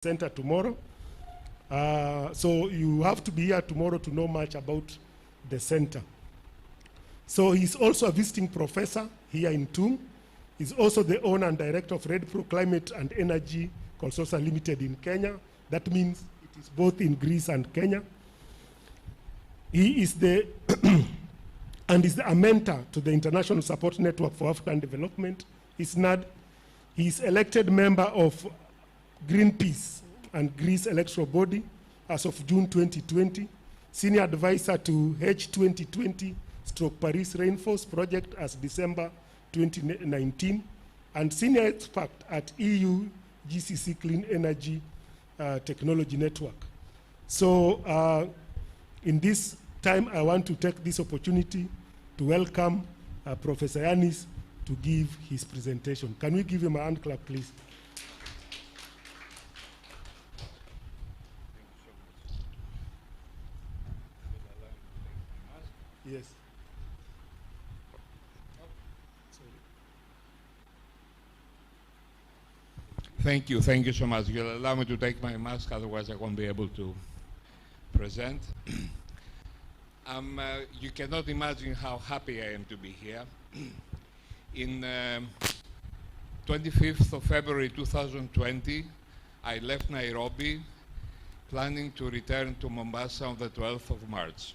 center tomorrow. So you have to be here tomorrow to know much about the center. So he's also a visiting professor here in TUM. He's also the owner and director of Red Pro Climate and Energy Consortia Limited in Kenya. That means it is both in Greece and Kenya. He is the and is a mentor to the International Support Network for African Development, ISNAD. He is elected member of Greenpeace and Greece electoral body as of June 2020, senior advisor to H2020/Paris Rainforest Project as December 2019, and senior expert at EU GCC Clean Energy Technology Network. So in this time, I want to take this opportunity to welcome Professor Yanis to give his presentation. Can we give him a hand clap, please? Yes. Thank you so much. You'll allow me to take my mask, otherwise I won't be able to present. You cannot imagine how happy I am to be here. In 25th of February 2020, I left Nairobi planning to return to Mombasa on the 12th of March.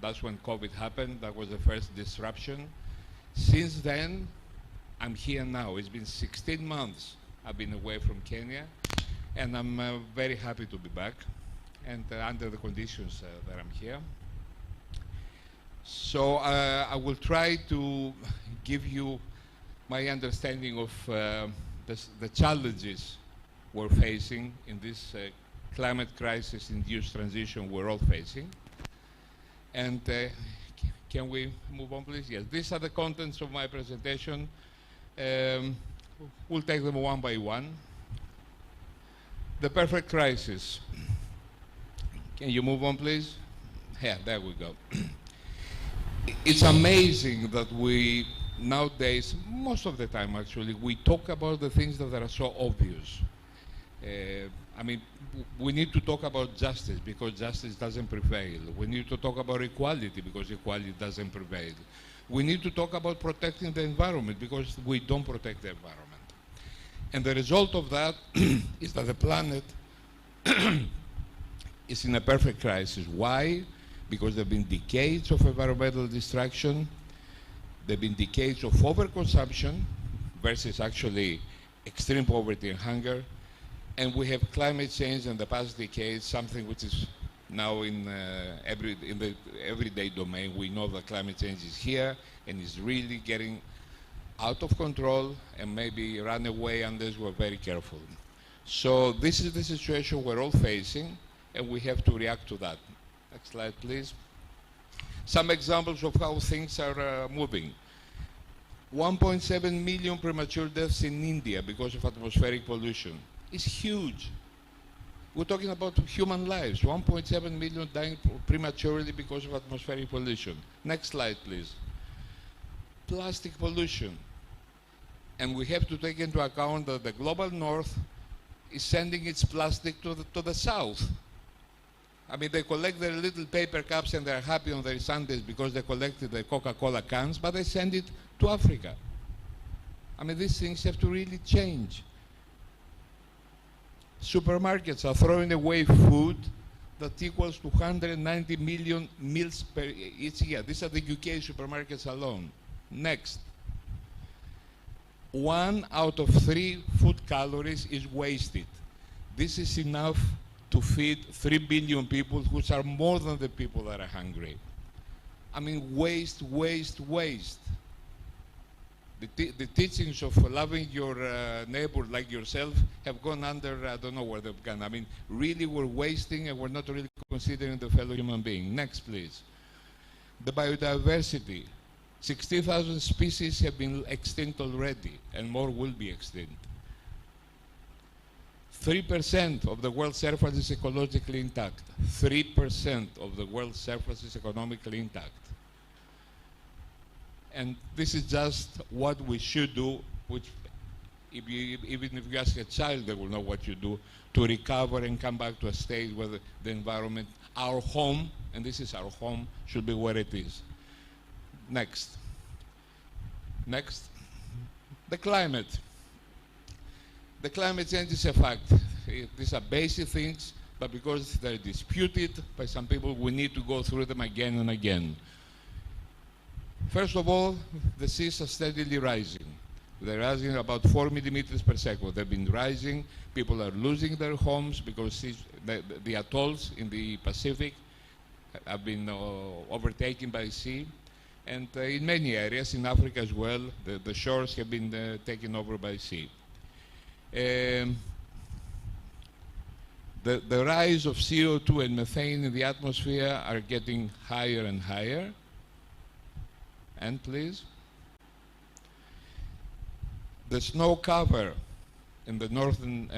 That's when COVID happened. That was the first disruption. Since then, I'm here now. It's been 16 months I've been away from Kenya, and I'm very happy to be back, and under the conditions that I'm here. So I will try to give you my understanding of the challenges we're facing in this climate crisis-induced transition we're all facing. And can we move on, please? Yes, these are the contents of my presentation. We'll take them one by one. The perfect crisis. Can you move on, please? Yeah, there we go. It's amazing that we, nowadays, most of the time actually, we talk about the things that are so obvious. I mean, we need to talk about justice because justice doesn't prevail. We need to talk about equality because equality doesn't prevail. We need to talk about protecting the environment because we don't protect the environment. And the result of that is that the planet is in a perfect crisis. Why? Because there have been decades of environmental destruction, there have been decades of overconsumption versus actually extreme poverty and hunger, and we have climate change in the past decades, something which is now in the everyday domain. We know that climate change is here and is really getting out of control and maybe run away unless we're very careful. So this is the situation we're all facing, and we have to react to that. Next slide, please. Some examples of how things are moving. 1.7 million premature deaths in India because of atmospheric pollution. It's huge. We're talking about human lives. 1.7 million dying prematurely because of atmospheric pollution. Next slide, please. Plastic pollution. And we have to take into account that the global north is sending its plastic to the south. I mean, they collect their little paper cups and they're happy on their Sundays because they collected the Coca-Cola cans, but they send it to Africa. I mean, these things have to really change. Supermarkets are throwing away food that equals to 190 million meals each year. These are the UK supermarkets alone. Next. 1 out of 3 food calories is wasted. This is enough to feed 3 billion people, which are more than the people that are hungry. I mean, waste, waste, waste. The teachings of loving your neighbor like yourself have gone under, I don't know where they've gone. I mean, really we're wasting and we're not really considering the fellow human being. Next, please. The biodiversity. 60,000 species have been extinct already, and more will be extinct. 3% of the world's surface is ecologically intact. 3% of the world's surface is economically intact. And this is just what we should do, which Even if you ask a child, they will know what you do to recover and come back to a state where the environment, our home, and this is our home, should be where it is. Next. Next. The climate. The climate change is a fact. These are basic things, but because they're disputed by some people, we need to go through them again and again. First of all, the seas are steadily rising. They're rising about 4 millimeters per second. They've been rising. People are losing their homes because the atolls in the Pacific have been overtaken by sea. And in many areas, in Africa as well, the shores have been taken over by sea. The rise of CO2 and methane in the atmosphere are getting higher and higher. And please. The snow cover in the northern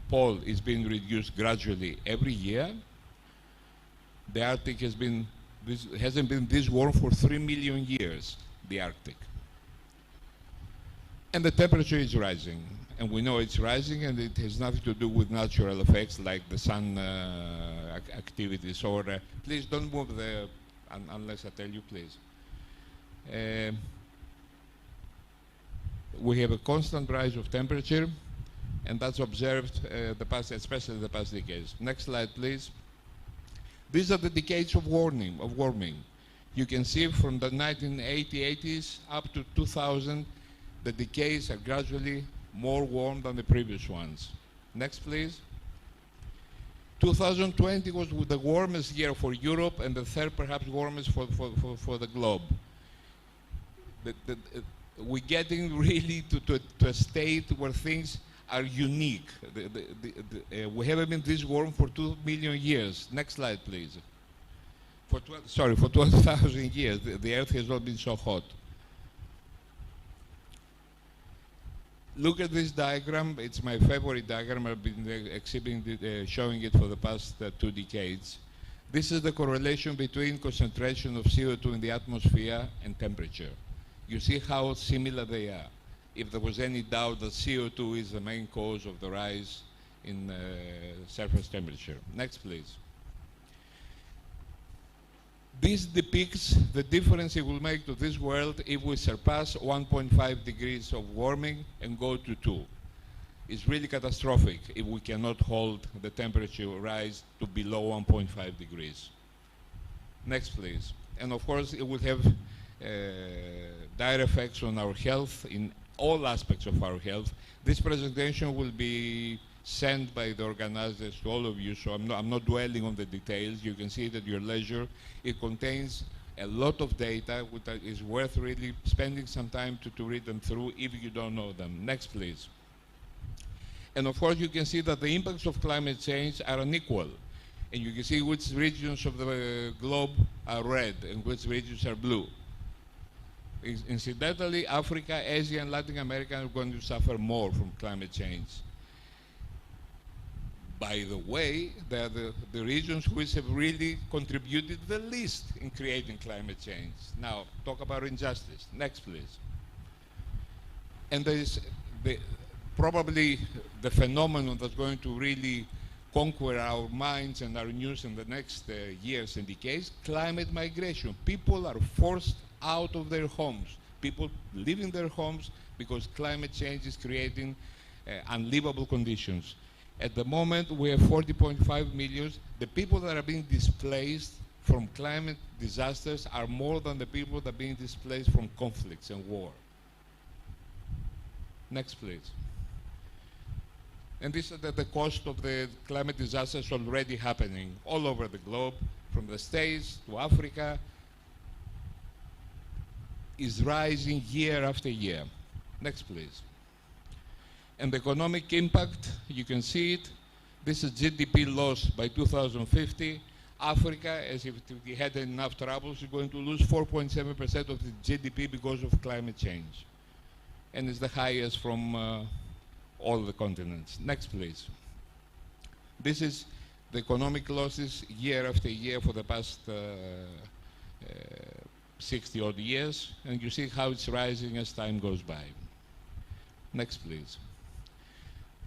pole is being reduced gradually every year. The Arctic hasn't been this warm for 3 million years, the Arctic. And the temperature is rising. And we know it's rising, and it has nothing to do with natural effects like the sun activities. Or please don't move unless I tell you, please. We have a constant rise of temperature, and that's observed especially the past decades. Next slide, please. These are the decades of warming. You can see from the 1980s up to 2000, the decades are gradually more warm than the previous ones. Next, please. 2020 was the warmest year for Europe and the third perhaps warmest for the globe. We're getting really to a state where things are unique. We haven't been this warm for 2 million years. Next slide, please. For 12,000 years, the Earth has not been so hot. Look at this diagram. It's my favorite diagram. I've been showing it for the past 2 decades. This is the correlation between concentration of CO2 in the atmosphere and temperature. You see how similar they are. If there was any doubt that CO2 is the main cause of the rise in surface temperature. Next, please. This depicts the difference it will make to this world if we surpass 1.5 degrees of warming and go to 2. It's really catastrophic if we cannot hold the temperature rise to below 1.5 degrees. Next, please. And of course, it will have dire effects on our health in all aspects of our health. This presentation will be sent by the organizers to all of you, so I'm not dwelling on the details. You can see it at your leisure. It contains a lot of data which is worth really spending some time to read them through if you don't know them. Next, please. And of course, you can see that the impacts of climate change are unequal. And you can see which regions of the globe are red and which regions are blue. Incidentally, Africa, Asia, and Latin America are going to suffer more from climate change. By the way, they are the regions which have really contributed the least in creating climate change. Now, talk about injustice. Next, please. And there is probably the phenomenon that's going to really conquer our minds and our news in the next years and decades, climate migration. People are forced out of their homes. People live in their homes because climate change is creating unlivable conditions. At the moment, we have 40.5 million. The people that are being displaced from climate disasters are more than the people that are being displaced from conflicts and war. Next, please. And this is the cost of the climate disasters already happening all over the globe, from the States to Africa, is rising year after year. Next, please. And the economic impact, you can see it. This is GDP loss by 2050. Africa, as if we had enough troubles, is going to lose 4.7% of the GDP because of climate change. And it's the highest from all the continents. Next, please. This is the economic losses year after year for the past 60-odd years, and you see how it's rising as time goes by. Next, please.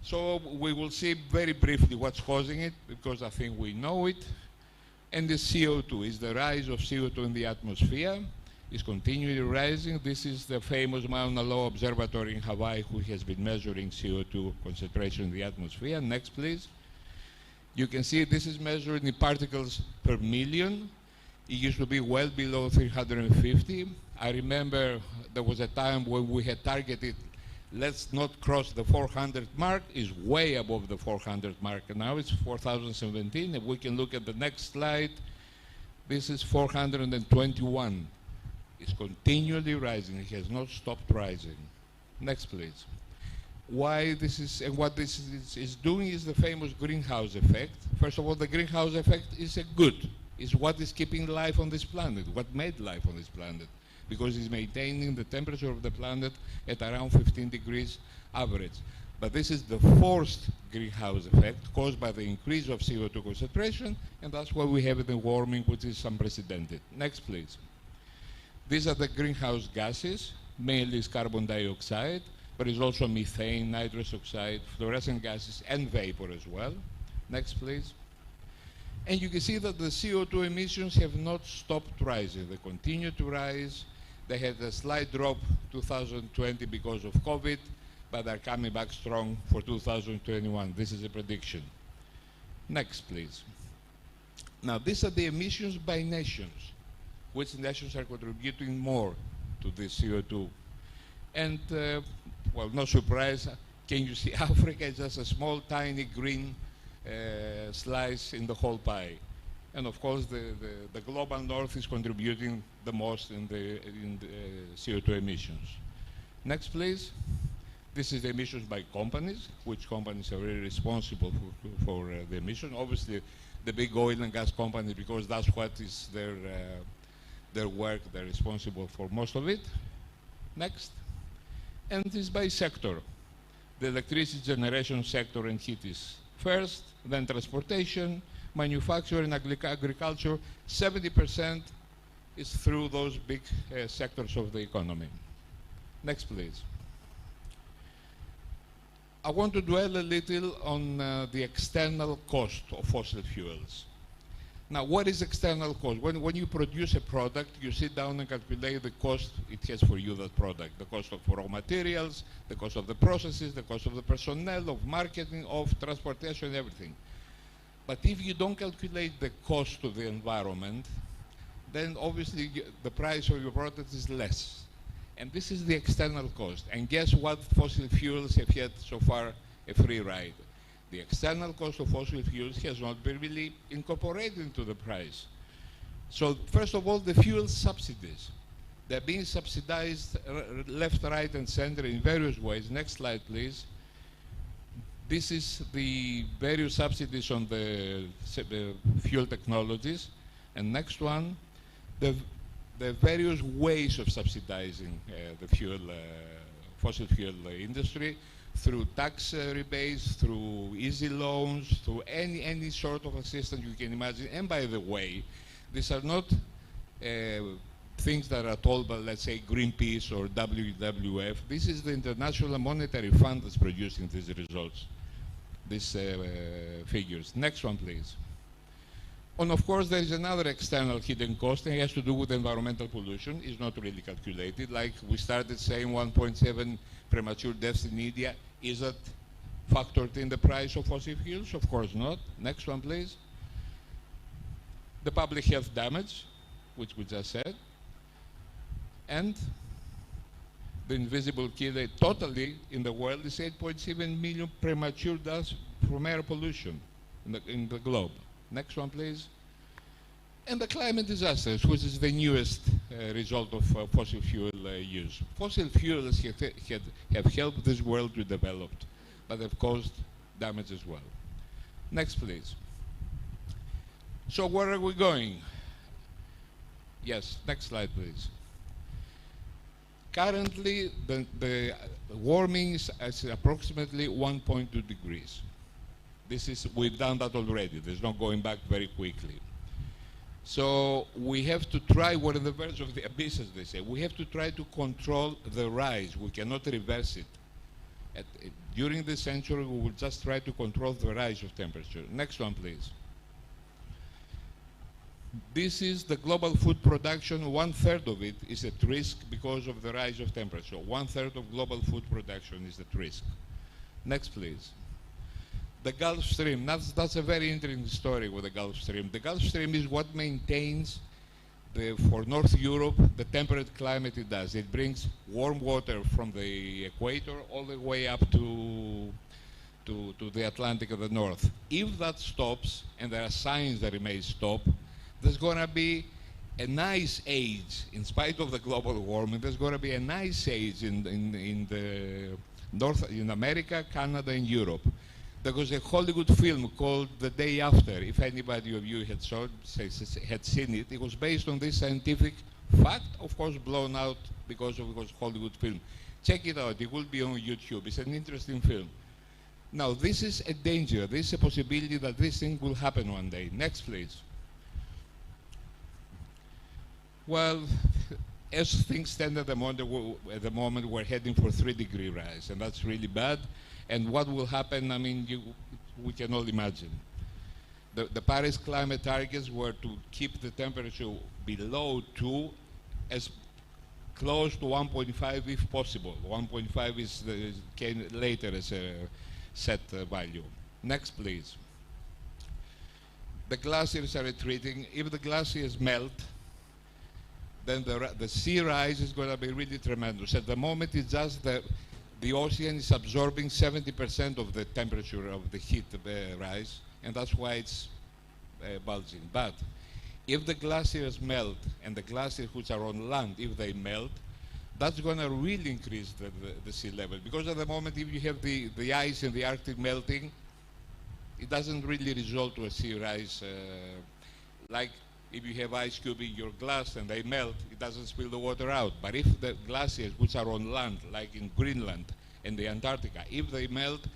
So we will see very briefly what's causing it, because I think we know it. And the CO2 is the rise of CO2 in the atmosphere. Is continually rising. This is the famous Mauna Loa Observatory in Hawaii, who has been measuring CO2 concentration in the atmosphere. Next, please. You can see this is measured in particles per million. It used to be well below 350. I remember there was a time when we had targeted, let's not cross the 400 mark, is way above the 400 mark. And now it's 4017. If we can look at the next slide, this is 421. It's continually rising. It has not stopped rising. Next, please. Why this is, and what this is doing is the famous greenhouse effect. First of all, the greenhouse effect is a good. It's what is keeping life on this planet, what made life on this planet, because it's maintaining the temperature of the planet at around 15 degrees average. But this is the forced greenhouse effect caused by the increase of CO2 concentration, and that's why we have the warming, which is unprecedented. Next, please. These are the greenhouse gases, mainly is carbon dioxide, but it's also methane, nitrous oxide, fluorescent gases, and vapor as well. Next, please. And you can see that the CO2 emissions have not stopped rising. They continue to rise. They had a slight drop 2020 because of COVID, but they're coming back strong for 2021. This is a prediction. Next, please. Now, these are the emissions by nations. Which nations are contributing more to this CO2? And, well, no surprise, can you see Africa is just a small, tiny green slice in the whole pie. And of course, the global north is contributing the most in the CO2 emissions. Next, please. This is the emissions by companies, which companies are really responsible for the emission. Obviously, the big oil and gas companies, because that's what is their work, they're responsible for most of it. Next. And this is by sector. The electricity generation sector and heat is first, then transportation, manufacturing, agriculture. 70% is through those big sectors of the economy. Next, please. I want to dwell a little on the external cost of fossil fuels. Now, what is external cost? When you produce a product, you sit down and calculate the cost it has for you, that product. The cost of raw materials, the cost of the processes, the cost of the personnel, of marketing, of transportation, everything. But if you don't calculate the cost to the environment, then obviously the price of your product is less. And this is the external cost. And guess what fossil fuels have had so far a free ride? The external cost of fossil fuels has not been really incorporated into the price. So first of all, the fuel subsidies. They're being subsidized left, right, and center in various ways. Next slide, please. This is the various subsidies on the fuel technologies. And next one, the various ways of subsidizing the fossil fuel industry, through tax rebates, through easy loans, through any sort of assistance you can imagine. And by the way, these are not things that are told by, let's say, Greenpeace or WWF. This is the International Monetary Fund that's producing these results, these figures. Next one, please. And of course, there is another external hidden cost, and it has to do with environmental pollution. It's not really calculated. Like we started saying 1.7 premature deaths in India. Is that factored in the price of fossil fuels? Of course not. Next one, please. The public health damage, which we just said. And the invisible killer totally in the world is 8.7 million premature deaths from air pollution in the globe. Next one, please. And the climate disasters, which is the newest result of fossil fuel use. Fossil fuels have helped this world to develop, but have caused damage as well. Next, please. So where are we going? Yes, next slide, please. Currently, the warming is approximately 1.2 degrees. We've done that already. There's no going back very quickly. So we have to try, we're on the verge of the abyss, as they say. We have to try to control the rise. We cannot reverse it. During this century, we will just try to control the rise of temperature. Next one, please. This is the global food production. 1/3 of it is at risk because of the rise of temperature. 1/3 of global food production is at risk. Next, please. The Gulf Stream. That's a very interesting story with the Gulf Stream. The Gulf Stream is what maintains, for North Europe, the temperate climate it does. It brings warm water from the equator all the way up to the Atlantic of the North. If that stops, and there are signs that it may stop, there's going to be an ice age. In spite of the global warming, there's going to be an ice age in America, Canada, and Europe. There was a Hollywood film called The Day After. If anybody of you had seen it, it was based on this scientific fact, of course blown out because it was Hollywood film. Check it out. It will be on YouTube. It's an interesting film. Now, this is a danger. This is a possibility that this thing will happen one day. Next, please. Well, as things stand at the moment, we're heading for 3-degree rise, and that's really bad. And what will happen, I mean, we can all imagine. The Paris climate targets were to keep the temperature below 2, as close to 1.5 if possible. 1.5 came later as a set value. Next, please. The glaciers are retreating. If the glaciers melt, then the sea rise is going to be really tremendous. At the moment, it's just the ocean is absorbing 70% of the temperature of the heat rise, and that's why it's bulging. But if the glaciers melt, and the glaciers which are on land, if they melt, that's going to really increase the sea level. Because at the moment, if you have the ice in the Arctic melting, it doesn't really result to a sea rise like if you have ice cube in your glass and they melt, it doesn't spill the water out. But if the glaciers, which are on land, like in Greenland and the Antarctica, if they melt,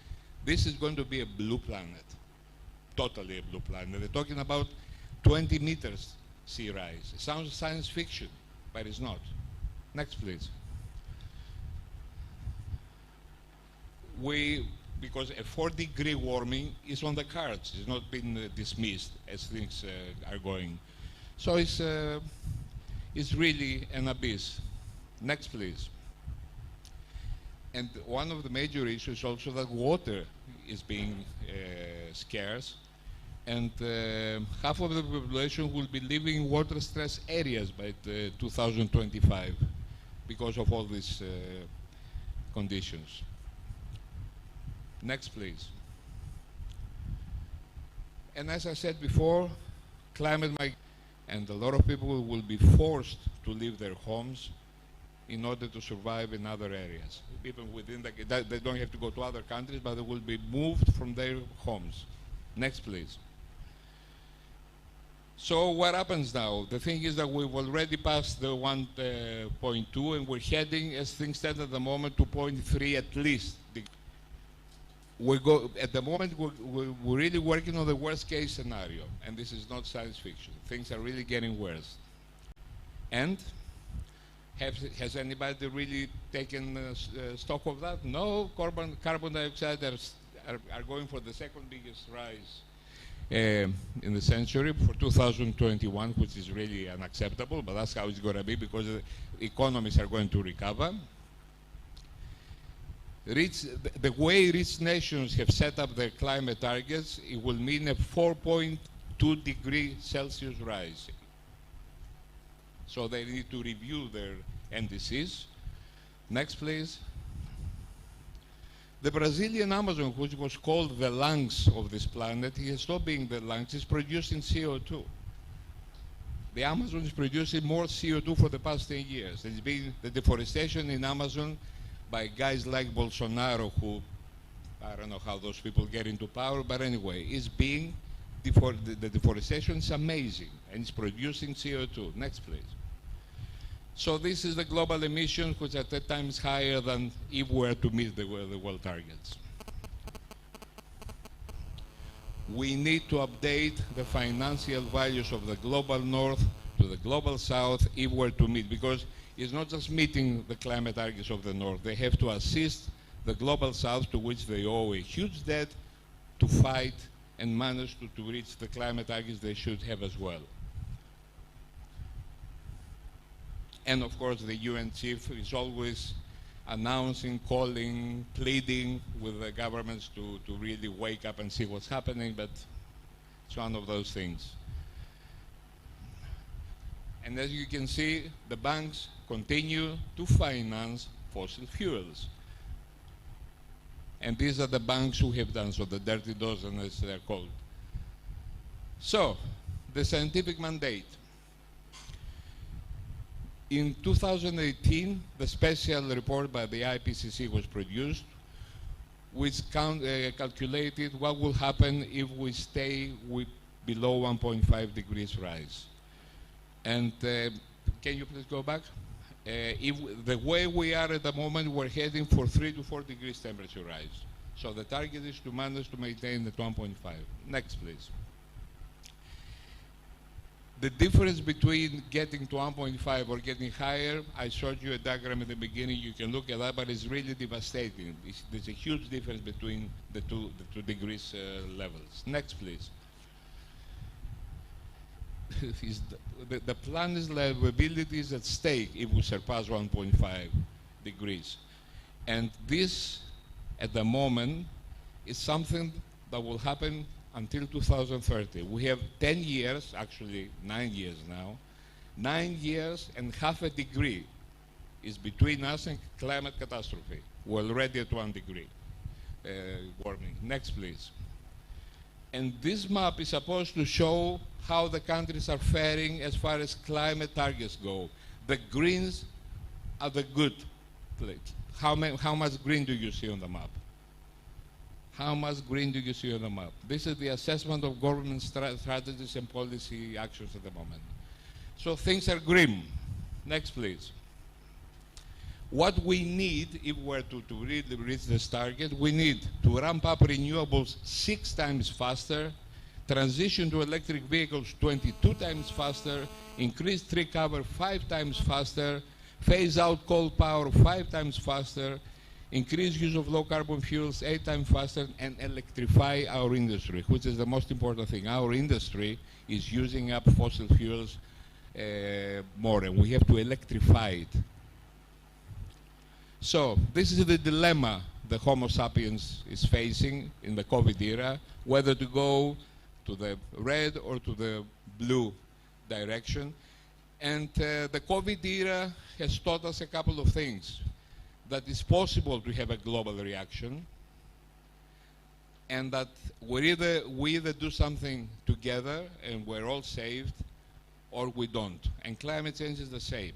this is going to be a blue planet, totally a blue planet. They're talking about 20 meters sea rise. It sounds science fiction, but it's not. Next, please. Because a 4-degree warming is on the cards. It's not been dismissed as things are going. So it's really an abyss. Next, please. And one of the major issues is also that water is being scarce, and half of the population will be living in water-stressed areas by 2025 because of all these conditions. Next, please. And as I said before, climate migration, and a lot of people will be forced to leave their homes in order to survive in other areas. Even within they don't have to go to other countries, but they will be moved from their homes. Next, please. So what happens now? The thing is that we've already passed the 1.2, and we're heading, as things stand at the moment, to 0.3 at least. At the moment, we're really working on the worst case scenario, and this is not science fiction. Things are really getting worse. And has anybody really taken stock of that? No. Carbon dioxide are going for the second biggest rise in the century for 2021, which is really unacceptable, but that's how it's going to be because the economies are going to recover. The way rich nations have set up their climate targets, it will mean a 4.2 degree Celsius rise. So they need to review their NDCs. Next, please. The Brazilian Amazon, which was called the lungs of this planet, it has stopped being the lungs, it's producing CO2. The Amazon is producing more CO2 for the past 10 years. There's been the deforestation in Amazon by guys like Bolsonaro, who, I don't know how those people get into power, but anyway, the deforestation is amazing, and it's producing CO2. Next, please. So this is the global emissions, which at that time is higher than if we were to meet the world targets. We need to update the financial values of the global north to the global south if we're to meet, because it's not just meeting the climate targets of the north. They have to assist the global south, to which they owe a huge debt, to fight and manage to reach the climate targets they should have as well. And of course, the UN chief is always announcing, calling, pleading with the governments to really wake up and see what's happening, but it's one of those things. And as you can see, the banks continue to finance fossil fuels. And these are the banks who have done so, the dirty dozen as they're called. So, the scientific mandate. In 2018, the special report by the IPCC was produced, which calculated what will happen if we stay below 1.5 degrees rise. And can you please go back? If the way we are at the moment, we're heading for 3 to 4 degrees temperature rise. So the target is to manage to maintain the 1.5. Next, please. The difference between getting to 1.5 or getting higher, I showed you a diagram at the beginning. You can look at that, but it's really devastating. There's a huge difference between the two degrees levels. Next, please. The planet's livability is at stake if we surpass 1.5 degrees. And this, at the moment, is something that will happen until 2030. We have 10 years, actually 9 years now, 9 years and half a degree is between us and climate catastrophe. We're already at 1 degree warming. Next, please. And this map is supposed to show how the countries are faring as far as climate targets go. The greens are the good places. How much green do you see on the map? How much green do you see on the map? This is the assessment of government strategies and policy actions at the moment. So things are grim. Next, please. What we need, if we're to really reach this target, we need to ramp up renewables 6 times faster, transition to electric vehicles 22 times faster, increase tree cover 5 times faster, phase out coal power 5 times faster, increase use of low carbon fuels 8 times faster, and electrify our industry, which is the most important thing. Our industry is using up fossil fuels more, and we have to electrify it. So this is the dilemma the Homo sapiens is facing in the COVID era, whether to go to the red or to the blue direction. And the COVID era has taught us a couple of things. That it's possible to have a global reaction, and that we either do something together and we're all saved, or we don't. And climate change is the same.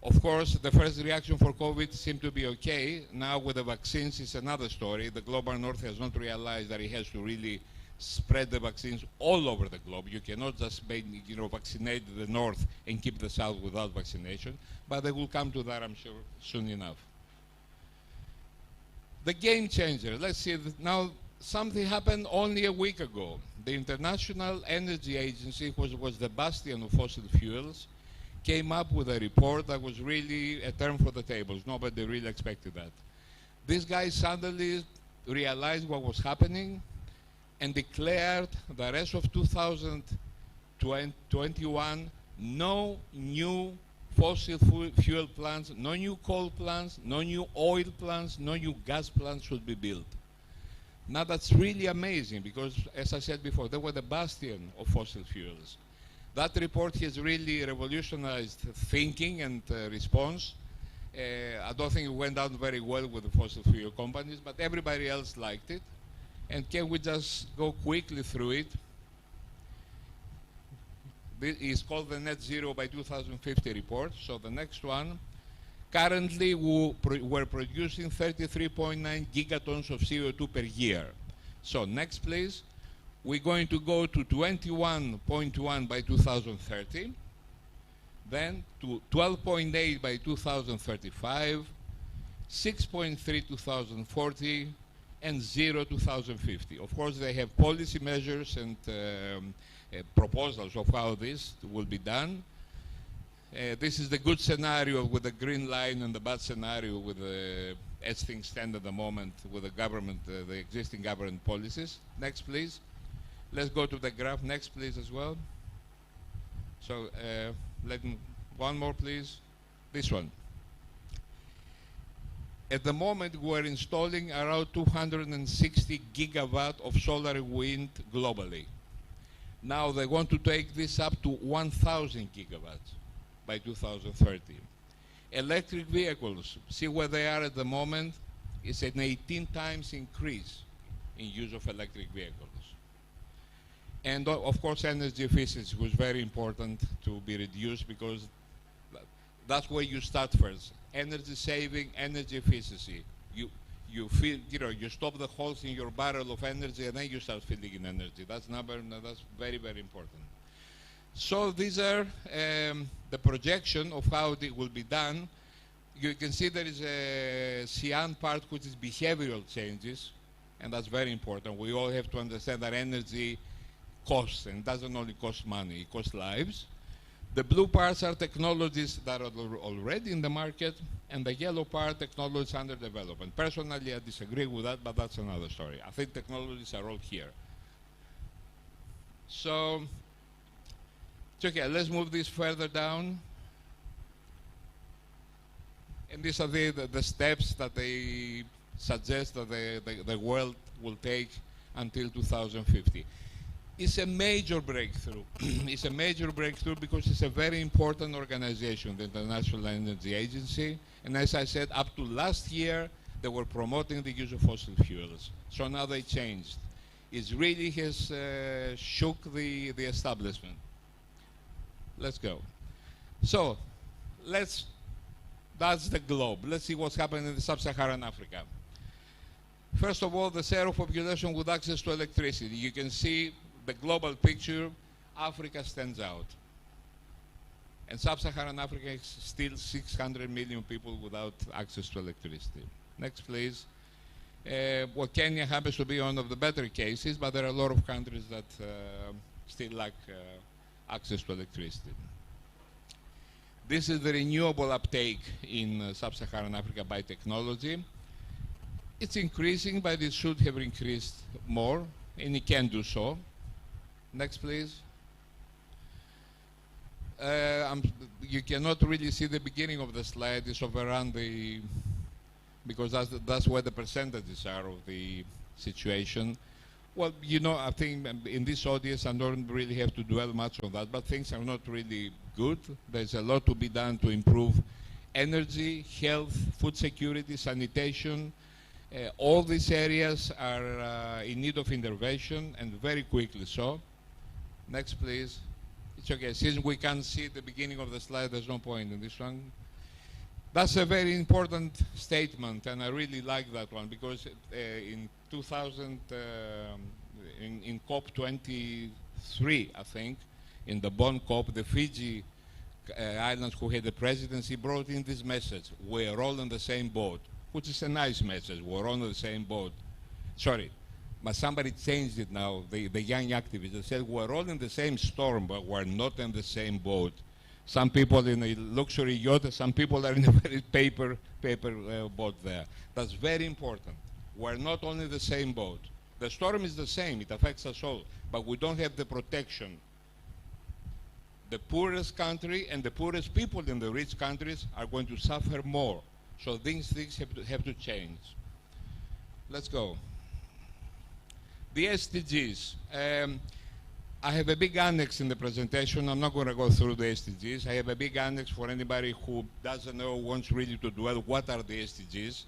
Of course, the first reaction for COVID seemed to be okay. Now with the vaccines, it's another story. The global north has not realized that it has to really spread the vaccines all over the globe. You cannot just vaccinate the north and keep the south without vaccination. But they will come to that, I'm sure, soon enough. The game changer. Let's see. Now, something happened only a week ago. The International Energy Agency, which was the bastion of fossil fuels, came up with a report that was really a term for the tables. Nobody really expected that. These guys suddenly realized what was happening and declared the rest of 2021 no new fossil fuel plants, no new coal plants, no new oil plants, no new gas plants should be built. Now that's really amazing because, as I said before, they were the bastion of fossil fuels. That report has really revolutionized thinking and response. I don't think it went down very well with the fossil fuel companies, but everybody else liked it. And can we just go quickly through it? It's called the Net Zero by 2050 report. So the next one, currently we're producing 33.9 gigatons of CO2 per year. So next, please. We're going to go to 21.1 by 2030, then to 12.8 by 2035, 6.3 2040, and 0 2050. Of course, they have policy measures and proposals of how this will be done. This is the good scenario with the green line and the bad scenario with the as things stand at the moment with the government, the existing government policies. Next, please. Let's go to the graph. Next, please, as well. So one more, please. This one. At the moment, we're installing around 260 gigawatt of solar and wind globally. Now they want to take this up to 1,000 gigawatts by 2030. Electric vehicles, see where they are at the moment. It's an 18 times increase in use of electric vehicles. And of course, energy efficiency was very important to be reduced, because that's where you start first. Energy saving, energy efficiency. You feel, you stop the holes in your barrel of energy, and then you start filling in energy. That's very, very important. So these are the projection of how it will be done. You can see there is a cyan part, which is behavioral changes, and that's very important. We all have to understand that energy costs, and doesn't only cost money, it costs lives. The blue parts are technologies that are already in the market, and the yellow part, technologies under development. Personally, I disagree with that, but that's another story. I think technologies are all here. So, it's okay, let's move this further down. And these are the steps that they suggest that the world will take until 2050. It's a major breakthrough. It's a major breakthrough because it's a very important organization, the International Energy Agency. And as I said, up to last year, they were promoting the use of fossil fuels. So now they changed. It really has shook the establishment. Let's go. So, that's the globe. Let's see what's happening in the sub-Saharan Africa. First of all, the share of population with access to electricity. You can see the global picture. Africa stands out. And sub-Saharan Africa is still 600 million people without access to electricity. Next, please. Well, Kenya happens to be one of the better cases, but there are a lot of countries that still lack access to electricity. This is the renewable uptake in sub-Saharan Africa by technology. It's increasing, but it should have increased more, and it can do so. Next, please. You cannot really see the beginning of the slide. It's overrun because that's where the percentages are of the situation. Well, I think in this audience I don't really have to dwell much on that, but things are not really good. There's a lot to be done to improve energy, health, food security, sanitation. All these areas are in need of intervention, and very quickly so. Next, please. It's okay. Since we can't see the beginning of the slide, there's no point in this one. That's a very important statement, and I really like that one, because in 2000, in COP23, I think, in the Bonn COP, the Fiji islands who had the presidency brought in this message: we're all in the same boat, which is a nice message. We're all in the same boat. Sorry, but somebody changed it now, the young activists. They said we're all in the same storm, but we're not in the same boat. Some people in a luxury yacht, some people are in a very paper boat there. That's very important. We're not only in the same boat. The storm is the same, it affects us all, but we don't have the protection. The poorest country and the poorest people in the rich countries are going to suffer more. So these things have to change. Let's go. The SDGs. I have a big annex in the presentation. I'm not going to go through the SDGs. I have a big annex for anybody who doesn't know, wants really to dwell, what are the SDGs.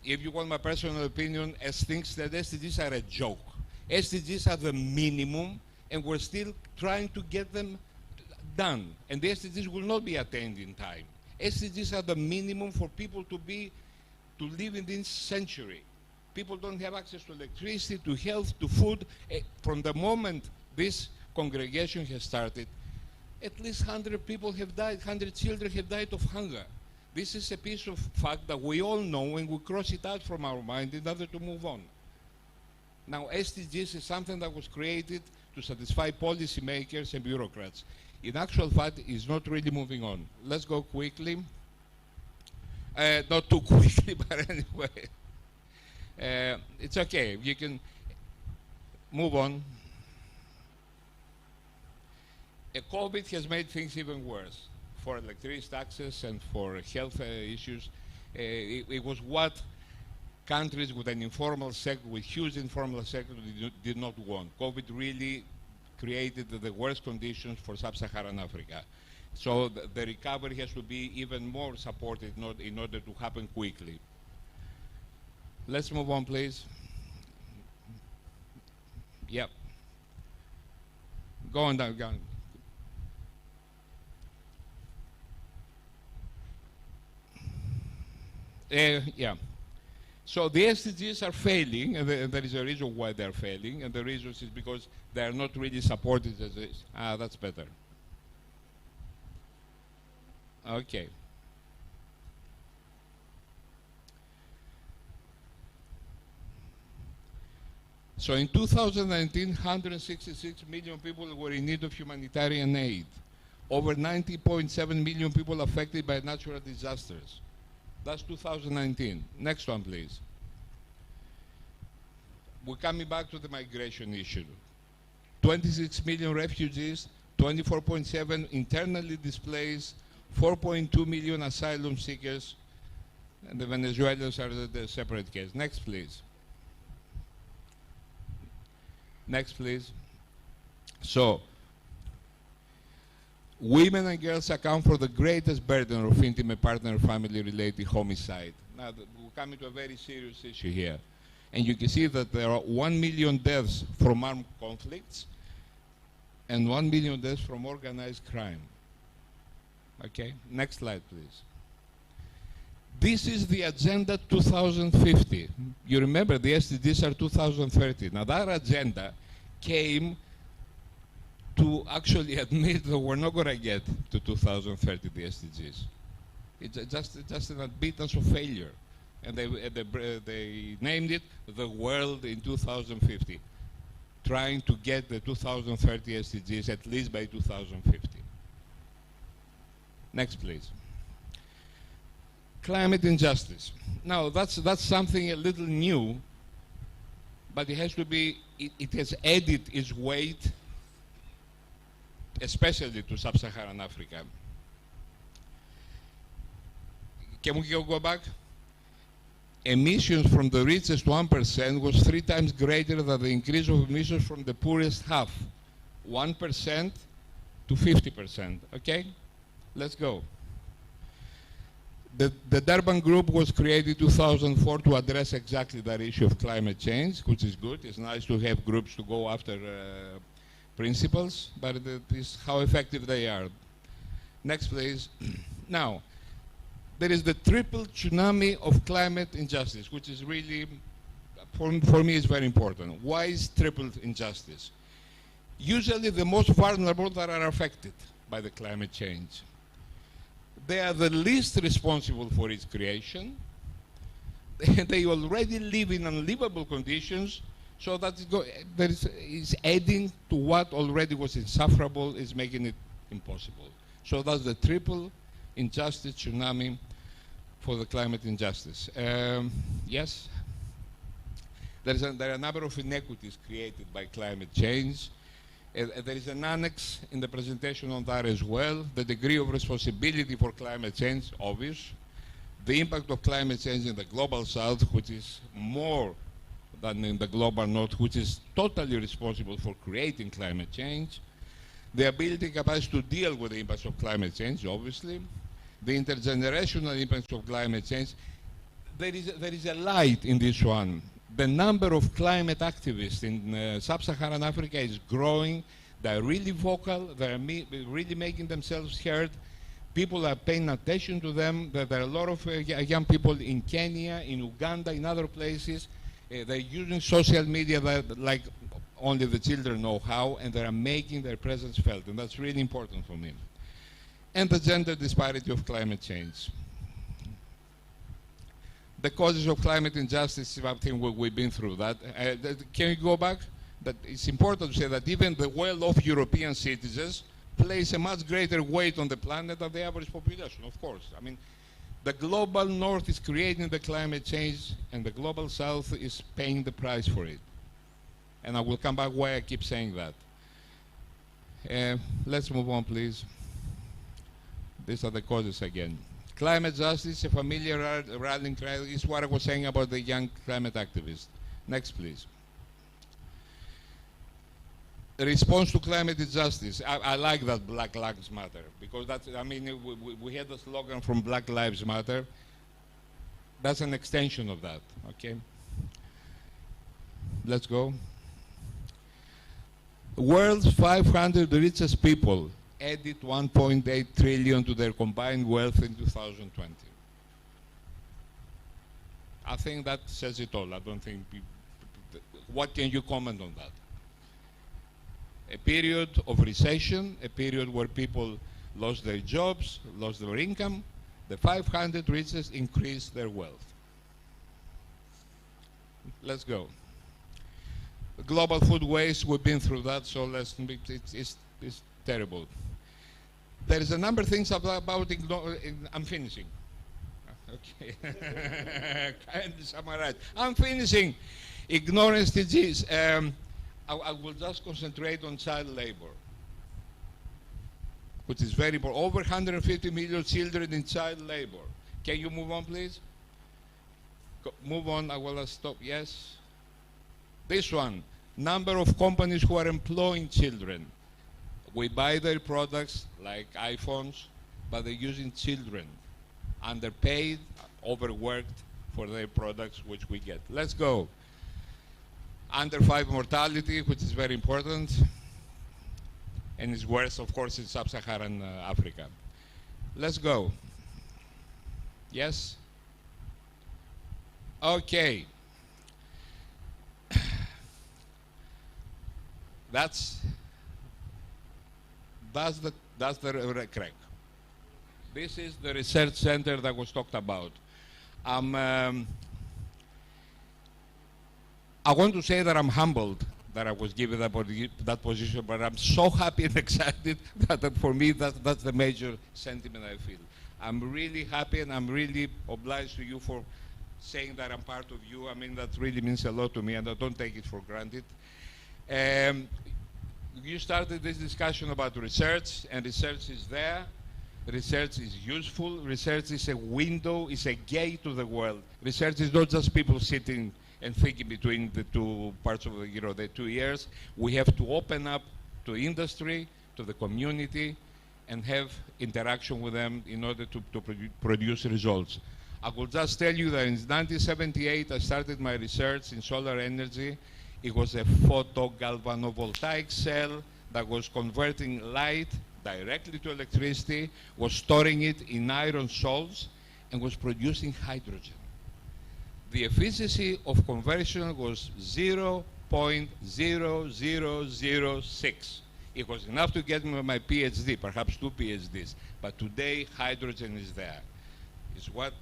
If you want my personal opinion, as things that SDGs are a joke. SDGs are the minimum, and we're still trying to get them done. And the SDGs will not be attained in time. SDGs are the minimum for people to live in this century. People don't have access to electricity, to health, to food. From the moment this congregation has started, at least 100 people have died, 100 children have died of hunger. This is a piece of fact that we all know, and we cross it out from our mind in order to move on. Now, SDGs is something that was created to satisfy policymakers and bureaucrats. In actual fact, it's not really moving on. Let's go quickly. Not too quickly, but anyway. It's okay. You can move on. COVID has made things even worse for electricity taxes and for health issues. It was what countries with an informal sector, with huge informal sector, did not want. COVID really created the worst conditions for sub-Saharan Africa. So the recovery has to be even more supported in order to happen quickly. Let's move on, please. Yep. Go on down. Go on. Yeah. So the SDGs are failing, and there is a reason why they're failing, and the reason is because they are not really supported as is. That's better. Okay. So in 2019, 166 million people were in need of humanitarian aid. Over 90.7 million people affected by natural disasters. That's 2019. Next one, please. We're coming back to the migration issue. 26 million refugees, 24.7 internally displaced, 4.2 million asylum seekers, and the Venezuelans are the separate case. Next, please. Next, please. So, women and girls account for the greatest burden of intimate partner family-related homicide. Now, we're coming to a very serious issue here. And you can see that there are 1 million deaths from armed conflicts and 1 million deaths from organized crime. Okay, next slide, please. This is the Agenda 2050. You remember the SDGs are 2030. Now that agenda came to actually admit that we're not going to get to 2030 the SDGs. It's just an admittance of failure. And they named it the world in 2050, trying to get the 2030 SDGs at least by 2050. Next, please. Climate injustice. Now, that's something a little new, but it has to be, it has added its weight, especially to sub-Saharan Africa. Can we go back? Emissions from the richest 1% was 3 times greater than the increase of emissions from the poorest half. 1% to 50%, okay? Let's go. The Durban Group was created in 2004 to address exactly that issue of climate change, which is good. It's nice to have groups to go after principles, but it is how effective they are. Next, please. Now, there is the triple tsunami of climate injustice, which is really, for me, is very important. Why is triple injustice? Usually the most vulnerable that are affected by the climate change. They are the least responsible for its creation. They already live in unlivable conditions, so that is adding to what already was insufferable, is making it impossible. So that's the triple injustice tsunami for the climate injustice. Yes? There are a number of inequities created by climate change. There is an annex in the presentation on that as well. The degree of responsibility for climate change, obvious. The impact of climate change in the global south, which is more than in the global north, which is totally responsible for creating climate change. The ability and capacity to deal with the impacts of climate change, obviously. The intergenerational impacts of climate change. There is a light in this one. The number of climate activists in sub-Saharan Africa is growing. They're really vocal. They're really making themselves heard. People are paying attention to them. There are a lot of young people in Kenya, in Uganda, in other places. They're using social media like only the children know how, and they are making their presence felt, and that's really important for me. And the gender disparity of climate change. The causes of climate injustice, I think we've been through that. Can you go back? That it's important to say that even the well-off European citizens place a much greater weight on the planet than the average population, of course. I mean, The global north is creating the climate change, and the global south is paying the price for it. And I will come back why I keep saying that. Let's move on, please. These are the causes again. Climate justice, a familiar rallying cry, is what I was saying about the young climate activists. Next, please. The response to climate justice. I like that Black Lives Matter, because that's, I mean, we had the slogan from Black Lives Matter. That's an extension of that, okay? Let's go. The world's 500 richest people added 1.8 trillion to their combined wealth in 2020. I think that says it all. I don't think what can you comment on that? A period of recession, a period where people lost their jobs, lost their income. The 500 richest increased their wealth. Let's go. Global food waste, we've been through that, so it's terrible. There is a number of things about I'm finishing. Okay. Kindly summarize. I'm finishing. Ignorance disease. I will just concentrate on child labor, which is very important. Over 150 million children in child labor. Can you move on, please? Move on. I will stop. Yes. This one. Number of companies who are employing children. We buy their products like iPhones, but they're using children, underpaid, overworked for their products, which we get. Let's go. Under 5 mortality, which is very important, and is worse, of course, in sub-Saharan Africa. Let's go. Yes? Okay. That's the crack. This is the research center that was talked about. I want to say that I'm humbled that I was given that position, but I'm so happy and excited that for me that's the major sentiment I feel. I'm really happy and I'm really obliged to you for saying that I'm part of you. I mean, that really means a lot to me, and I don't take it for granted. You started this discussion about research, and research is there. Research is useful. Research is a window, is a gate to the world. Research is not just people sitting and thinking between the two parts of the 2 years. We have to open up to industry, to the community, and have interaction with them in order to produce results. I will just tell you that in 1978, I started my research in solar energy. It was a photogalvanovoltaic cell that was converting light directly to electricity, was storing it in iron salts, and was producing hydrogen. The efficiency of conversion was 0.0006. It was enough to get me my PhD, perhaps 2 PhDs. But today, hydrogen is there. It's what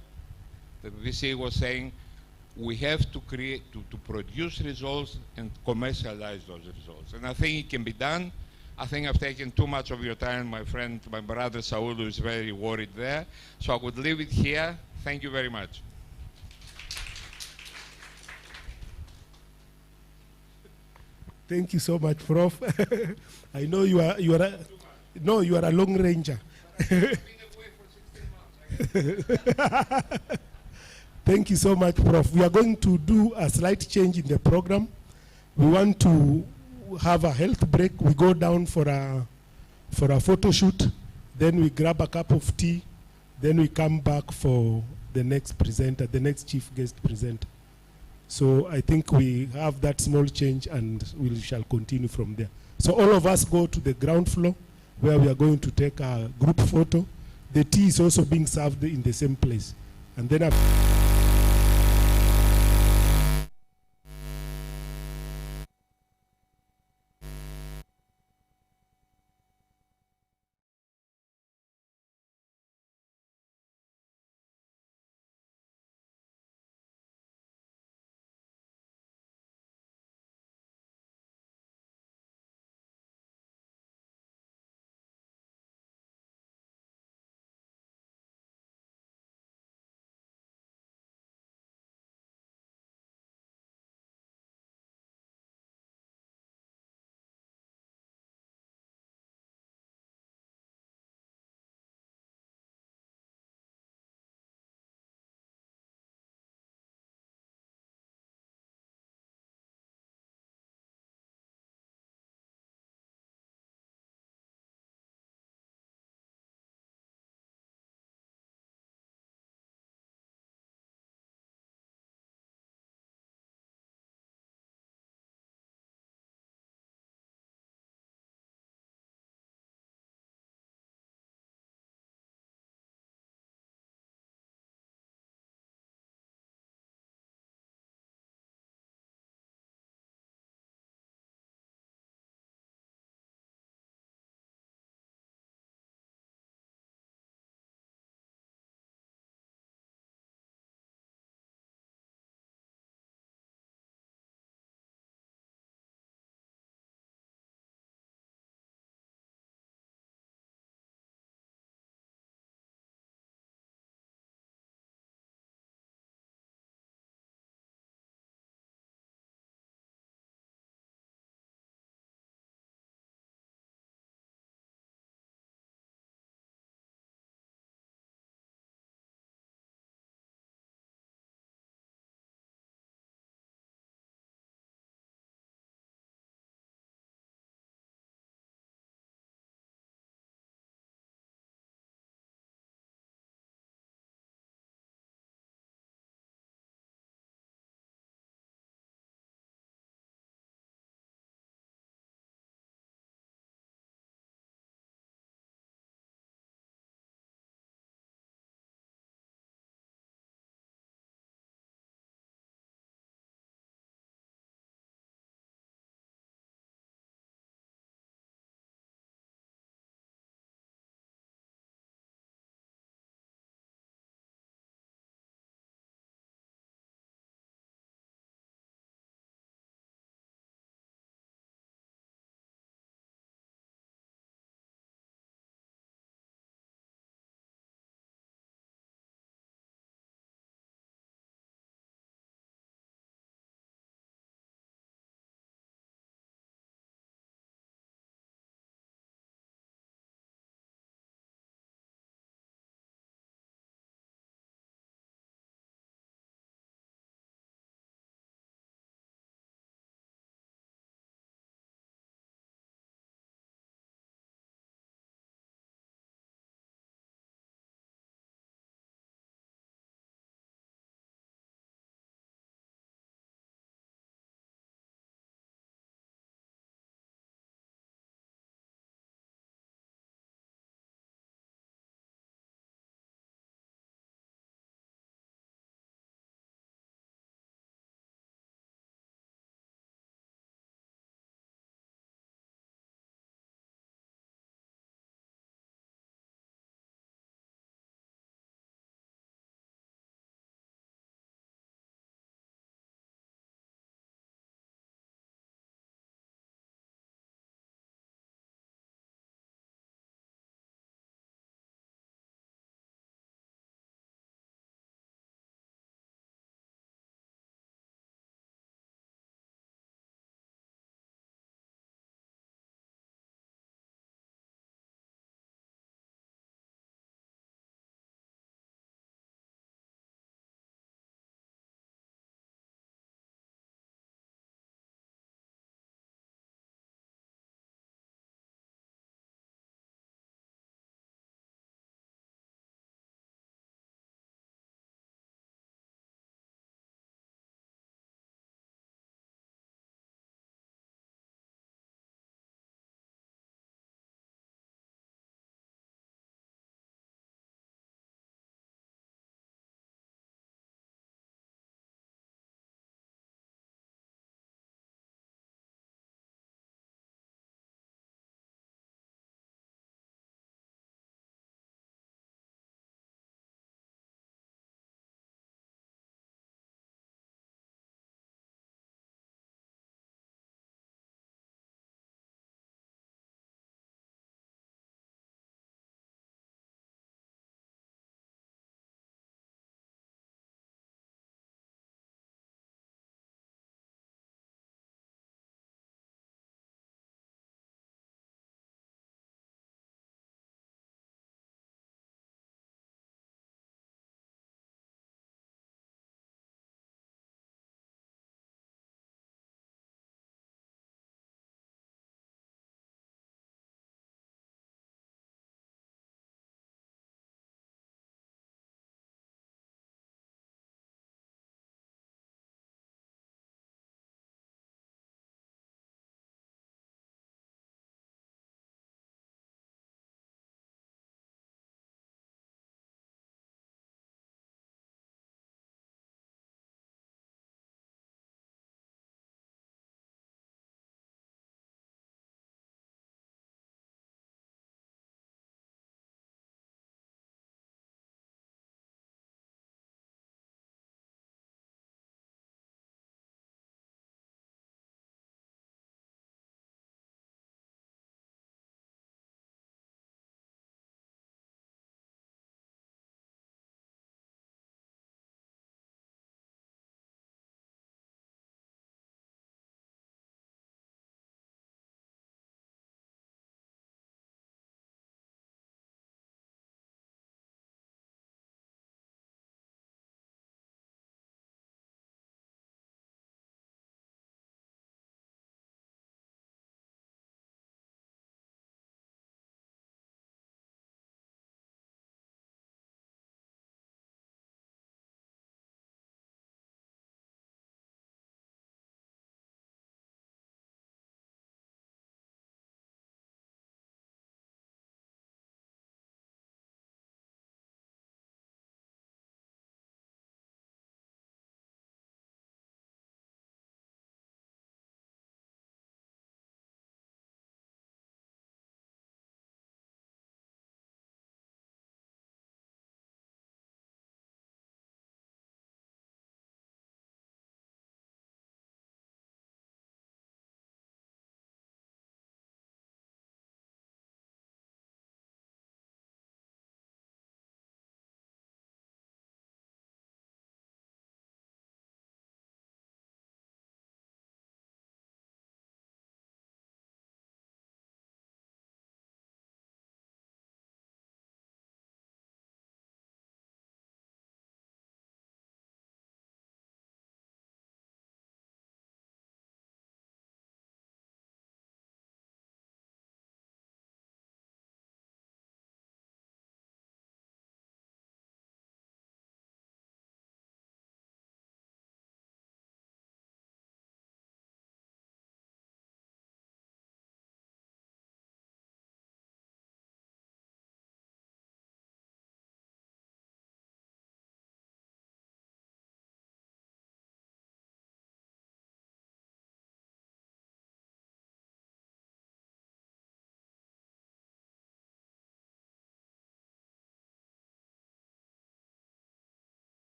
the VC was saying. We have to create, to produce results and commercialize those results. And I think it can be done. I think I've taken too much of your time. My friend, my brother Saul is very worried there. So I would leave it here. Thank you very much. Thank you so much, Prof. I know you are a long ranger. Thank you so much, Prof. We are going to do a slight change in the program. We want to have a health break. We go down for a photo shoot. Then we grab a cup of tea. Then we come back for the next presenter, the next chief guest presenter. So I think we have that small change, and we shall continue from there. So all of us go to the ground floor where we are going to take a group photo. The tea is also being served in the same place. And then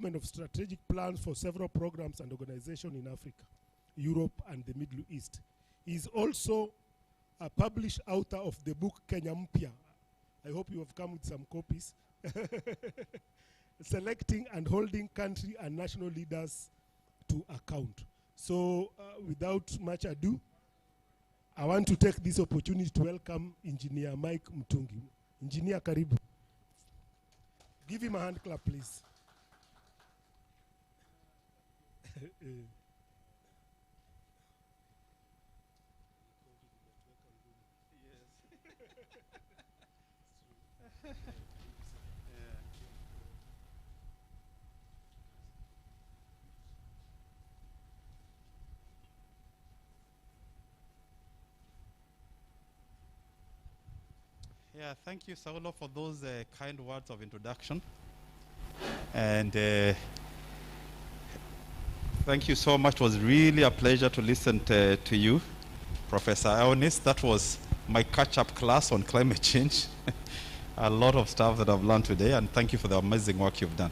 development of strategic plans for several programs and organizations in Africa, Europe, and the Middle East. He is also a published author of the book Kenya Mpya. I hope you have come with some copies. Selecting and holding country and national leaders to account. So without much ado, I want to take this opportunity to welcome Engineer Mike Mutungi. Engineer, karibu. Give him a hand clap, please. Yeah, thank you, Saulo, for those kind words of introduction. And thank you so much. It was really a pleasure to listen to you, Professor Ionis. That was my catch-up class on climate change. A lot of stuff that I've learned today, and thank you for the amazing work you've done.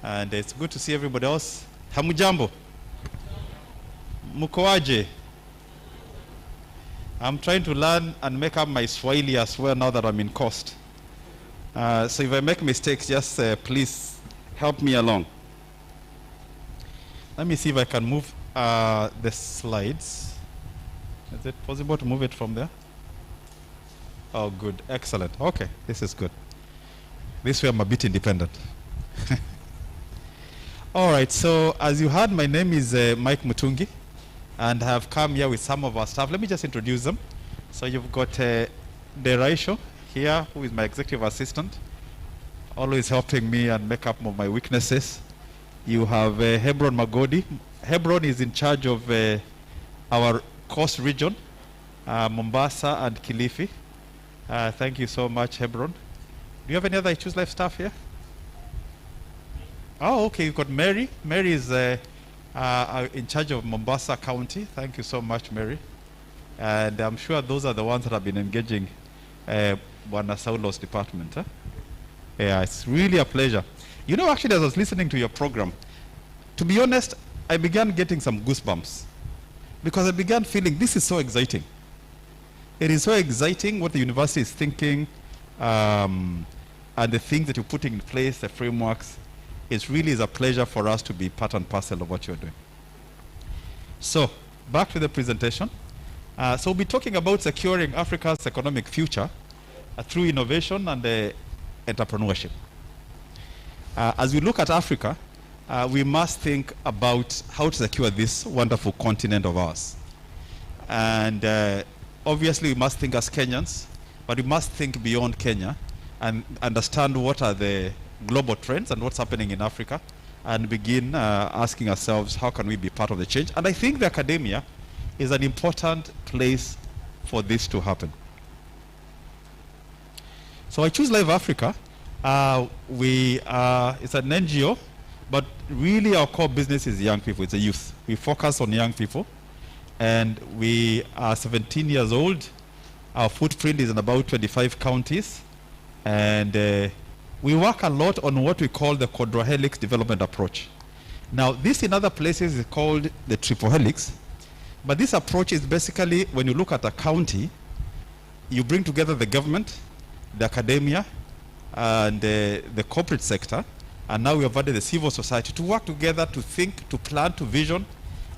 And it's good to see everybody else. Hamujambo. Mukoaje. I'm trying to learn and make up my Swahili as well now that I'm in Coast. So if I make mistakes, just please help me along. Let me see if I can move the slides. Is it possible to move it from there? Oh, good. Excellent. Okay, this is good. This way I'm a bit independent. All right, so as you heard, my name is Mike Mutungi, and I have come here with some of our staff. Let me just introduce them. So you've got Deraisho here, who is my executive assistant, always helping me and make up of my weaknesses. You have Hebron Magodi. Hebron is in charge of our coast region, Mombasa and Kilifi. Thank you so much, Hebron. Do you have any other Choose Life staff here? Oh, okay, you've got Mary. Mary is in charge of Mombasa County. Thank you so much, Mary. And I'm sure those are the ones that have been engaging Bwana Saulo's department. Huh? Yeah, it's really a pleasure. You know, actually, as I was listening to your program, to be honest, I began getting some goosebumps because I began feeling this is so exciting. It is so exciting what the university is thinking and the things that you're putting in place, the frameworks. It really is a pleasure for us to be part and parcel of what you're doing. So, back to the presentation. So we'll be talking about securing Africa's economic future through innovation and entrepreneurship. As we look at Africa, we must think about how to secure this wonderful continent of ours. And obviously we must think as Kenyans, but we must think beyond Kenya and understand what are the global trends and what's happening in Africa, and begin asking ourselves, how can we be part of the change? And I think the academia is an important place for this to happen. So I Choose Life Africa. It's an NGO, but really our core business is young people. It's a youth. We focus on young people, and we are 17 years old. Our footprint is in about 25 counties, and we work a lot on what we call the quadrihelix development approach. Now, this in other places is called the triple helix, but this approach is basically when you look at a county, you bring together the government, the academia, and the corporate sector, and now we have added the civil society to work together to think, to plan, to vision,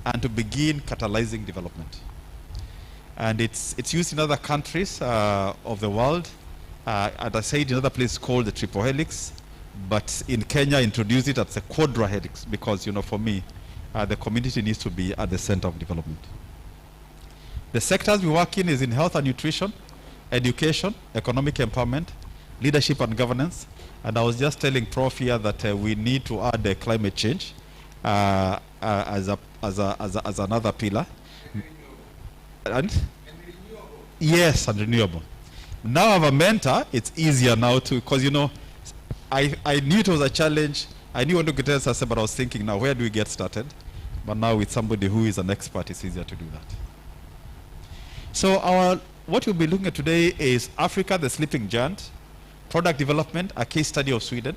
and to begin catalyzing development. And it's used in other countries of the world. As I said, in other places called the triple helix, but in Kenya introduced it as a quadrihelix because, you know, for me, the community needs to be at the center of development. The sectors we work in is in health and nutrition, education, economic empowerment, leadership and governance. And I was just telling Prof here that we need to add climate change as another pillar. And renewable. Yes, and renewable. Now I have a mentor, it's easier now to, because you know, I knew it was a challenge. I knew I wanted to get answers, but I was thinking now, where do we get started? But now with somebody who is an expert, it's easier to do that. So what we'll be looking at today is Africa, the sleeping giant, product development, a case study of Sweden,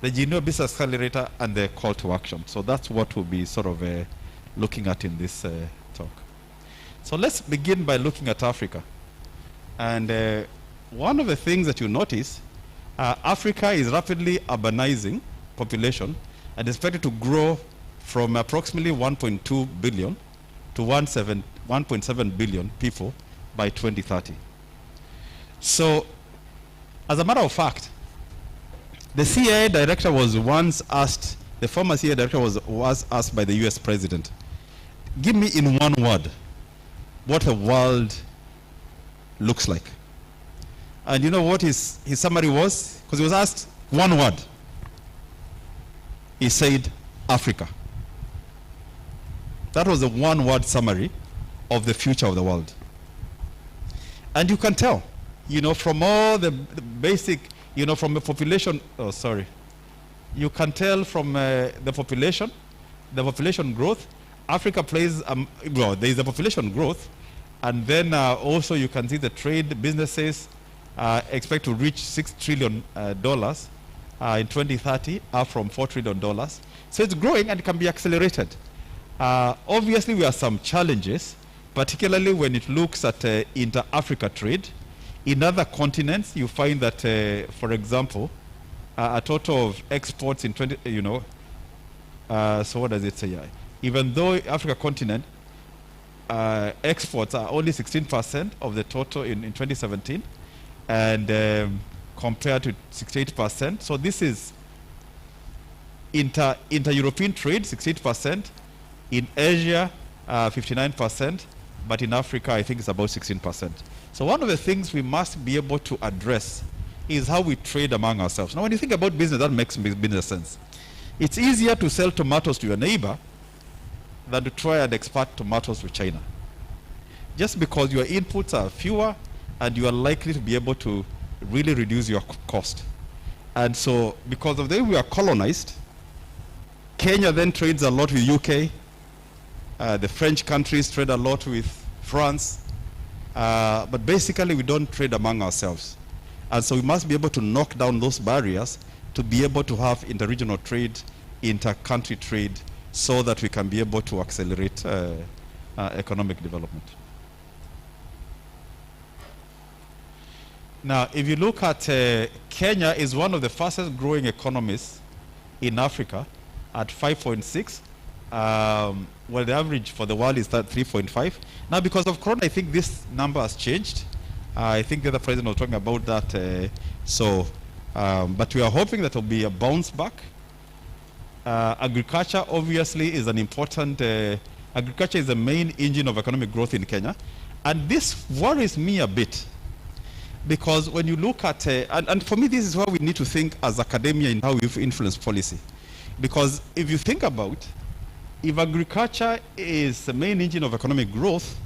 the Genuine Business Accelerator, and the call to action. So that's what we'll be sort of looking at in this talk. So let's begin by looking at Africa. And one of the things that you notice, Africa is rapidly urbanizing population and expected to grow from approximately 1.2 billion to 1.7 billion people by 2030. So, as a matter of fact, the CIA director was once asked, the former CIA director was asked by the US president, give me in one word what the world looks like. And you know what his summary was? Because he was asked one word. He said, Africa. That was a one-word summary of the future of the world. And you can tell, you know, from all the basic, you know, from the population, you can tell from the population growth, Africa plays, well, there is a population growth, and then also you can see the trade businesses expect to reach $6 trillion in 2030, up from $4 trillion. So it's growing and it can be accelerated. Obviously, we have some challenges, particularly when it looks at inter-Africa trade. In other continents, you find that, for example, a total of exports in 20, you know, so what does it say? Even though Africa continent, exports are only 16% of the total in 2017, and compared to 68%. So this is inter-European trade, 68%. In Asia, 59%, but in Africa, I think it's about 16%. So one of the things we must be able to address is how we trade among ourselves. Now, when you think about business, that makes business sense. It's easier to sell tomatoes to your neighbor than to try and export tomatoes to China. Just because your inputs are fewer and you are likely to be able to really reduce your cost. And so, because of the way we are colonized, Kenya then trades a lot with UK. The French countries trade a lot with France. But basically, we don't trade among ourselves. And so we must be able to knock down those barriers to be able to have inter-regional trade, inter-country trade, so that we can be able to accelerate economic development. Now, if you look at Kenya is one of the fastest growing economies in Africa at 5.6. Well, the average for the world is at 3.5. Now, because of Corona, I think this number has changed. I think the other president was talking about that. But we are hoping that there will be a bounce back. Agriculture, obviously, is an important, agriculture is the main engine of economic growth in Kenya. And this worries me a bit. Because when you look at, and for me, this is where we need to think as academia in how we influence policy. Because if you think about, if agriculture is the main engine of economic growth,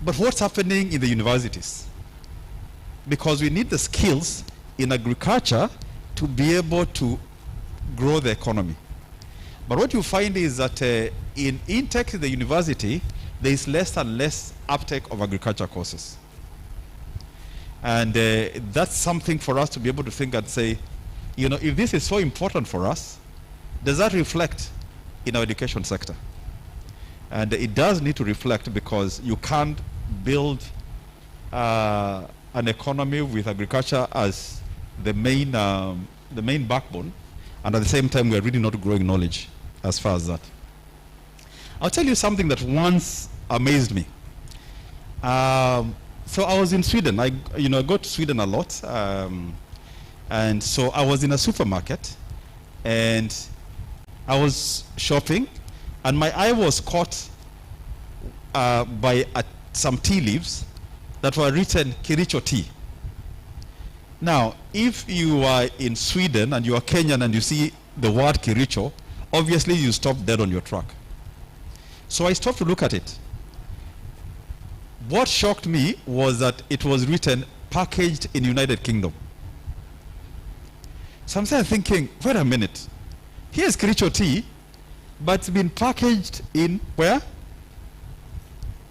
but what's happening in the universities? Because we need the skills in agriculture to be able to grow the economy. But what you find is that in intake in the university, there is less and less uptake of agriculture courses. And that's something for us to be able to think and say, you know, if this is so important for us, does that reflect in our education sector? And it does need to reflect, because you can't build an economy with agriculture as the main backbone, and at the same time we are really not growing knowledge as far as that. I'll tell you something that once amazed me. So I was in Sweden. I go to Sweden a lot, and so I was in a supermarket, and I was shopping, and my eye was caught by some tea leaves that were written Kericho tea. Now, if you are in Sweden and you are Kenyan and you see the word Kericho, obviously you stop dead on your track. So I stopped to look at it. What shocked me was that it was written, packaged in United Kingdom. So I'm thinking, wait a minute. Here's Kericho tea, but it's been packaged in where?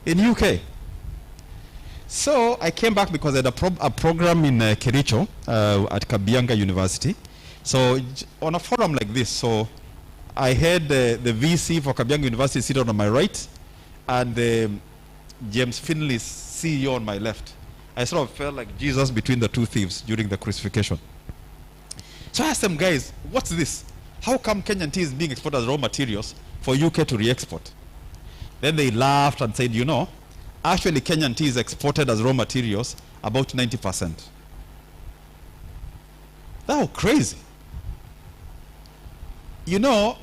In UK. So I came back because I had a program in Kericho at Kabianga University. So on a forum like this, so I had the VC for Kabianga University sitting on my right, and James Finley's CEO on my left. I sort of felt like Jesus between the two thieves during the crucifixion. So I asked them, guys, what's this? How come Kenyan tea is being exported as raw materials for UK to re-export? Then they laughed and said, you know, actually Kenyan tea is exported as raw materials about 90%. That was crazy. You know,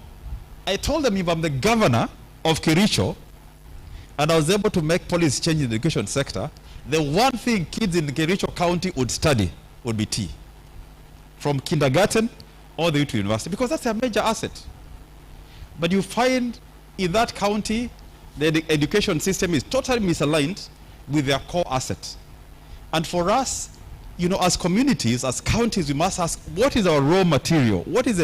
I told them if I'm the governor of Kericho and I was able to make policy change in the education sector, the one thing kids in Kericho County would study would be tea. From kindergarten all the way to university, because that's a major asset. But you find in that county, the education system is totally misaligned with their core asset. And for us, you know, as communities, as counties, we must ask, what is our raw material? What is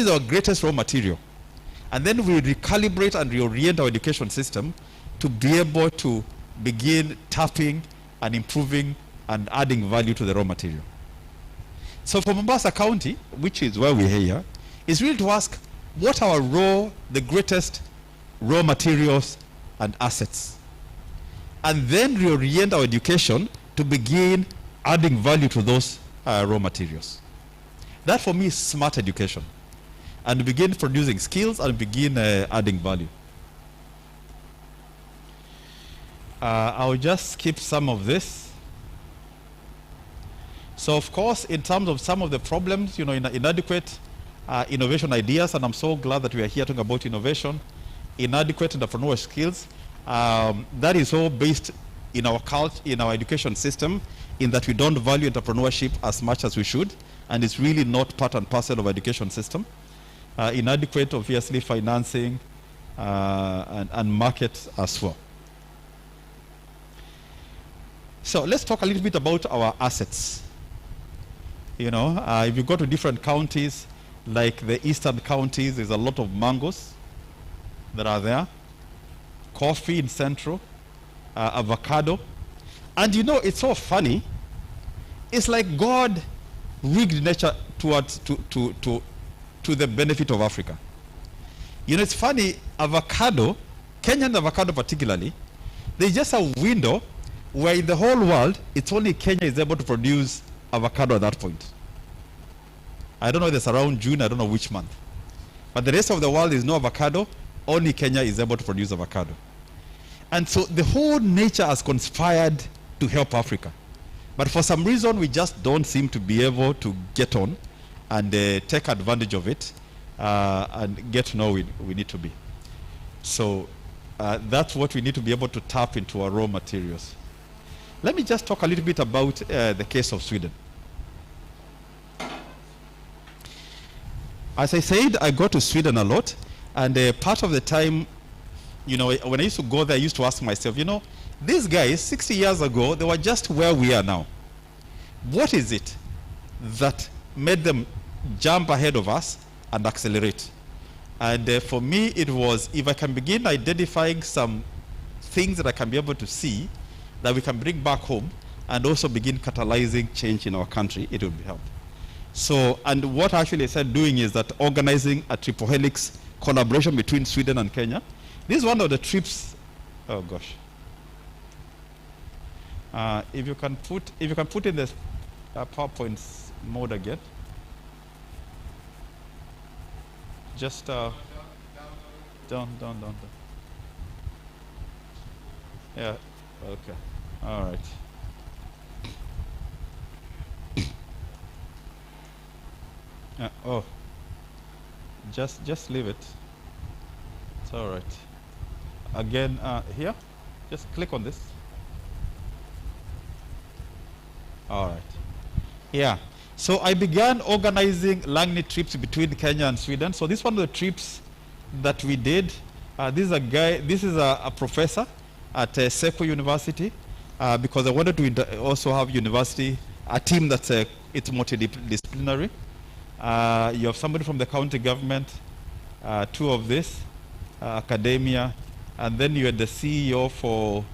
our greatest raw material? And then we recalibrate and reorient our education system to be able to begin tapping and improving and adding value to the raw material. So for Mombasa County, which is where we're here, is really to ask what are the greatest raw materials and assets. And then reorient our education to begin adding value to those raw materials. That for me is smart education. And begin producing skills and begin adding value. I'll just skip some of this. So of course, in terms of some of the problems, you know, inadequate innovation ideas, and I'm so glad that we are here talking about innovation, inadequate entrepreneurial skills, that is all based in our culture, in our education system, in that we don't value entrepreneurship as much as we should, and it's really not part and parcel of our education system. Inadequate, obviously, financing and market as well. So let's talk a little bit about our assets. You know, if you go to different counties, like the eastern counties, there's a lot of mangoes that are there, coffee in central, avocado. And you know, it's so funny. It's like God rigged nature towards to the benefit of Africa. You know, it's funny, avocado, Kenyan avocado particularly, there's just a window where in the whole world, it's only Kenya is able to produce avocado at that point. I don't know if it's around June, I don't know which month. But the rest of the world is no avocado, only Kenya is able to produce avocado. And so the whole nature has conspired to help Africa. But for some reason, we just don't seem to be able to get on and take advantage of it and get to know we need to be. So that's what we need to be able to tap into our raw materials. Let me just talk a little bit about the case of Sweden. As I said, I go to Sweden a lot, and part of the time, you know, when I used to go there, I used to ask myself, you know, these guys, 60 years ago, they were just where we are now. What is it that made them jump ahead of us and accelerate? And for me, it was, if I can begin identifying some things that I can be able to see that we can bring back home and also begin catalyzing change in our country, it will be helpful. So, and what actually I started doing is that organizing a triple helix collaboration between Sweden and Kenya. This is one of the trips, oh gosh. If you can put in the PowerPoint mode again. Just down. Yeah, okay, all right. Oh, just leave it. It's all right. Again, here, just click on this. All right. Yeah. So I began organizing Langley trips between Kenya and Sweden. So this is one of the trips that we did. This is a guy. This is a professor at Seco University, because I wanted to also have a team that's it's multidisciplinary. You have somebody from the county government, two of this, academia, and then you had the CEO for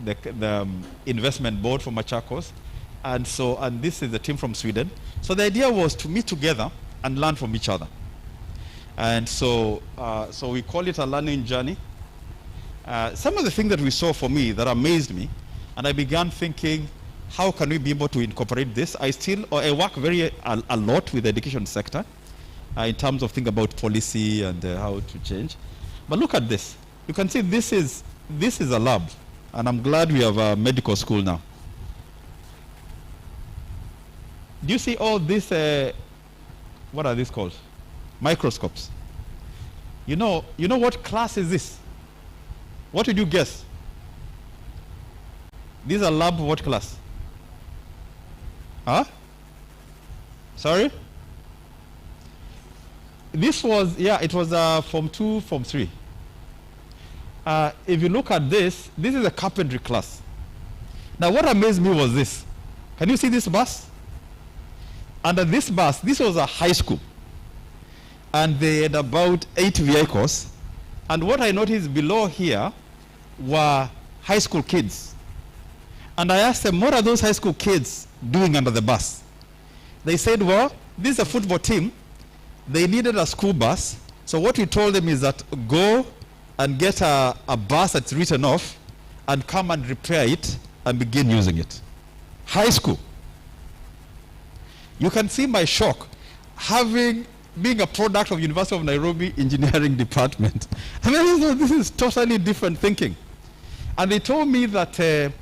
the investment board for Machakos. And this is the team from Sweden. So the idea was to meet together and learn from each other. And so we call it a learning journey. Some of the things that we saw for me that amazed me, and I began thinking, how can we be able to incorporate this? I work a lot with the education sector in terms of thinking about policy and how to change. But look at this. You can see this is a lab, and I'm glad we have a medical school now. Do you see all these, what are these called? Microscopes. You know what class is this? What did you guess? These are lab what class? Huh? Sorry? This was, it was Form 2, Form 3. If you look at this is a carpentry class. Now what amazed me was this. Can you see this bus? Under this bus, this was a high school. And they had about 8 vehicles. And what I noticed below here were high school kids. And I asked them, what are those high school kids doing under the bus? They said, well, this is a football team. They needed a school bus. So what we told them is that go and get a bus that's written off and come and repair it and begin using it. High school. You can see my shock being a product of University of Nairobi Engineering Department. I mean, this is totally different thinking. And they told me that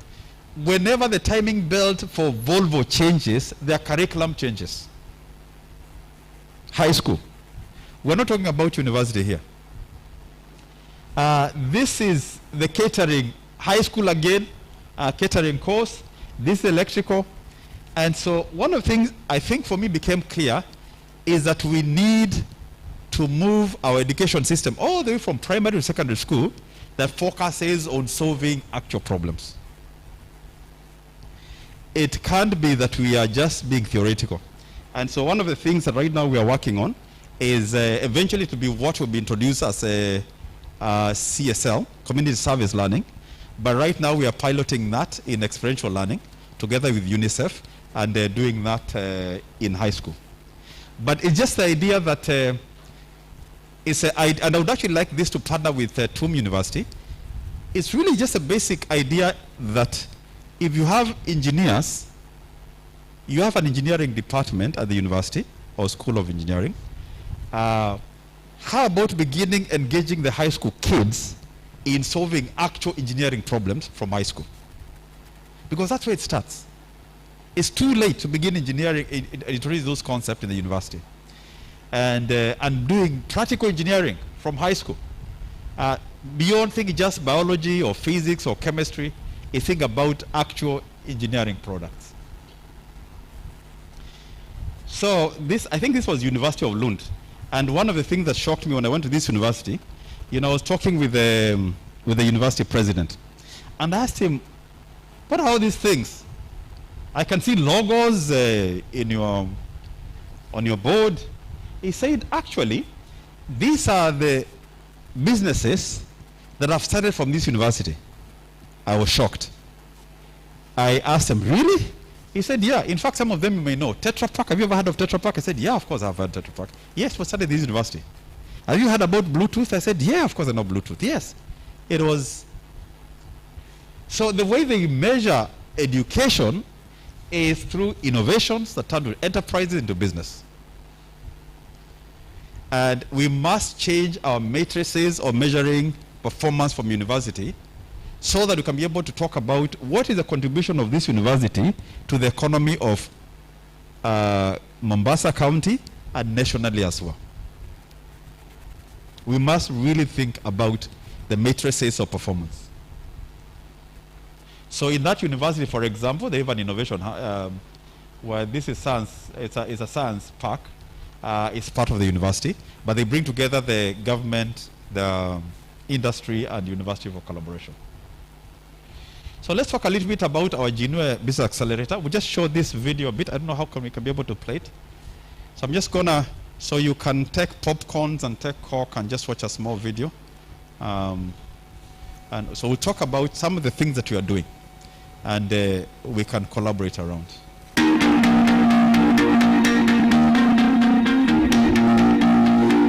whenever the timing belt for Volvo changes, their curriculum changes. High school. We're not talking about university here. This is the catering, high school again, catering course. This is electrical. And so one of the things I think for me became clear is that we need to move our education system all the way from primary to secondary school that focuses on solving actual problems. It can't be that we are just being theoretical. And so one of the things that right now we are working on is eventually to be what will be introduced as a CSL, Community Service Learning. But right now we are piloting that in experiential learning together with UNICEF and doing that in high school. But it's just the idea that and I would actually like this to partner with TUM University. It's really just a basic idea that if you have engineers, you have an engineering department at the university or school of engineering. How about beginning engaging the high school kids in solving actual engineering problems from high school? Because that's where it starts. It's too late to begin engineering, introduce those concepts in the university. And doing practical engineering from high school. Beyond thinking just biology or physics or chemistry, you think about actual engineering products. So I think this was University of Lund. And one of the things that shocked me when I went to this university, I was talking with the university president. And I asked him, what are all these things? I can see logos on your board. He said, actually, these are the businesses that have started from this university. I was shocked. I asked him, really? He said, yeah. In fact, some of them you may know. Tetra Pak, have you ever heard of Tetra Pak? I said, yeah, of course I've heard of Tetra Pak. Yes, we started at this university. Have you heard about Bluetooth? I said, yeah, of course I know Bluetooth. Yes. It was. So the way they measure education is through innovations that turn enterprises into business. And we must change our matrices of measuring performance from university so that we can be able to talk about what is the contribution of this university to the economy of Mombasa County and nationally as well. We must really think about the matrices of performance. So in that university, for example, they have an innovation where this is science. It's a science park. It's part of the university, but they bring together the government, the industry, and university for collaboration. So let's talk a little bit about our Genua Business Accelerator. We just showed this video a bit. I don't know how we can be able to play it. So I'm just gonna, so you can take popcorns and take Coke and just watch a small video. And so we'll talk about some of the things that we are doing, and we can collaborate around.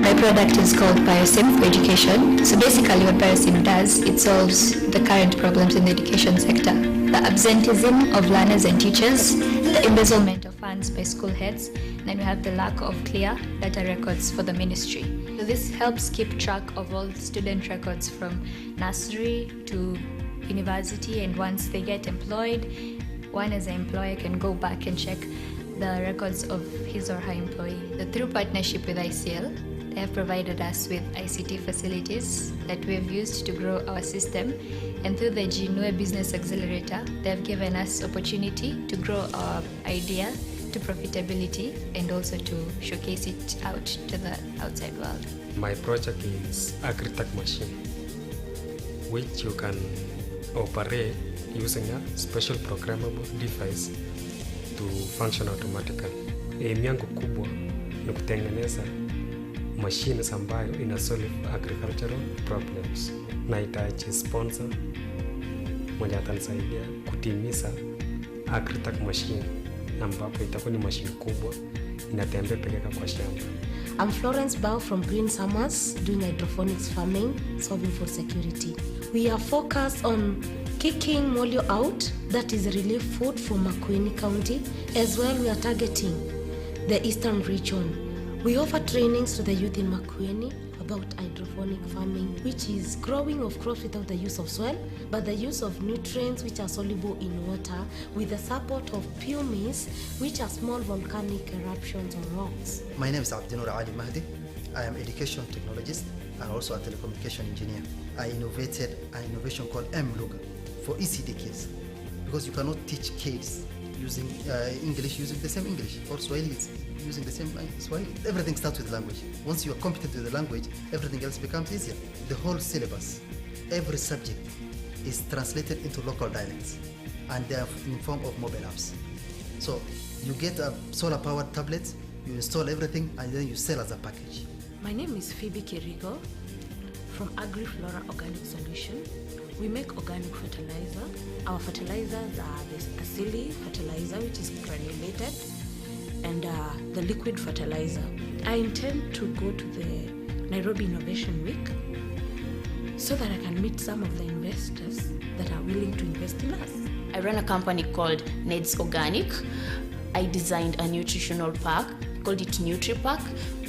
My product is called Biosim for education. So basically what Biosim does, it solves the current problems in the education sector. The absenteeism of learners and teachers, the embezzlement of funds by school heads, and then we have the lack of clear data records for the ministry. So this helps keep track of all student records from nursery to university, and once they get employed, one as an employer can go back and check the records of his or her employee. Through partnership with ICL, they have provided us with ICT facilities that we have used to grow our system, and through the Jinue Business Accelerator, they have given us opportunity to grow our idea to profitability and also to showcase it out to the outside world. My project is AgriTech machine, which you can operate using a special programmable device to function automatically. Aim yangu kubwa ni kutengeneza machines ambayo ina solve agricultural problems. Nahitaji sponsor mwenye atanisaidia kutimiza AgriTech machine ambapo itakuwa ni machine kubwa inatembea pekeka kwa shamba. I'm Florence Bao from Green Summers, doing hydroponics farming, solving food security. We are focused on kicking molio out, that is relief food from Makueni County. As well, we are targeting the eastern region. We offer trainings to the youth in Makueni about hydroponic farming, which is growing of crops without the use of soil, but the use of nutrients which are soluble in water with the support of pumice, which are small volcanic eruptions on rocks. My name is Abdinur Ali Mahdi. I am education technologist and also a telecommunication engineer. I innovated an innovation called MLUGA for ECD kids, because you cannot teach kids using English using the same English, or Swahili using the same Swahili. Everything starts with language. Once you are competent with the language, everything else becomes easier. The whole syllabus, every subject is translated into local dialects, and they are in form of mobile apps. So you get a solar-powered tablet, you install everything, and then you sell as a package. My name is Phoebe Kirigo from AgriFlora Organic Solution. We make organic fertilizer. Our fertilizers are the asili fertilizer, which is granulated, and the liquid fertilizer. I intend to go to the Nairobi Innovation Week so that I can meet some of the investors that are willing to invest in us. I run a company called Ned's Organic. I designed a nutritional pack, called it NutriPack.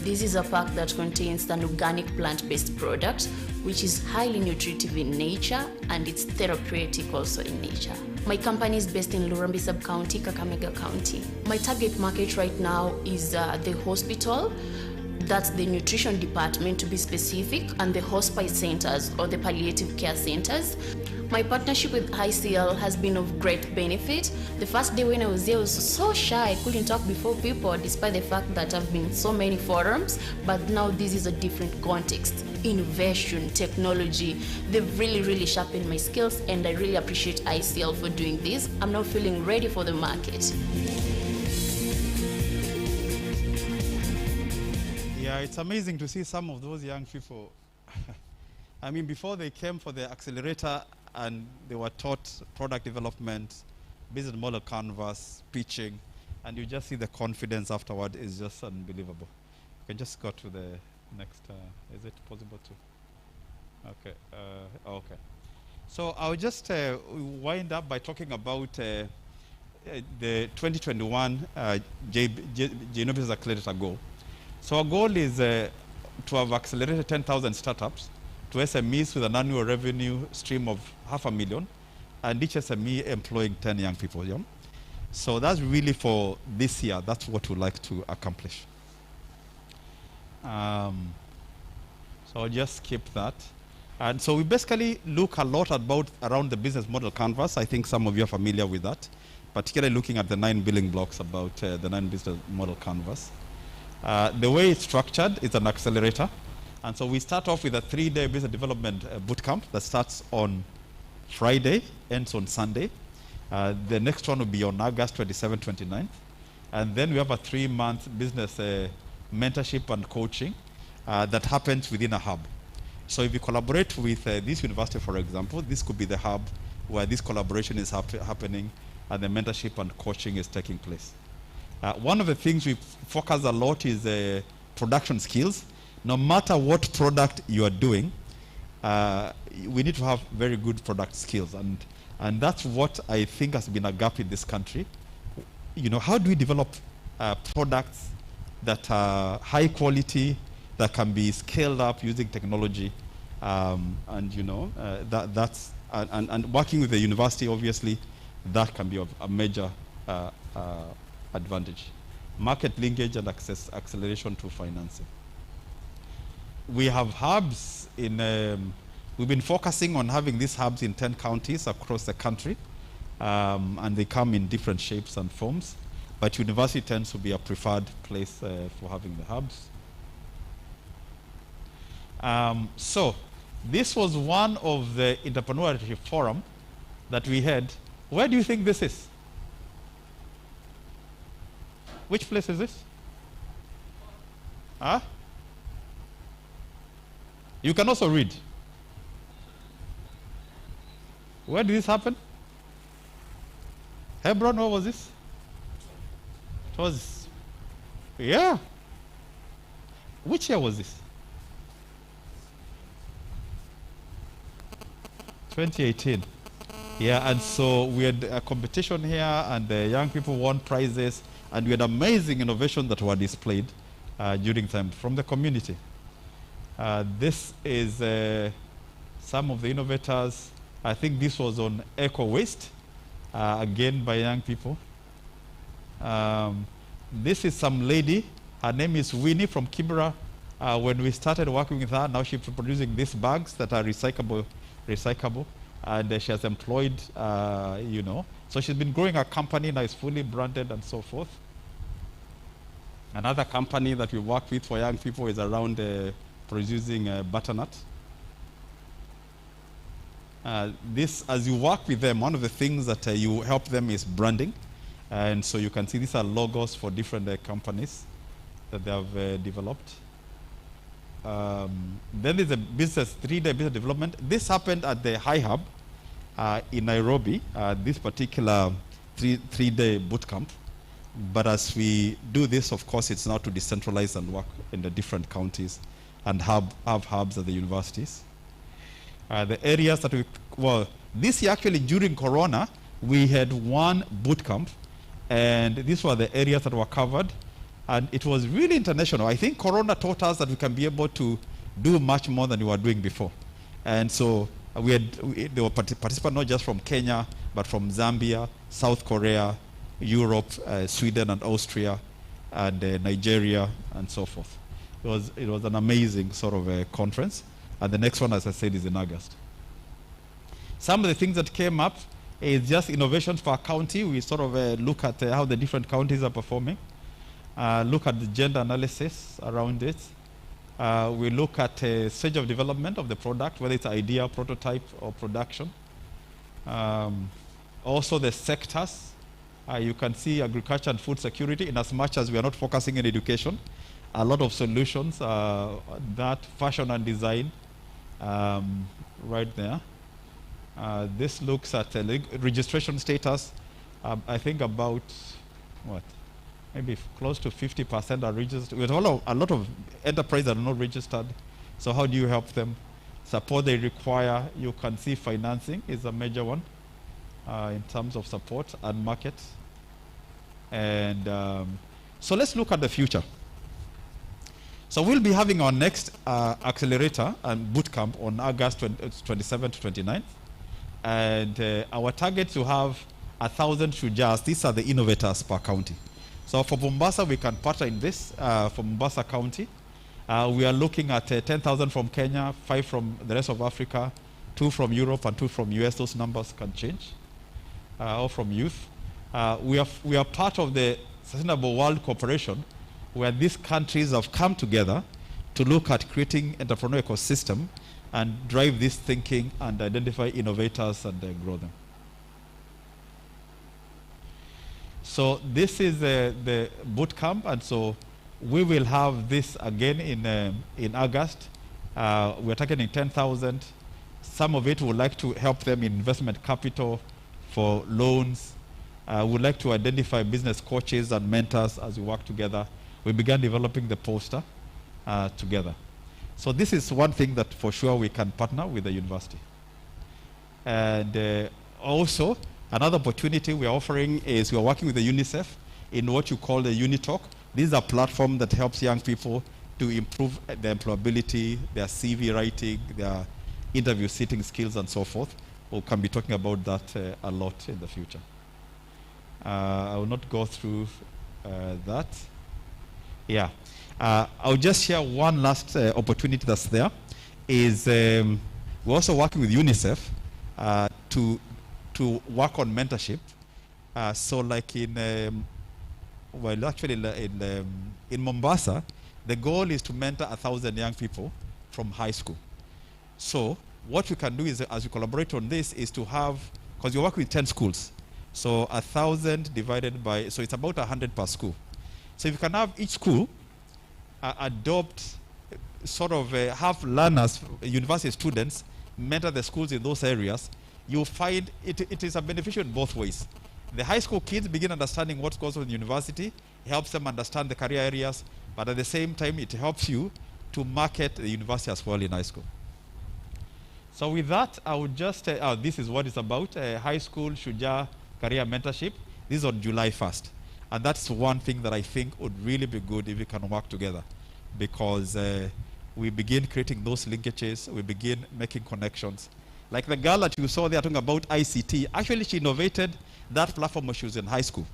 This is a pack that contains an organic plant-based product, which is highly nutritive in nature, and it's therapeutic also in nature. My company is based in Lurambi Sub-County, Kakamega County. My target market right now is the hospital, that's the nutrition department to be specific, and the hospice centers or the palliative care centers. My partnership with ICL has been of great benefit. The first day when I was there, I was so shy. I couldn't talk before people, despite the fact that I've been in so many forums. But now this is a different context. Innovation, technology, they've really sharpened my skills, and I really appreciate ICL for doing this. I'm now feeling ready for the market. Yeah, it's amazing to see some of those young people. I mean, before they came for the accelerator and they were taught product development, business model canvas, pitching, and you just see the confidence afterward is just unbelievable. You can just go to the next, is it possible to? Okay, okay. So I'll just wind up by talking about the 2021 Jinue Business Accelerator goal. So our goal is to have accelerated 10,000 startups to SMEs with an annual revenue stream of $500,000, and each SME employing 10 young people. Yeah? So that's really for this year. That's what we'd like to accomplish. So I'll just skip that. And so we basically look a lot around the business model canvas. I think some of you are familiar with that, particularly looking at the 9 building blocks about the 9 business model canvas. The way it's structured is an accelerator. And so we start off with a 3-day business development bootcamp that starts on Friday, ends on Sunday. The next one will be on August 27th, 29th. And then we have a 3-month business mentorship and coaching that happens within a hub. So if you collaborate with this university, for example, this could be the hub where this collaboration is happening and the mentorship and coaching is taking place. One of the things we focus a lot is production skills. No matter what product you are doing, we need to have very good product skills, and that's what I think has been a gap in this country. You know, how do we develop products that are high quality, that can be scaled up using technology, and you know, that's working with the university, obviously, that can be of a major advantage. Market linkage and acceleration to financing. We have hubs in, we've been focusing on having these hubs in 10 counties across the country, and they come in different shapes and forms, but university tends to be a preferred place for having the hubs. So this was one of the entrepreneurship forum that we had. Where do you think this is? Which place is this? Huh? You can also read. Where did this happen? Hebron, where was this? It was, yeah. Which year was this? 2018. Yeah, and so we had a competition here, and the young people won prizes, and we had amazing innovations that were displayed during time from the community. This is some of the innovators. I think this was on eco waste, again by young people. This is some lady. Her name is Winnie from Kibera. When we started working with her, now she's producing these bags that are recyclable, and she has employed, you know. So she's been growing a company now, is fully branded and so forth. Another company that we work with for young people is around producing butternut. This, as you work with them, one of the things that you help them is branding. And so you can see these are logos for different companies that they have developed. Then there's a business, 3-day business development. This happened at the High Hub in Nairobi, this particular three-day boot camp. But as we do this, of course, it's now to decentralize and work in the different counties and have hubs at the universities. The areas that we, well, this year actually during Corona, we had one boot camp, and these were the areas that were covered, and it was really international. I think Corona taught us that we can be able to do much more than we were doing before. And so there were participants not just from Kenya, but from Zambia, South Korea, Europe, Sweden and Austria, and Nigeria, and so forth. It was an amazing sort of a conference. And the next one, as I said, is in August. Some of the things that came up is just innovations for our county. We sort of look at how the different counties are performing. Look at the gender analysis around it. We look at stage of development of the product, whether it's idea, prototype, or production. Also the sectors. You can see agriculture and food security, in as much as we are not focusing on education. A lot of solutions, that fashion and design, right there. This looks at registration status. I think about, what, maybe close to 50% are registered. With a lot of enterprises that are not registered. So how do you help them? Support they require. You can see financing is a major one in terms of support and market. And so let's look at the future. So we'll be having our next accelerator and bootcamp on August 27 to 29. And our target to have 1,000 Shujas. These are the innovators per county. So for Mombasa, we can partner in this for Mombasa County. We are looking at 10,000 from Kenya, 5 from the rest of Africa, 2 from Europe, and 2 from US. Those numbers can change, or from youth. We are part of the Sustainable World Corporation, where these countries have come together to look at creating entrepreneurial ecosystem and drive this thinking and identify innovators and grow them. So this is the boot camp, and so we will have this again in August. We're targeting 10,000. Some of it would like to help them in investment capital for loans, We would like to identify business coaches and mentors as we work together. We began developing the poster together. So this is one thing that for sure we can partner with the university. And also, another opportunity we are offering is we are working with the UNICEF in what you call the UniTalk. This is a platform that helps young people to improve their employability, their CV writing, their interview sitting skills, and so forth. We can be talking about that a lot in the future. I will not go through that. Yeah. I'll just share one last opportunity that's there. Is we're also working with UNICEF to work on mentorship. So like in, well, actually in Mombasa, the goal is to mentor 1,000 young people from high school. So what we can do is, as we collaborate on this, is to have, because you work with 10 schools, so 1,000 divided by, so it's about 100 per school. So if you can have each school adopt, sort of have learners, university students, mentor the schools in those areas, you'll find it is a beneficial in both ways. The high school kids begin understanding what goes on in the university, it helps them understand the career areas, but at the same time it helps you to market the university as well in high school. So with that, I would just, this is what it's about, high school Shujaa career mentorship. This is on July 1st. And that's one thing that I think would really be good if we can work together, because we begin creating those linkages, we begin making connections. Like the girl that you saw there talking about ICT, actually she innovated that platform when she was in high school.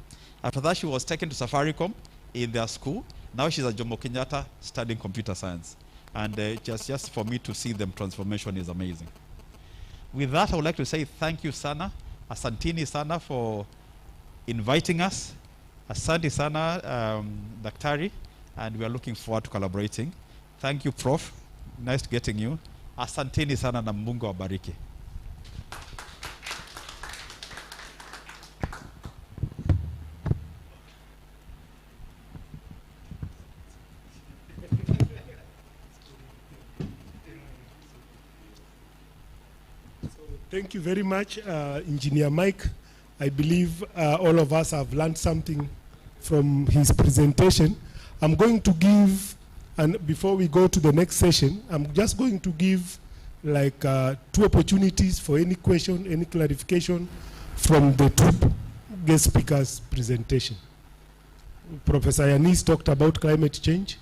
After that, she was taken to Safaricom in their school. Now she's at Jomo Kenyatta studying computer science. And just for me to see them transformation is amazing. With that, I would like to say thank you sana, asantini sana for inviting us. Asante sana, Daktari, and we are looking forward to collaborating. Thank you, Prof. Nice getting you. Asanteni sana na Mungu awabariki. Thank you very much, Engineer Mike. I believe all of us have learned something from his presentation. I'm going to give, and before we go to the next session, I'm just going to give like 2 opportunities for any question, any clarification from the 2 guest speakers' presentation. Professor Yanis talked about climate change.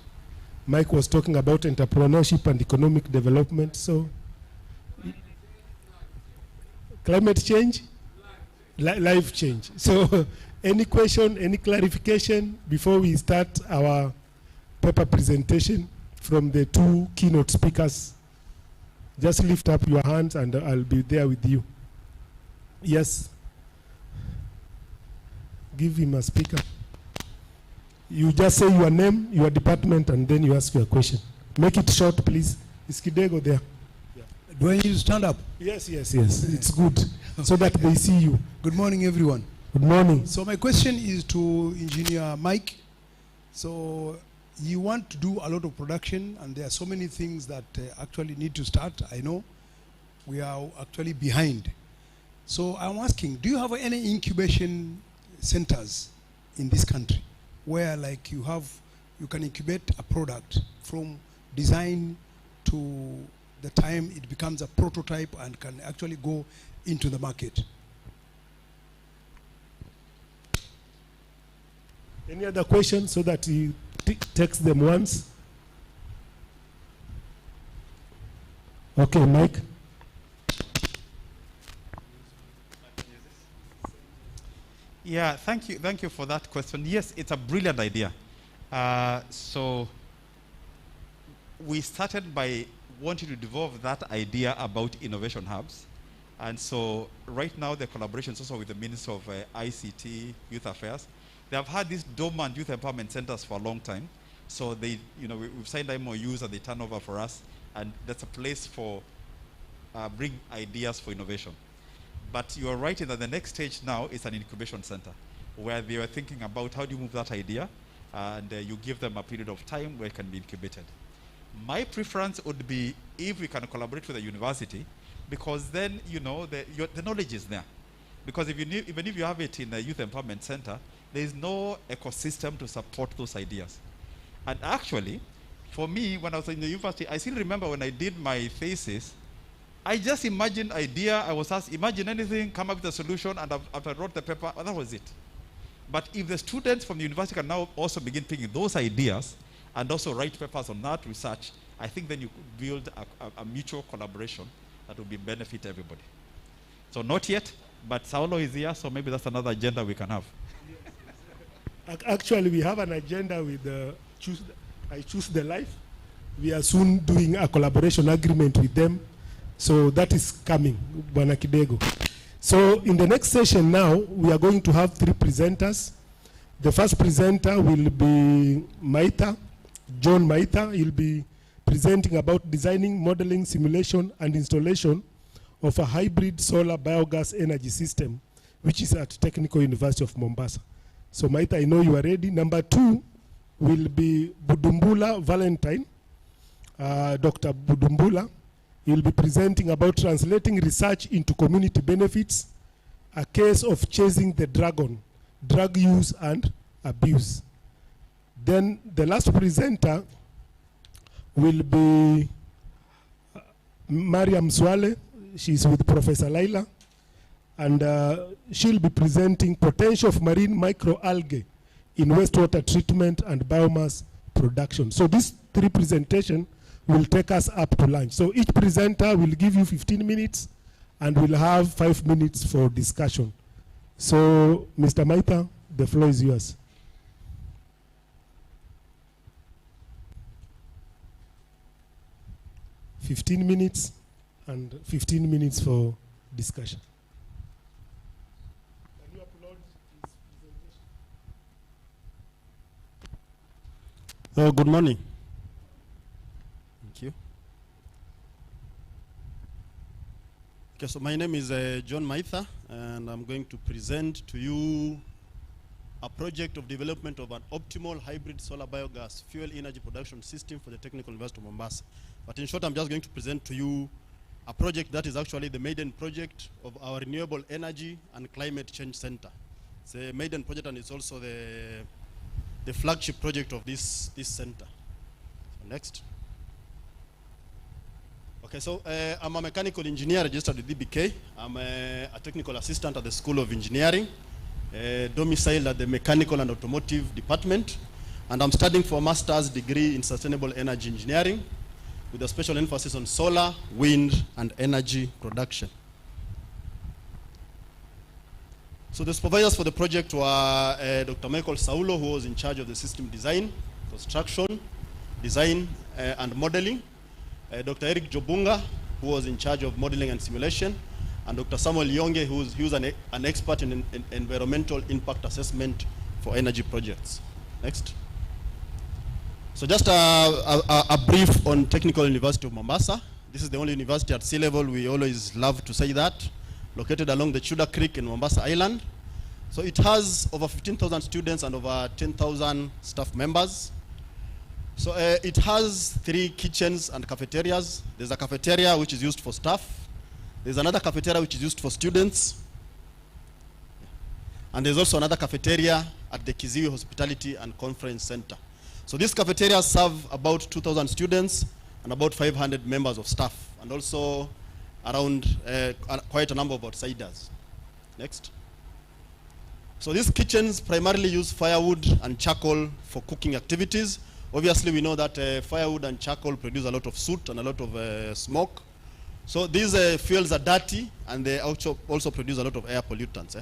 Mike was talking about entrepreneurship and economic development. So, climate change? Life change. So, any question, any clarification before we start our paper presentation from the 2 keynote speakers? Just lift up your hands and I'll be there with you. Yes. Give him a speaker. You just say your name, your department, and then you ask your question. Make it short, please. Is Kidego there? Yeah. Do I need to stand up? Yes. It's good, so that they see you. Good morning, everyone. Good morning. So my question is to Engineer Mike. So you want to do a lot of production, and there are so many things that actually need to start. I know we are actually behind. So I'm asking, do you have any incubation centers in this country where like you can incubate a product from design to the time it becomes a prototype and can actually go into the market? Any other questions so that he takes them once? Okay, Mike. Yeah, thank you for that question. Yes, it's a brilliant idea. So we started by wanting to develop that idea about innovation hubs. And so right now the collaboration is also with the Ministry of ICT, Youth Affairs. They have had these dormant youth empowerment centers for a long time. So they, we've signed MOUs and they turn over for us. And that's a place for bring ideas for innovation. But you are right in that the next stage now is an incubation center where they are thinking about how do you move that idea and you give them a period of time where it can be incubated. My preference would be if we can collaborate with the university, because then, the knowledge is there. Because even if you have it in a youth empowerment center, there is no ecosystem to support those ideas. And actually, for me, when I was in the university, I still remember when I did my thesis, I just imagined idea. I was asked, imagine anything, come up with a solution, and after I wrote the paper, that was it. But if the students from the university can now also begin picking those ideas and also write papers on that research, I think then you could build a mutual collaboration that will benefit everybody. So not yet, but Saulo is here, so maybe that's another agenda we can have. Actually, we have an agenda with I Choose the Life. We are soon doing a collaboration agreement with them. So that is coming, Bwana Kidego. So in the next session now, we are going to have 3 presenters. The first presenter will be Maitha, John Maitha. He'll be presenting about designing, modeling, simulation, and installation of a hybrid solar biogas energy system, which is at Technical University of Mombasa. So Maitha, I know you are ready. Number 2 will be Budumbula Valentine, Dr. Budumbula. He'll be presenting about translating research into community benefits, a case of chasing the dragon, drug use and abuse. Then the last presenter will be Mariam Swale. She's with Professor Laila, and she'll be presenting potential of marine microalgae in wastewater treatment and biomass production. So these 3 presentations will take us up to lunch. So each presenter will give you 15 minutes, and we'll have 5 minutes for discussion. So, Mr. Maitha, the floor is yours. $15 minutes and 15 minutes for discussion. Can you upload this presentation? Good morning. Thank you. Okay, so my name is John Maitha, and I'm going to present to you a project of development of an optimal hybrid solar biogas fuel energy production system for the Technical University of Mombasa. But in short, I'm just going to present to you a project that is actually the maiden project of our Renewable Energy and Climate Change Center. It's a maiden project, and it's also the flagship project of this center. So next. Okay, so I'm a mechanical engineer registered with DBK. I'm a technical assistant at the School of Engineering, domiciled at the Mechanical and Automotive Department, and I'm studying for a master's degree in Sustainable Energy Engineering with a special emphasis on solar, wind, and energy production. So the supervisors for the project were Dr. Michael Saulo, who was in charge of the system design, construction, design, and modeling. Dr. Eric Jobunga, who was in charge of modeling and simulation, and Dr. Samuel Yonge, who's an expert in environmental impact assessment for energy projects. Next. So just a brief on Technical University of Mombasa. This is the only university at sea level. We always love to say that. Located along the Chuda Creek in Mombasa Island. So it has over 15,000 students and over 10,000 staff members. So it has 3 kitchens and cafeterias. There's a cafeteria which is used for staff. There's another cafeteria which is used for students. And there's also another cafeteria at the Kiziwi Hospitality and Conference Center. So these cafeterias serve about 2,000 students and about 500 members of staff, and also around quite a number of outsiders. Next. So these kitchens primarily use firewood and charcoal for cooking activities. Obviously, we know that firewood and charcoal produce a lot of soot and a lot of smoke. So these fuels are dirty, and they also produce a lot of air pollutants.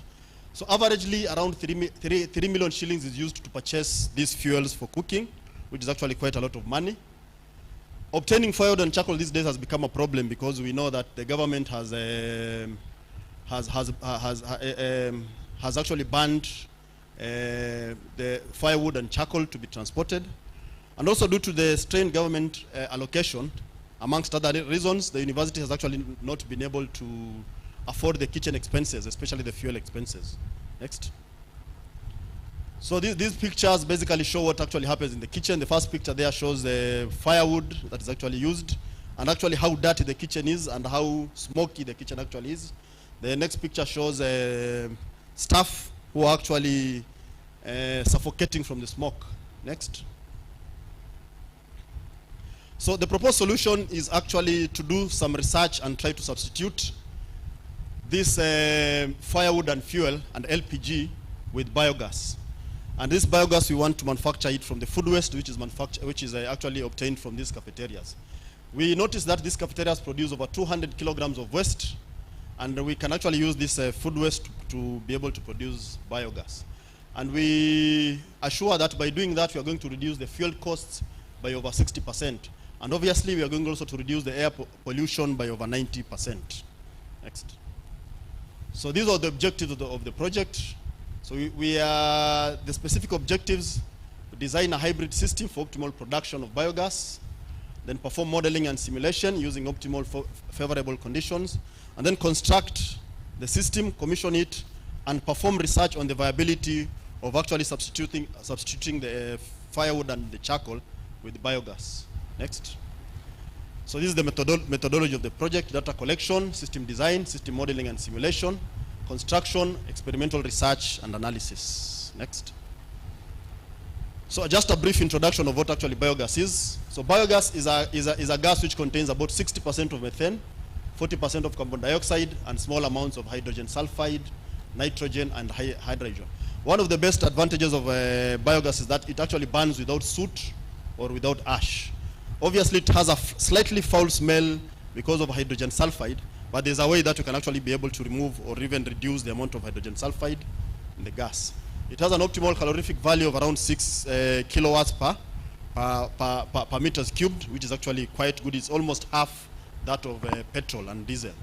So averagely, around 3 million shillings is used to purchase these fuels for cooking, which is actually quite a lot of money. Obtaining firewood and charcoal these days has become a problem because we know that the government has actually banned the firewood and charcoal to be transported. And also due to the strained government allocation, amongst other reasons, the university has actually not been able to afford the kitchen expenses, especially the fuel expenses. Next. So these pictures basically show what actually happens in the kitchen. The first picture there shows the firewood that is actually used, and actually how dirty the kitchen is and how smoky the kitchen actually is. The next picture shows staff who are actually suffocating from the smoke. Next. So the proposed solution is actually to do some research and try to substitute this firewood and fuel and LPG with biogas. And this biogas, we want to manufacture it from the food waste, which is actually obtained from these cafeterias. We noticed that these cafeterias produce over 200 kilograms of waste, and we can actually use this food waste to be able to produce biogas. And we assure that by doing that, we are going to reduce the fuel costs by over 60%. And obviously, we are going also to reduce the air pollution by over 90%. Next. So these are the objectives of the project. So we are the specific objectives: design a hybrid system for optimal production of biogas, then perform modeling and simulation using optimal favorable conditions, and then construct the system, commission it, and perform research on the viability of actually substituting the firewood and the charcoal with biogas. Next. So this is the methodology of the project: data collection, system design, system modeling and simulation, construction, experimental research, and analysis. Next. So just a brief introduction of what actually biogas is. So biogas is a gas which contains about 60% of methane, 40% of carbon dioxide, and small amounts of hydrogen sulfide, nitrogen, and hydrogen. One of the best advantages of biogas is that it actually burns without soot or without ash. Obviously, it has a slightly foul smell because of hydrogen sulfide, but there's a way that you can actually be able to remove or even reduce the amount of hydrogen sulfide in the gas. It has an optimal calorific value of around 6 kilowatts per meters cubed, which is actually quite good. It's almost half that of petrol and diesel.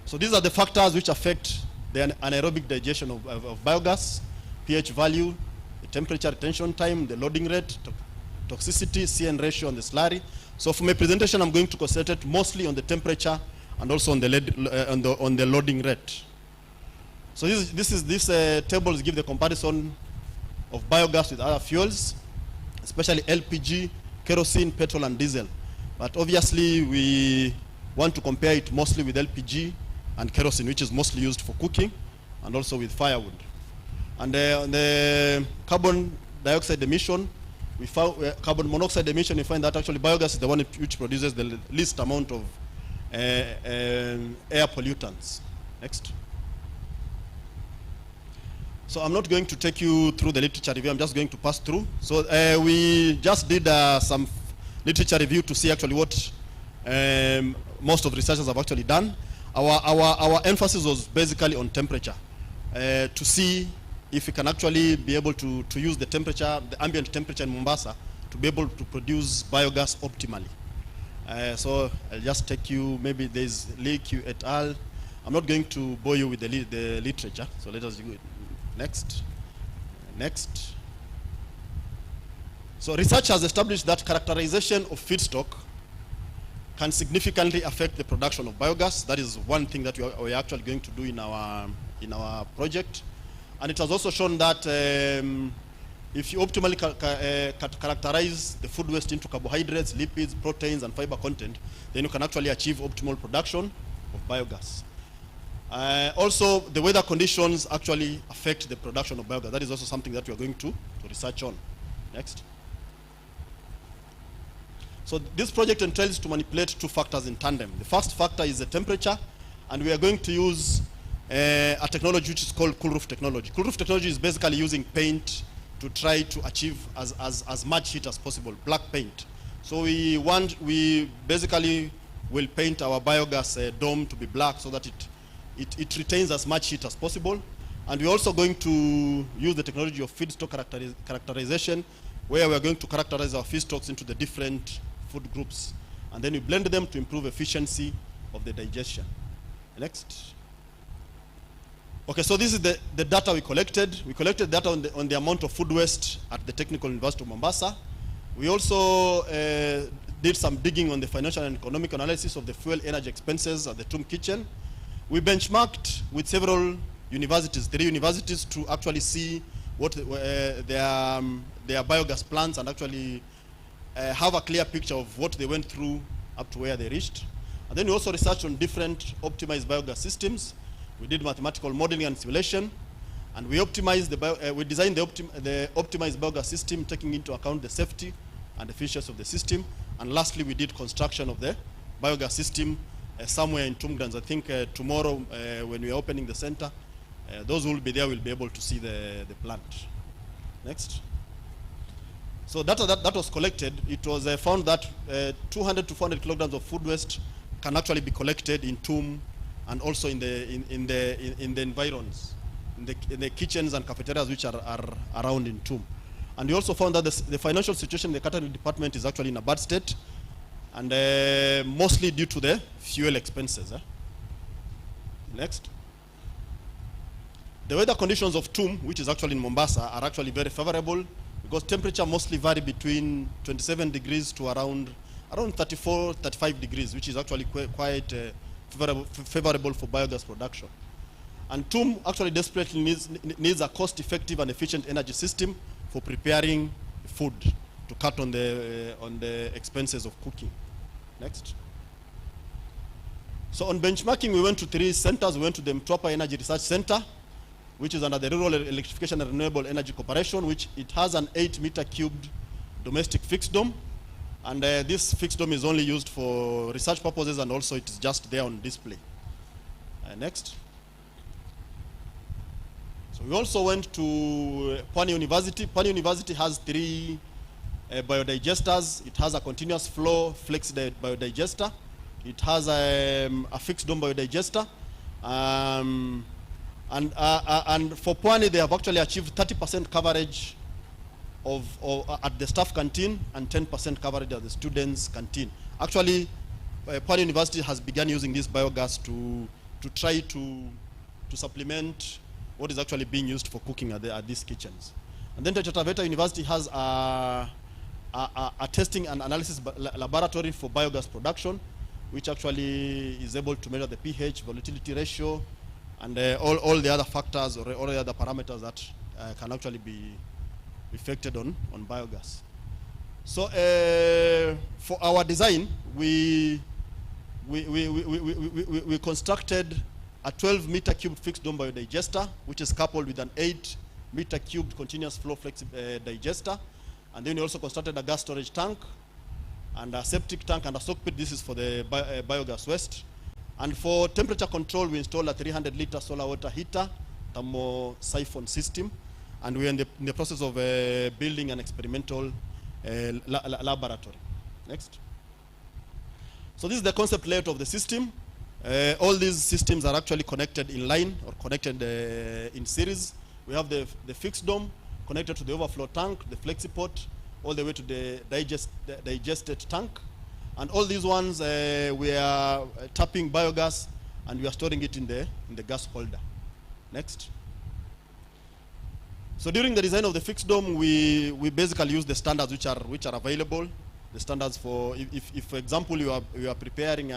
So these are the factors which affect the anaerobic digestion of biogas: pH value, the temperature retention time, the loading rate, toxicity, CN ratio, and the slurry. So for my presentation, I'm going to concentrate mostly on the temperature and also on the loading rate. So these tables give the comparison of biogas with other fuels, especially LPG, kerosene, petrol, and diesel. But obviously, we want to compare it mostly with LPG and kerosene, which is mostly used for cooking, and also with firewood. And on the carbon dioxide emission, we found carbon monoxide emission. We find that actually biogas is the one which produces the least amount of air pollutants. Next. So I'm not going to take you through the literature review. I'm just going to pass through. So we just did some literature review to see actually what most of researchers have actually done. Our emphasis was basically on temperature, to see if we can actually be able to use the temperature, the ambient temperature in Mombasa, to be able to produce biogas optimally. So I'll just take you, maybe there's Lee Q et al. I'm not going to bore you with the literature, so let us do it. Next. Next. So research has established that characterization of feedstock can significantly affect the production of biogas. That is one thing that we are actually going to do in our project. And it has also shown that if you optimally characterize the food waste into carbohydrates, lipids, proteins, and fiber content, then you can actually achieve optimal production of biogas. Also, the weather conditions actually affect the production of biogas. That is also something that we are going to research on. Next. So this project entails to manipulate two factors in tandem. The first factor is the temperature, and we are going to use a technology which is called cool roof technology. Cool roof technology is basically using paint to try to achieve as much heat as possible, black paint. So we basically will paint our biogas dome to be black so that it retains as much heat as possible. And we're also going to use the technology of feedstock characterization, where we're going to characterize our feedstocks into the different food groups. And then we blend them to improve efficiency of the digestion. Next. Okay, so this is the data we collected. We collected data on the amount of food waste at the Technical University of Mombasa. We also did some digging on the financial and economic analysis of the fuel energy expenses at the TUM kitchen. We benchmarked with several universities, 3 universities, to actually see what their biogas plants and actually have a clear picture of what they went through up to where they reached. And then we also researched on different optimized biogas systems. We did mathematical modeling and simulation, and we optimized we designed the optimized biogas system, taking into account the safety and efficiency of the system. And lastly, we did construction of the biogas system somewhere in TUM grounds. I think tomorrow, when we are opening the center, those who will be there will be able to see the plant. Next. So data that was collected, it was found that 200 to 400 kilograms of food waste can actually be collected in TUM and also in the environs, in the kitchens and cafeterias which are around in TUM. And we also found that the financial situation in the catering department is actually in a bad state, and mostly due to the fuel expenses. Next. The weather conditions of TUM, which is actually in Mombasa, are actually very favorable, because temperature mostly vary between 27 degrees to around 34, 35 degrees, which is actually quite favorable for biogas production. And TUM actually desperately needs a cost-effective and efficient energy system for preparing food to cut on the expenses of cooking. Next. So on benchmarking, we went to 3 centers. We went to the Mtwapa Energy Research Center, which is under the Rural Electrification and Renewable Energy Corporation, which it has an 8-meter cubed domestic fixed dome. And this fixed dome is only used for research purposes, and also it is just there on display. Next. So we also went to Pwani University. Pwani University has 3 biodigesters. It has a continuous flow flex biodigester. It has a fixed dome biodigester. And for Pwani, they have actually achieved 30% coverage at the staff canteen and 10% coverage at the students' canteen. Actually, Pwani University has begun using this biogas to try to supplement what is actually being used for cooking at these kitchens. And then Taita Taveta University has a testing and analysis laboratory for biogas production, which actually is able to measure the pH, volatility ratio, and all the other factors or all the other parameters that can actually be affected on biogas. So for our design, we constructed a 12-meter cubed fixed dome biodigester, which is coupled with an 8-meter cubed continuous flow flexible digester. And then we also constructed a gas storage tank and a septic tank and a soak pit. This is for the biogas waste. And for temperature control, we installed a 300-liter solar water heater, thermo-siphon system. And we're in the process of building an experimental laboratory. Next. So this is the concept layout of the system. All these systems are actually connected in line or connected in series. We have the fixed dome connected to the overflow tank, the flexipot, all the way to the digested tank. And all these ones, we are tapping biogas and we are storing it in the gas holder. Next. So during the design of the fixed dome, we basically use the standards which are available. The standards for, if for example, you are preparing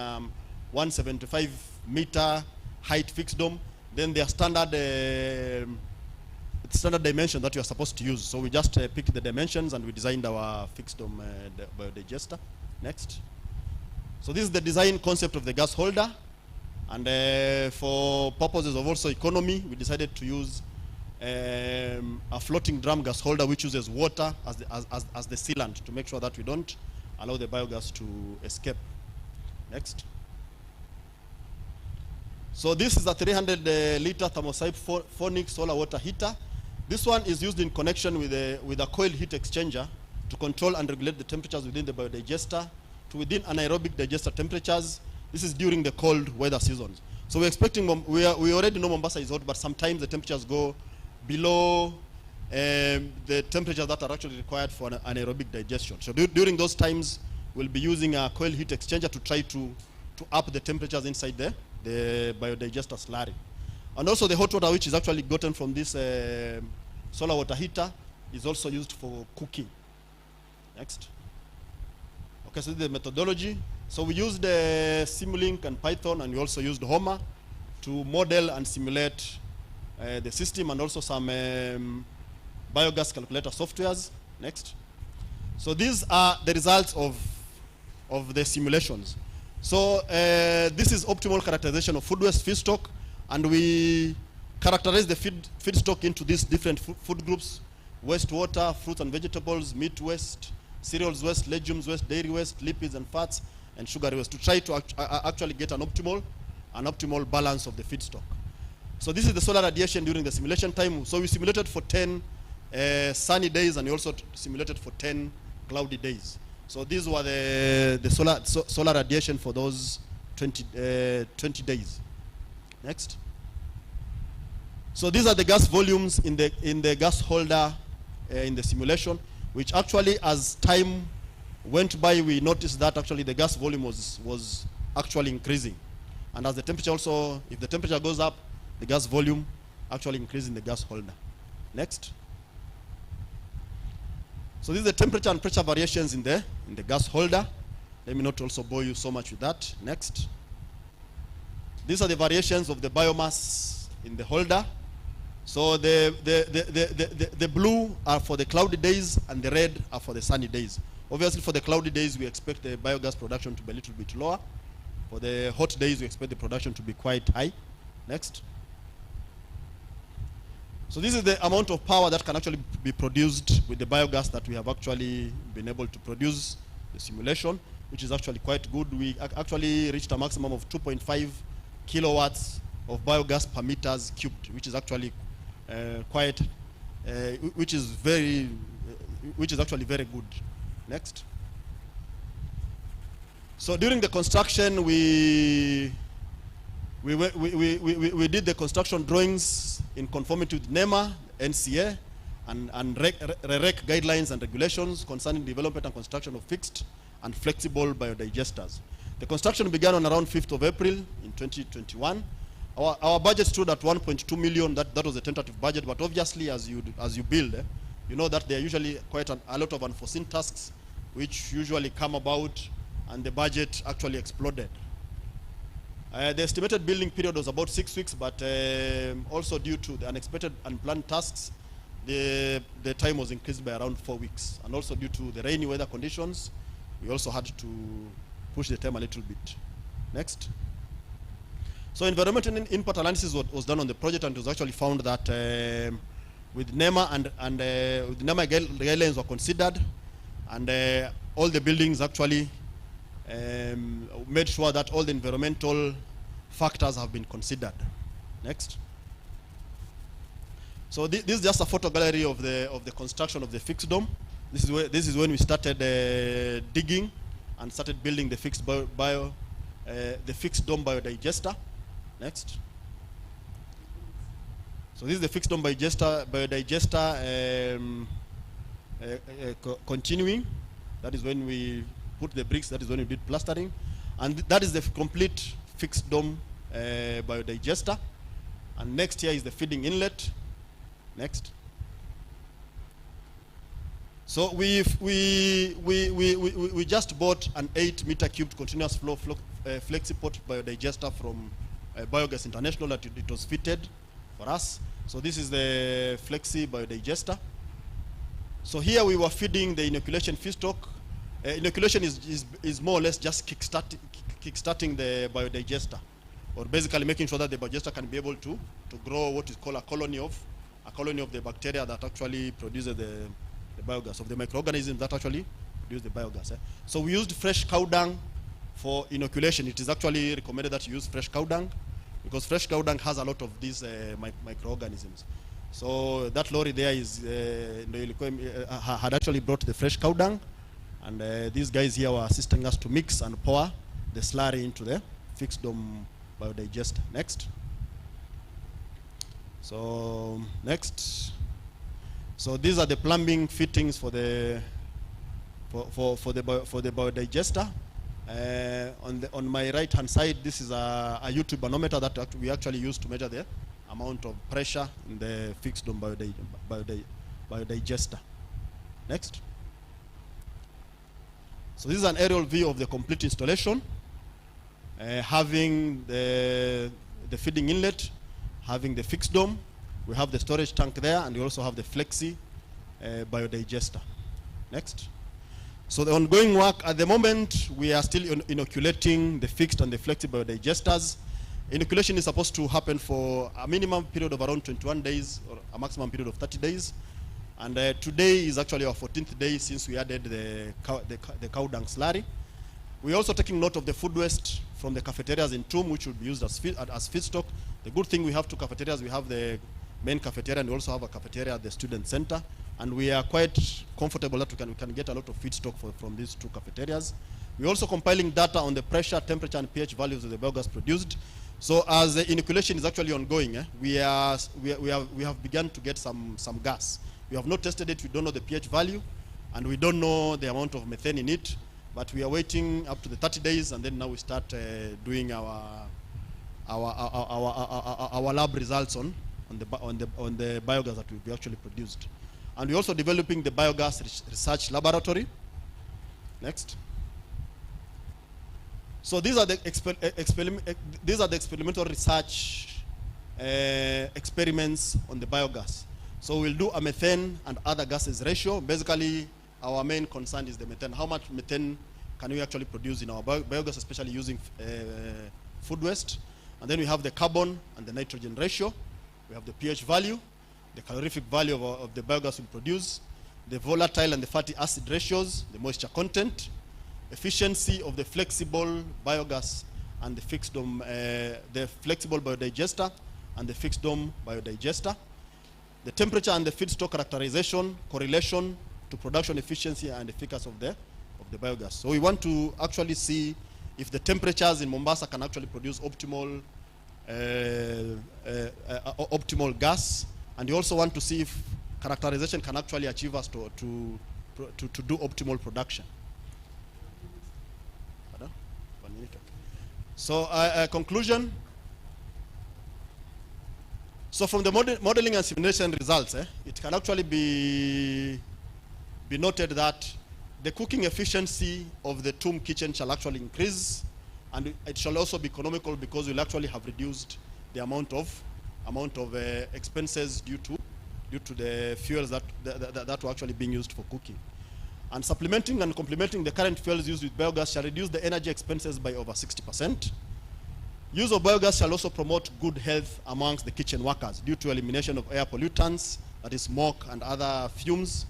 175-meter height fixed dome, then there are standard dimensions that you are supposed to use. So we just picked the dimensions and we designed our fixed dome biodigester. Next. So this is the design concept of the gas holder. And for purposes of also economy, we decided to use a floating drum gas holder which uses water as the sealant to make sure that we don't allow the biogas to escape. Next. So this is a 300-liter thermosyphonic solar water heater. This one is used in connection with a coil heat exchanger to control and regulate the temperatures within the biodigester to within anaerobic digester temperatures. This is during the cold weather seasons. So we're expecting, we already know Mombasa is hot, but sometimes the temperatures go below the temperatures that are actually required for an anaerobic digestion. So during those times, we'll be using a coil heat exchanger to try to up the temperatures inside the biodigester slurry. And also the hot water, which is actually gotten from this solar water heater, is also used for cooking. Next. Okay, so this is the methodology. So we used Simulink and Python, and we also used Homer to model and simulate the system, and also some biogas calculator softwares. Next. So these are the results of the simulations. So this is optimal characterization of food waste feedstock And we characterize the feedstock into these different food groups: wastewater, fruits and vegetables, meat waste, cereals waste, legumes waste, dairy waste, lipids and fats, and sugar waste, to try to actually get an optimal balance of the feedstock. So this is the solar radiation during the simulation time. So we simulated for 10 sunny days, and we also simulated for 10 cloudy days. So these were the solar radiation for those 20 days. Next. So these are the gas volumes in the gas holder in the simulation, which actually, as time went by, we noticed that actually the gas volume was actually increasing. And as the temperature also, if the temperature goes up, the gas volume actually increases in the gas holder. Next. So this is the temperature and pressure variations in the gas holder. Let me not also bore you so much with that. Next. These are the variations of the biomass in the holder. So the blue are for the cloudy days, and the red are for the sunny days. Obviously, for the cloudy days, we expect the biogas production to be a little bit lower. For the hot days, we expect the production to be quite high. Next. So this is the amount of power that can actually be produced with the biogas that we have actually been able to produce, the simulation, which is actually quite good. We actually reached a maximum of 2.5 kilowatts of biogas per meters cubed, which is actually which is actually very good. Next. So during the construction, we did the construction drawings in conformity with NEMA, NCA, and REC guidelines and regulations concerning development and construction of fixed and flexible biodigesters. The construction began on around 5th of April in 2021. Our budget stood at 1.2 million. That was a tentative budget, but obviously as you build, you know that there are usually quite a lot of unforeseen tasks which usually come about, and the budget actually exploded. The estimated building period was about 6 weeks, but also due to the unexpected unplanned tasks, the time was increased by around 4 weeks. And also due to the rainy weather conditions, we also had to push the time a little bit. Next. So environmental impact analysis was done on the project, and it was actually found that with NEMA and with NEMA guidelines were considered, and all the buildings actually made sure that all the environmental factors have been considered. Next. So this is just a photo gallery of the construction of the fixed dome. This is when we started digging and started building the fixed dome biodigester. Next. So this is the fixed dome biodigester continuing. That is when we put the bricks. That is when we did plastering, and that is the complete fixed dome biodigester. And next here is the feeding inlet. Next. So we just bought an 8-meter cubed continuous flow flexiport biodigester from Biogas International that it was fitted for us. So this is the flexi biodigester. So here we were feeding the inoculation feedstock. Inoculation is more or less just kickstarting the biodigester, or basically making sure that the biodigester can be able to grow what is called a colony of the bacteria that actually produces the biogas, of the microorganisms that actually produce the biogas. So we used fresh cow dung for inoculation. It is actually recommended that you use fresh cow dung, because fresh cow dung has a lot of these microorganisms. So that lorry there had actually brought the fresh cow dung, and these guys here were assisting us to mix and pour the slurry into the fixed dome biodigester. Next. So next. So these are the plumbing fittings for the biodigester. On my right hand side, this is a YouTube manometer that we actually use to measure the amount of pressure in the fixed dome biodigester. Next. So this is an aerial view of the complete installation, having the feeding inlet, having the fixed dome. We have the storage tank there, and we also have the flexi biodigester. Next. So the ongoing work at the moment, we are still inoculating the fixed and the flexi biodigesters. Inoculation is supposed to happen for a minimum period of around 21 days or a maximum period of 30 days. And today is actually our 14th day since we added the cow dung slurry. We're also taking note of the food waste from the cafeterias in TUM, which will be used as feedstock. The good thing, we have two cafeterias. We have the main cafeteria, and we also have a cafeteria at the student center. And we are quite comfortable that we can get a lot of feedstock from these two cafeterias. We're also compiling data on the pressure, temperature, and pH values of the biogas produced. So as the inoculation is actually ongoing, we have begun to get some gas. We have not tested it. We don't know the pH value, and we don't know the amount of methane in it. But we are waiting up to the 30 days, and then now we start doing our lab results on the biogas that we actually produced. And we're also developing the biogas research laboratory. Next. So these are the experimental research experiments on the biogas. So we'll do a methane and other gases ratio. Basically, our main concern is the methane. How much methane can we actually produce in our biogas, especially using food waste? And then we have the carbon and the nitrogen ratio. We have the pH value, the calorific value of the biogas we produce, the volatile and the fatty acid ratios, the moisture content, efficiency of the flexible biogas and the fixed dome, the flexible biodigester and the fixed dome biodigester, the temperature and the feedstock characterization, correlation to production efficiency and efficacy of the biogas. So we want to actually see if the temperatures in Mombasa can actually produce optimal gas, and we also want to see if characterization can actually achieve us to do optimal production. So conclusion. So from the modeling and simulation results, it can actually be noted that the cooking efficiency of the TUM kitchen shall actually increase, and it shall also be economical because we'll actually have reduced the amount of expenses due to the fuels that were actually being used for cooking. And supplementing and complementing the current fuels used with biogas shall reduce the energy expenses by over 60%. Use of biogas shall also promote good health amongst the kitchen workers due to elimination of air pollutants, that is smoke and other fumes,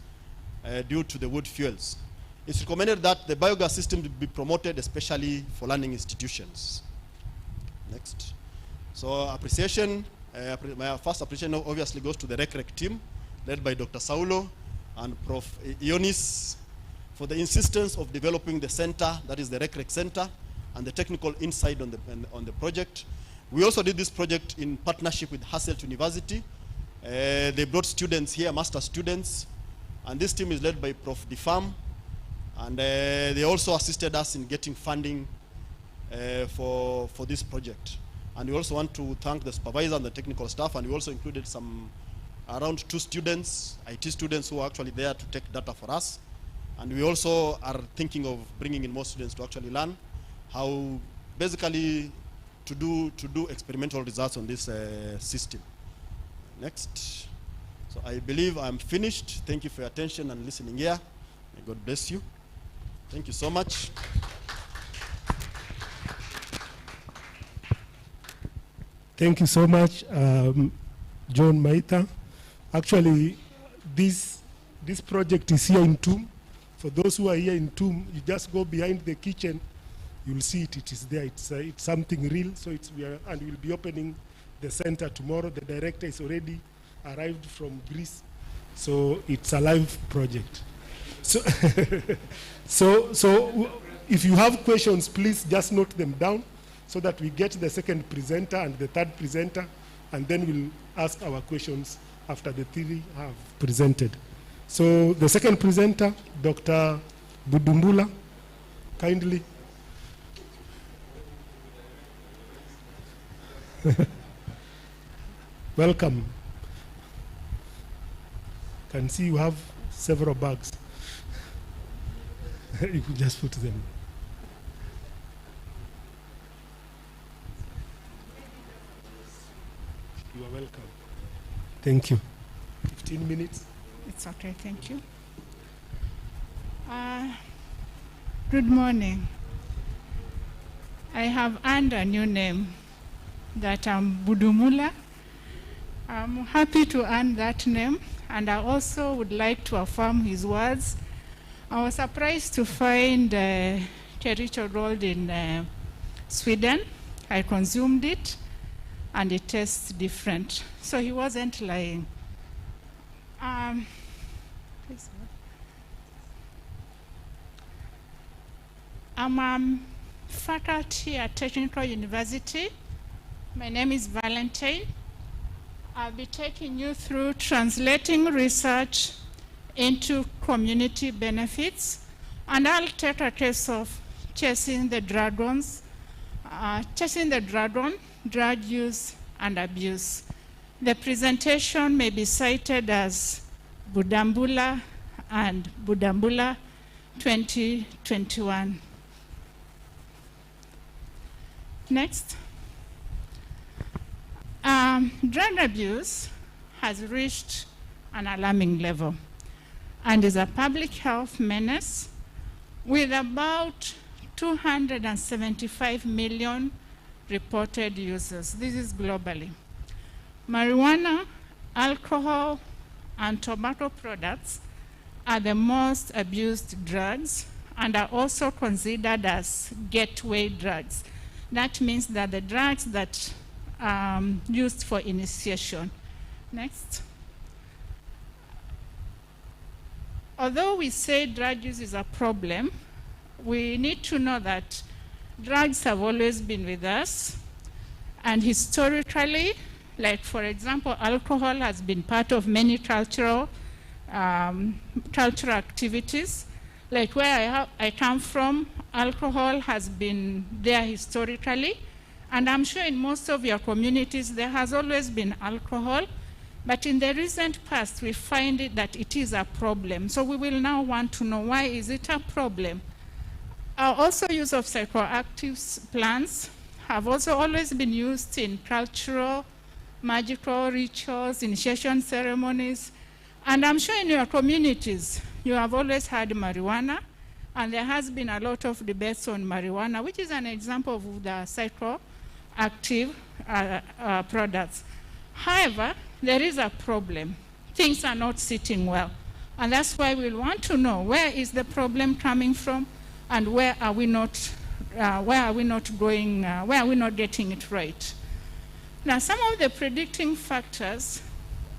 due to the wood fuels. It's recommended that the biogas system be promoted, especially for learning institutions. Next. So appreciation, my first appreciation obviously goes to the REC team, led by Dr. Saulo and Prof. Ionis, for the insistence of developing the center, that is the REC Center, and the technical insight on the project. We also did this project in partnership with Hasselt University. They brought students here, master students, and this team is led by Prof. Difam, and they also assisted us in getting funding for this project. And we also want to thank the supervisor and the technical staff, and we also included around 2 students, IT students, who are actually there to take data for us. And we also are thinking of bringing in more students to actually learn how basically to do experimental results on this system. Next. So I believe I'm finished. Thank you for your attention and listening here. May God bless you. Thank you so much. Thank you so much, John Maitha. Actually, this project is here in TUM. For those who are here in TUM, you just go behind the kitchen, you'll see it. It is there. It's something real. So and we'll be opening the center tomorrow. The director is already arrived from Greece, so it's a live project. So, so if you have questions, please just note them down, so that we get the second presenter and the third presenter, and then we'll ask our questions after the 3 have presented. So the second presenter, Dr. Budumbula, kindly. Welcome. Can see you have several bags. You can just put them. You are welcome. Thank you. 15 minutes. It's okay, thank you. Good morning. I have earned a new name, that I'm Budumula. I'm happy to earn that name, and I also would like to affirm his words. I was surprised to find Kericho rolled in Sweden. I consumed it, and it tastes different. So he wasn't lying. I'm faculty at Technical University. My name is Valentine. I'll be taking you through translating research into community benefits, and I'll take a case of chasing the dragon, drug use and abuse. The presentation may be cited as Budambula and Budambula 2021. Next. Drug abuse has reached an alarming level and is a public health menace with about 275 million reported users. This is globally. Marijuana, alcohol, and tobacco products are the most abused drugs and are also considered as gateway drugs. That means that the drugs that used for initiation. Next. Although we say drug use is a problem, we need to know that drugs have always been with us, and historically, like for example, alcohol has been part of many cultural activities. Like where I come from, alcohol has been there historically, and I'm sure in most of your communities there has always been alcohol, but in the recent past we find that it is a problem. So we will now want to know, why is it a problem? Also, use of psychoactive plants have also always been used in cultural, magical rituals, initiation ceremonies, and I'm sure in your communities you have always had marijuana, and there has been a lot of debates on marijuana, which is an example of the psychoactive products. However, there is a problem. Things are not sitting well, and that's why we'll want to know, where is the problem coming from, and where are we not getting it right? Now, some of the predicting factors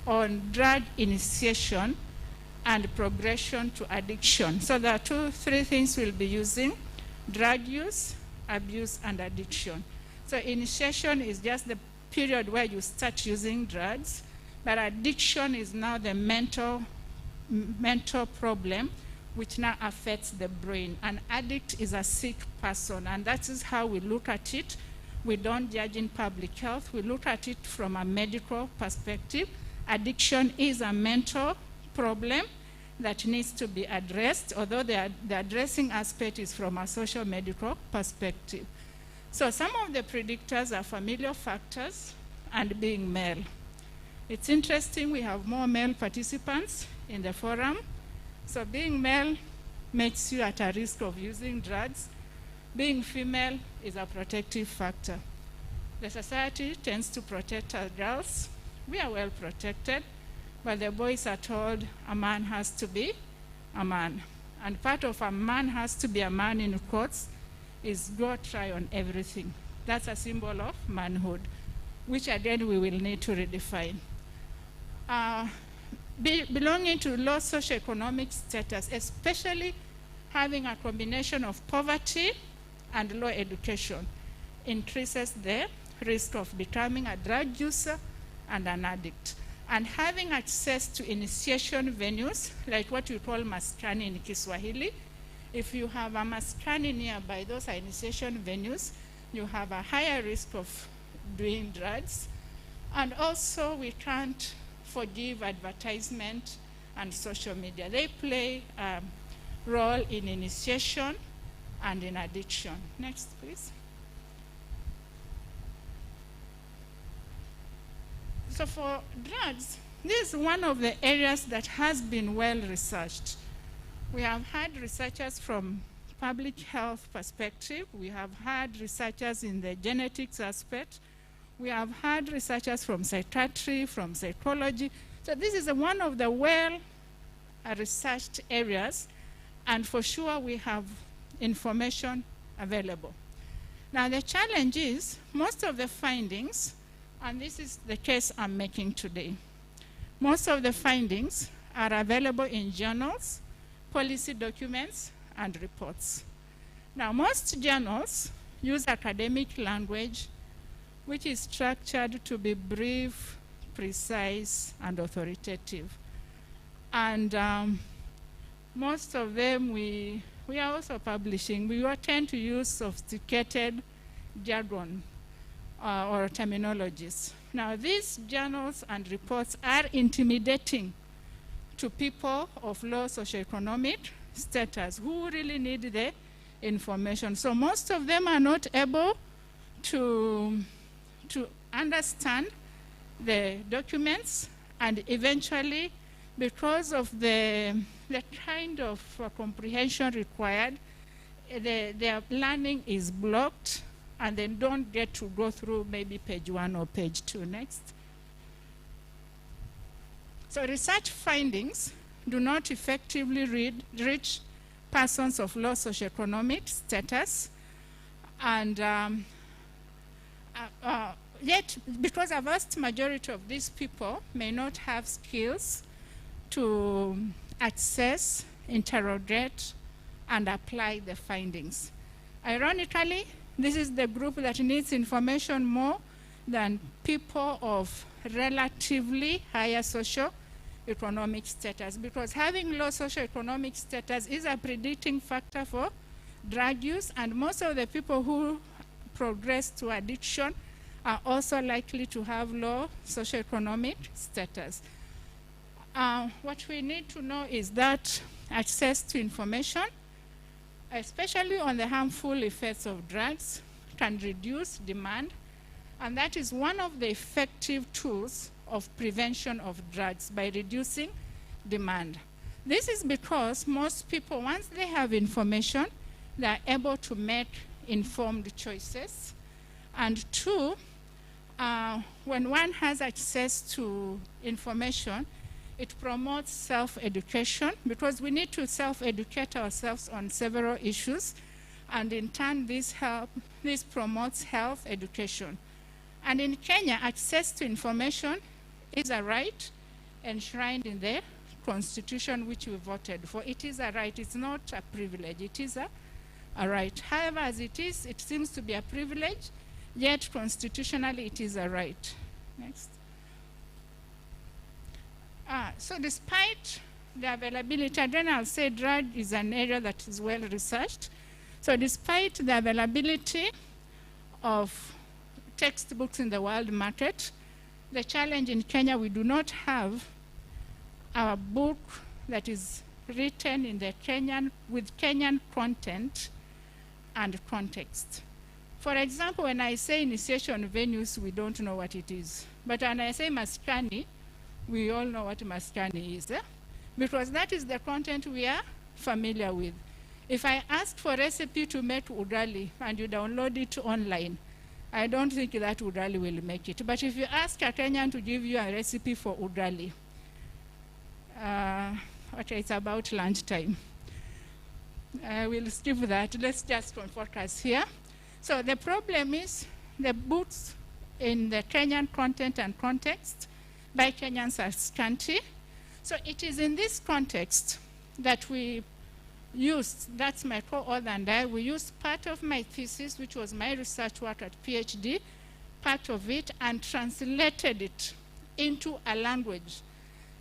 on drug initiation and progression to addiction. So there are three things we'll be using: drug use, abuse, and addiction. So initiation is just the period where you start using drugs, but addiction is now the mental problem which now affects the brain. An addict is a sick person, and that is how we look at it. We don't judge in public health. We look at it from a medical perspective. Addiction is a mental problem that needs to be addressed, although the addressing aspect is from a social medical perspective. So some of the predictors are familial factors and being male. It's interesting, we have more male participants in the forum. So being male makes you at a risk of using drugs. Being female is a protective factor. The society tends to protect our girls. We are well protected, but the boys are told a man has to be a man. And part of a man has to be a man in quotes is go try on everything. That's a symbol of manhood, which again we will need to redefine. Belonging to low socioeconomic status, especially having a combination of poverty and low education, increases the risk of becoming a drug user and an addict. And having access to initiation venues, like what we call maskani in Kiswahili. If you have a maskani nearby, those are initiation venues, you have a higher risk of doing drugs. And also, we can't forgive advertisement and social media. They play a role in initiation and in addiction. Next, please. So for drugs, this is one of the areas that has been well researched. We have had researchers from public health perspective. We have had researchers in the genetics aspect. We have had researchers from psychiatry, from psychology. So this is one of the well-researched areas, and for sure we have information available. Now the challenge is most of the findings, and this is the case I'm making today, most of the findings are available in journals, policy documents, and reports. Now most journals use academic language which is structured to be brief, precise, and authoritative. And most of them we are also publishing. We tend to use sophisticated jargon or terminologies. Now these journals and reports are intimidating to people of low socioeconomic status who really need the information. So most of them are not able to understand the documents, and eventually, because of the kind of comprehension required, their learning is blocked, and they don't get to go through maybe page 1 or page 2. Next. So research findings do not effectively reach persons of low socioeconomic status, and yet, because a vast majority of these people may not have skills to access, interrogate, and apply the findings. Ironically, this is the group that needs information more than people of relatively higher socioeconomic status, because having low socioeconomic status is a predicting factor for drug use, and most of the people who progress to addiction are also likely to have low socioeconomic status. What we need to know is that access to information, especially on the harmful effects of drugs, can reduce demand, and that is one of the effective tools of prevention of drugs, by reducing demand. This is because most people, once they have information, they are able to make informed choices. And two, when one has access to information, it promotes self-education, because we need to self-educate ourselves on several issues, and in turn this promotes health education. And in Kenya, access to information is a right enshrined in the Constitution which we voted for. It is a right, it's not a privilege, it is a right. However, as it is, it seems to be a privilege, yet constitutionally it is a right. Next. So despite the availability, again I'll say drug is an area that is well researched. So despite the availability of textbooks in the world market, the challenge in Kenya, we do not have a book that is written in the with Kenyan content and context. For example, when I say initiation venues, we don't know what it is. But when I say maskani, we all know what maskani is, because that is the content we are familiar with. If I ask for a recipe to make ugali and you download it online, I don't think that ugali will make it. But if you ask a Kenyan to give you a recipe for ugali, okay, it's about lunchtime. We'll skip that. Let's just focus here. So the problem is the books in the Kenyan content and context by Kenyans are scanty. So it is in this context that we used, that's my co-author and I, we used part of my thesis, which was my research work at PhD, part of it, and translated it into a language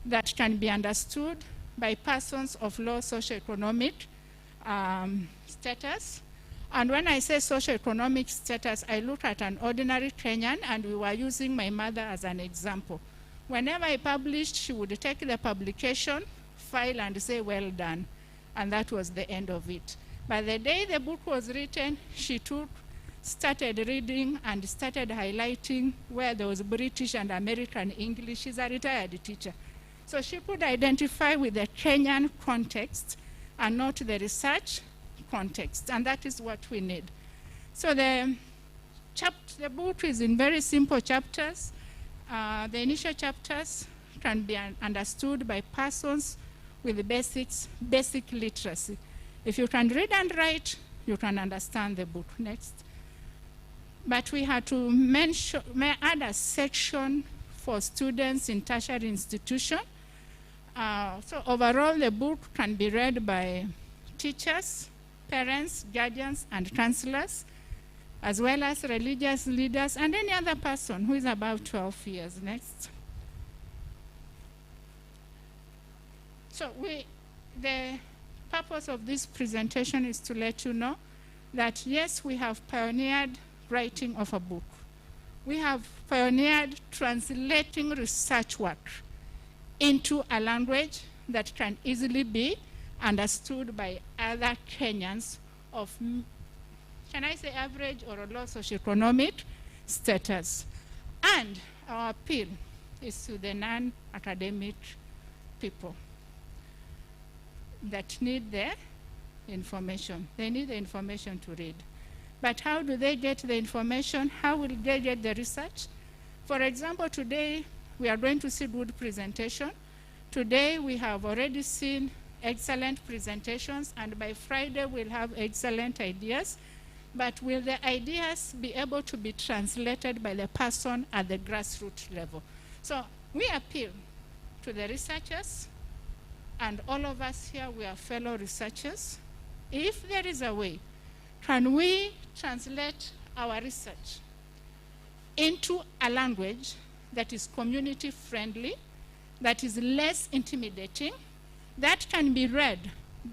that can be understood by persons of low socioeconomic status. And when I say socioeconomic status, I look at an ordinary Kenyan, and we were using my mother as an example. Whenever I published, she would take the publication file and say, well done. And that was the end of it. By the day the book was written, she started reading and started highlighting where there was British and American English. She's a retired teacher. So she could identify with the Kenyan context and not the research context. And that is what we need. So the the book is in very simple chapters. The initial chapters can be understood by persons with basic literacy. If you can read and write, you can understand the book. Next. But we had to add a section for students in tertiary institution. So overall, the book can be read by teachers, parents, guardians, and counselors, as well as religious leaders and any other person who is above 12 years. Next. So the purpose of this presentation is to let you know that yes, we have pioneered writing of a book. We have pioneered translating research work into a language that can easily be understood by other Kenyans of, can I say, average or low socioeconomic status. And our appeal is to the non-academic people that need the information. They need the information to read. But how do they get the information? How will they get the research? For example, today we are going to see good presentation. Today we have already seen excellent presentations, and by Friday we'll have excellent ideas. But will the ideas be able to be translated by the person at the grassroots level? So we appeal to the researchers, and all of us here, we are fellow researchers. If there is a way, can we translate our research into a language that is community friendly, that is less intimidating, that can be read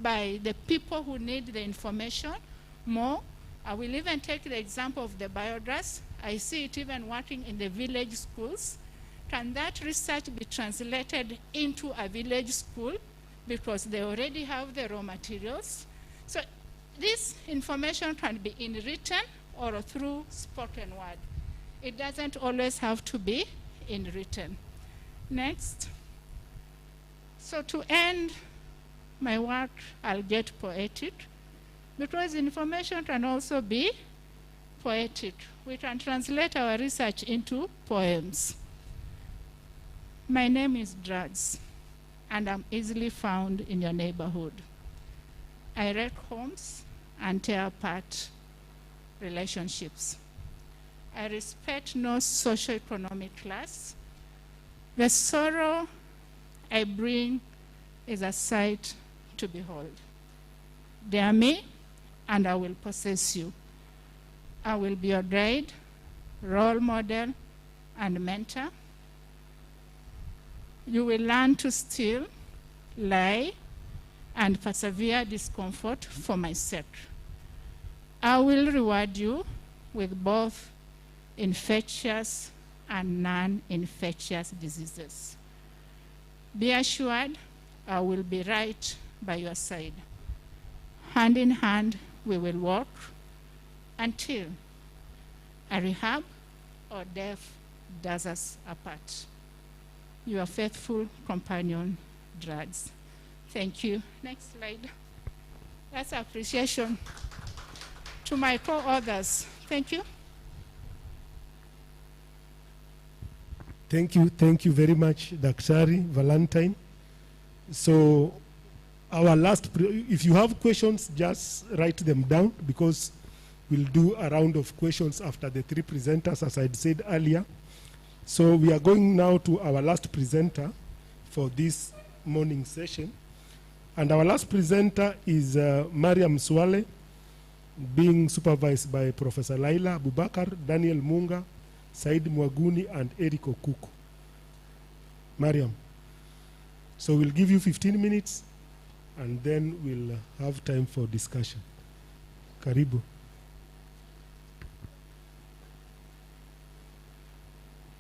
by the people who need the information more? I will even take the example of the biogas. I see it even working in the village schools. Can that research be translated into a village school because they already have the raw materials? So this information can be in written or through spoken word. It doesn't always have to be in written. Next. So to end my work, I'll get poetic, because information can also be poetic. We can translate our research into poems. My name is Drugs, and I'm easily found in your neighborhood. I wreck homes and tear apart relationships. I respect no socioeconomic class. The sorrow I bring is a sight to behold. Dare me, and I will possess you. I will be your guide, role model, and mentor. You will learn to steal, lie, and persevere discomfort for my sake. I will reward you with both infectious and non-infectious diseases. Be assured, I will be right by your side. Hand in hand, we will walk until a rehab or death does us apart. Your faithful companion, Drugs. Thank you. Next slide. That's appreciation to my co-authors. Thank you. Thank you very much, Daktari Valentine. So our last, if you have questions, just write them down, because we'll do a round of questions after the three presenters, as I said earlier. So we are going now to our last presenter for this morning session. And our last presenter is Mariam Swale, being supervised by Professor Laila Abubakar, Daniel Munga, Said Mwaguni, and Eric Okuku. Mariam. So we'll give you 15 minutes, and then we'll have time for discussion. Karibu.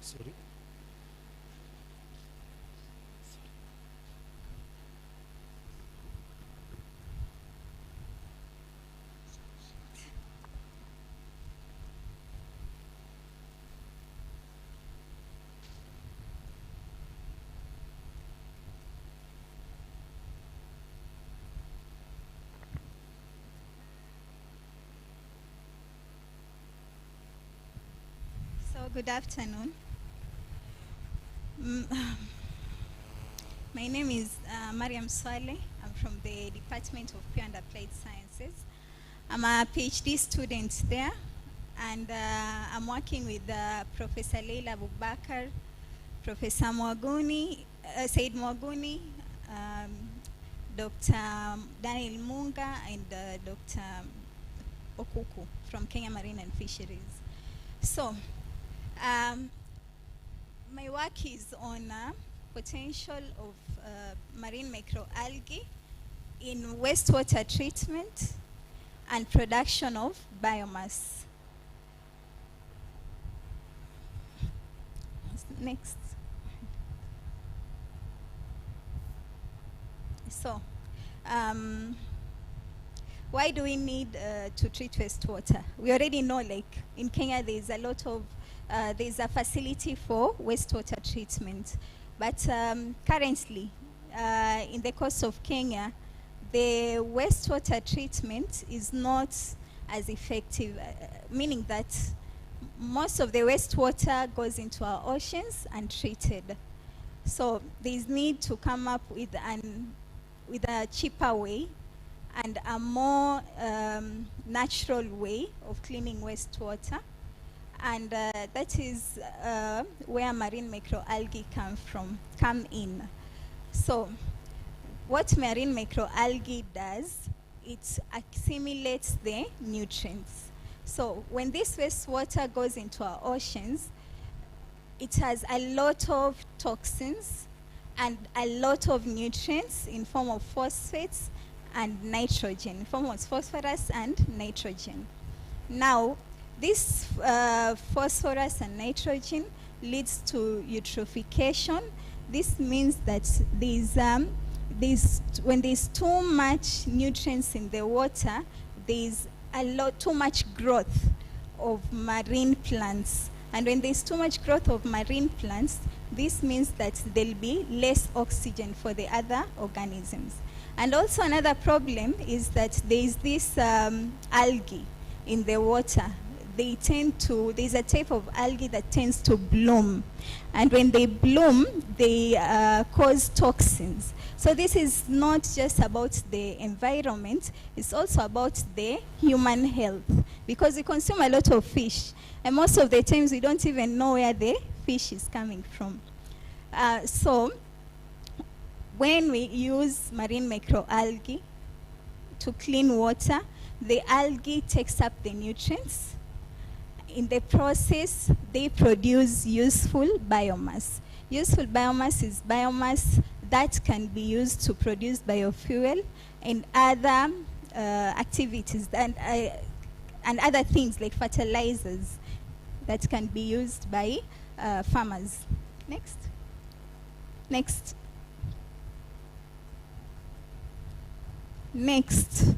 Sorry. good afternoon. My name is Mariam Swale. I'm from the Department of Pure and Applied Sciences. I'm a PhD student there, and I'm working with Professor Leila Abubakar, Professor Said Mwaguni, Dr. Daniel Munga, and Dr. Okuku from Kenya Marine and Fisheries. So, my work is on potential of marine microalgae in wastewater treatment and production of biomass. Next. So, why do we need to treat wastewater? We already know, like, in Kenya there's a lot of, there's a facility for wastewater treatment. But currently, in the coast of Kenya, the wastewater treatment is not as effective, meaning that most of the wastewater goes into our oceans untreated. So there's need to come up with a cheaper way and a more natural way of cleaning wastewater. And that is where marine microalgae come in. So what marine microalgae does, it assimilates the nutrients. So when this wastewater goes into our oceans, it has a lot of toxins and a lot of nutrients in form of phosphates and nitrogen, in form of phosphorus and nitrogen. Now, this phosphorus and nitrogen leads to eutrophication. This means that when there's too much nutrients in the water, there's too much growth of marine plants. And when there's too much growth of marine plants, this means that there'll be less oxygen for the other organisms. And also another problem is that there's this algae in the water. There's a type of algae that tends to bloom. And when they bloom, they cause toxins. So this is not just about the environment, it's also about the human health. Because we consume a lot of fish, and most of the times we don't even know where the fish is coming from. So when we use marine microalgae to clean water, the algae takes up the nutrients. In the process, they produce useful biomass. Useful biomass is biomass that can be used to produce biofuel and other activities and other things like fertilizers that can be used by farmers. Next. Next. Next.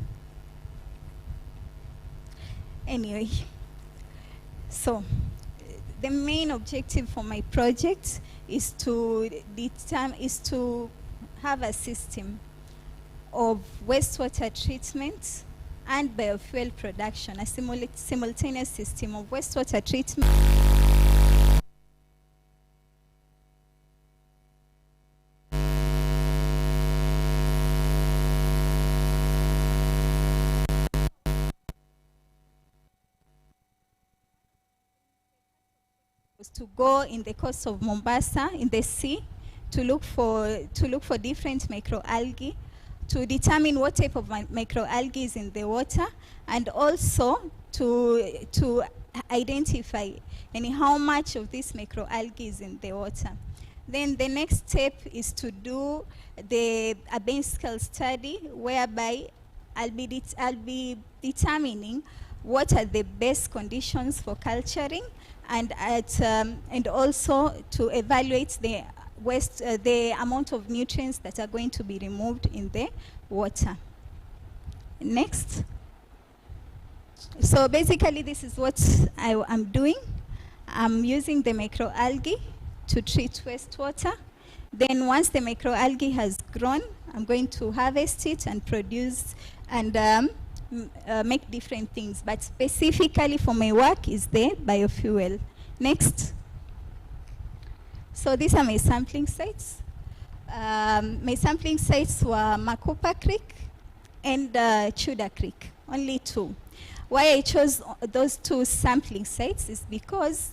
Anyway, so the main objective for my project is to have a system of wastewater treatment and biofuel production, a simultaneous system of wastewater treatment was to go in the coast of Mombasa in the sea to look for different microalgae, to determine what type of microalgae is in the water, and also to identify how much of this microalgae is in the water. Then the next step is to do a bench-scale study, whereby I'll be determining what are the best conditions for culturing, and also to evaluate the amount of nutrients that are going to be removed in the water. Next. So basically, this is what I'm doing. I'm using the microalgae to treat wastewater. Then once the microalgae has grown, I'm going to harvest it and produce and make different things. But specifically for my work is the biofuel. Next. So these are my sampling sites. My sampling sites were Makopa Creek and Chuda Creek, only two. Why I chose those two sampling sites is because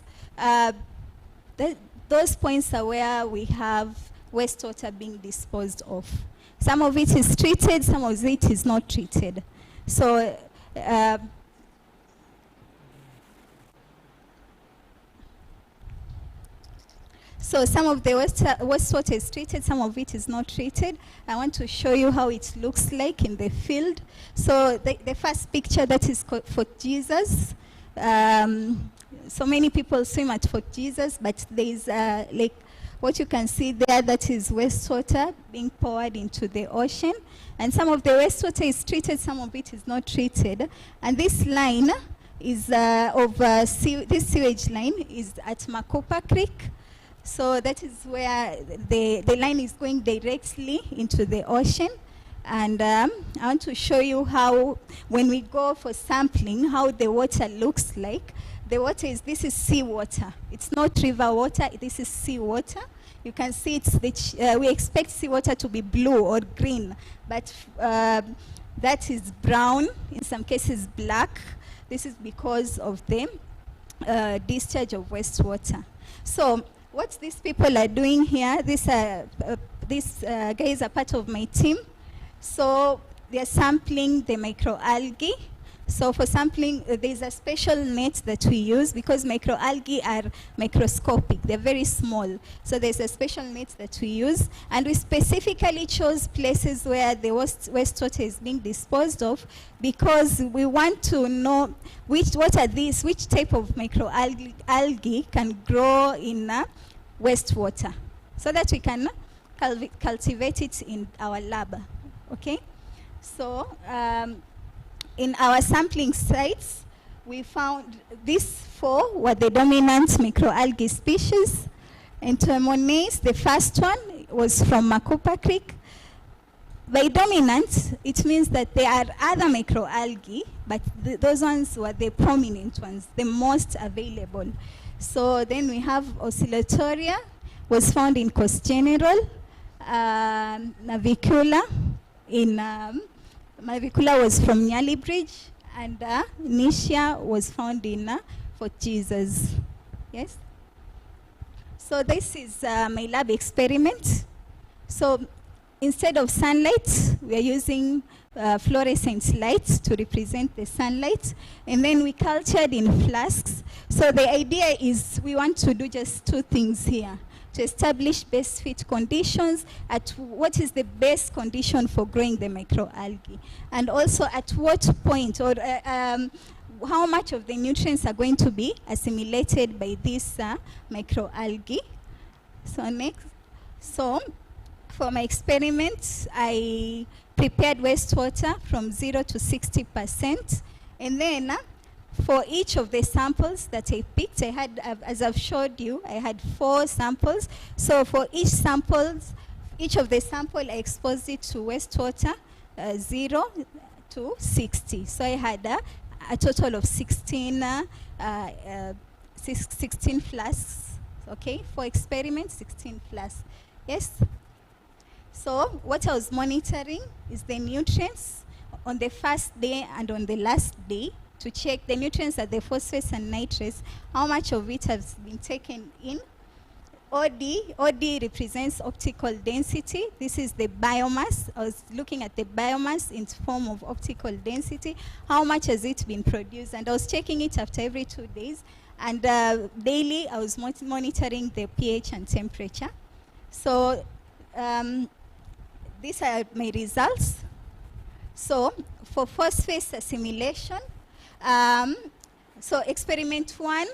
those points are where we have wastewater being disposed of. Some of it is treated, some of it is not treated. So so some of the wastewater is treated, some of it is not treated. I want to show you how it looks like in the field. So the first picture, that is Fort Jesus. So many people swim at Fort Jesus, but there is like what you can see there, that is wastewater being poured into the ocean. And some of the wastewater is treated, some of it is not treated. And this line is this sewage line is at Makopa Creek. So that is where the line is going directly into the ocean. And I want to show you how, when we go for sampling, how the water looks like. The water is, this is seawater. It's not river water, this is seawater. You can see it's we expect seawater to be blue or green, but that is brown, in some cases black. This is because of the discharge of wastewater. So what these people are doing here, these guys are part of my team. So they are sampling the microalgae. So for sampling, there's a special net that we use because microalgae are microscopic. They're very small. So there's a special net that we use. And we specifically chose places where the wastewater is being disposed of because we want to know which type of microalgae can grow in wastewater so that we can cultivate it in our lab. Okay? So in our sampling sites, we found these 4 were the dominant microalgae species. Entomonace, the first one, was from Makopa Creek. By dominant, it means that there are other microalgae, but those ones were the prominent ones, the most available. So then we have Oscillatoria, was found in Coast General, Navicula in Navicula was from Nyali Bridge, and Nisha was found in Fort Jesus. Yes? So this is my lab experiment. So instead of sunlight, we are using fluorescent light to represent the sunlight. And then we cultured in flasks. So the idea is we want to do just 2 things here. To establish best fit conditions at what is the best condition for growing the microalgae. And also at what point or how much of the nutrients are going to be assimilated by this microalgae. So next, so for my experiment, I prepared wastewater from 0 to 60%. And then for each of the samples that I picked, I had, as I've showed you, I had 4 samples. So for each of the sample, I exposed it to wastewater 0 to 60. So I had a total of 16 flasks, okay? For experiments, 16 flasks, yes? So what I was monitoring is the nutrients on the first day and on the last day, to check the nutrients are the phosphates and nitrates, how much of it has been taken in. OD represents optical density. This is the biomass. I was looking at the biomass in form of optical density. How much has it been produced? And I was checking it after every 2 days. And daily, I was monitoring the pH and temperature. So these are my results. So for phosphate assimilation, so experiment one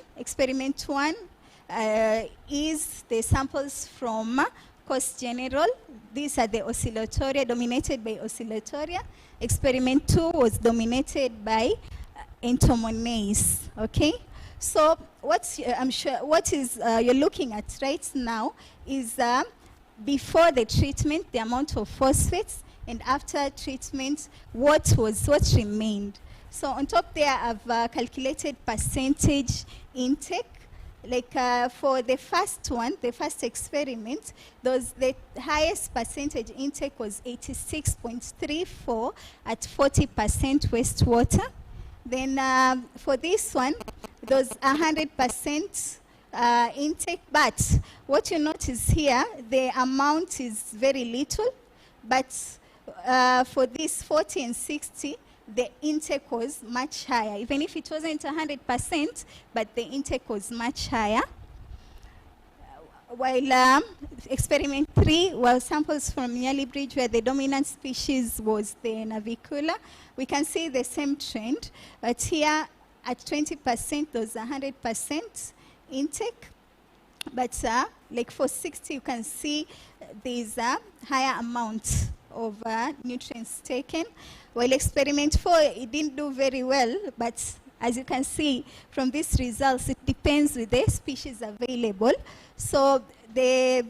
is the samples from Coast General. These are the Oscillatoria, dominated by Oscillatoria. Experiment 2 was dominated by Entomonace, okay? So I'm sure what is you're looking at right now is before the treatment, the amount of phosphates, and after treatment, what remained. So on top there, I've calculated percentage intake. like for the first one, the first experiment, the highest percentage intake was 86.34 at 40% wastewater. Then for this one, it was 100% intake, but what you notice here, the amount is very little, but for this 40 and 60, the intake was much higher, even if it wasn't 100%, but the intake was much higher. While experiment 3 was samples from Nyali Bridge, where the dominant species was the navicula. We can see the same trend, but here at 20%, there's 100% intake. But like for 60, you can see there's a higher amount of nutrients taken. While experiment 4, it didn't do very well, but as you can see from these results, it depends with the species available. So the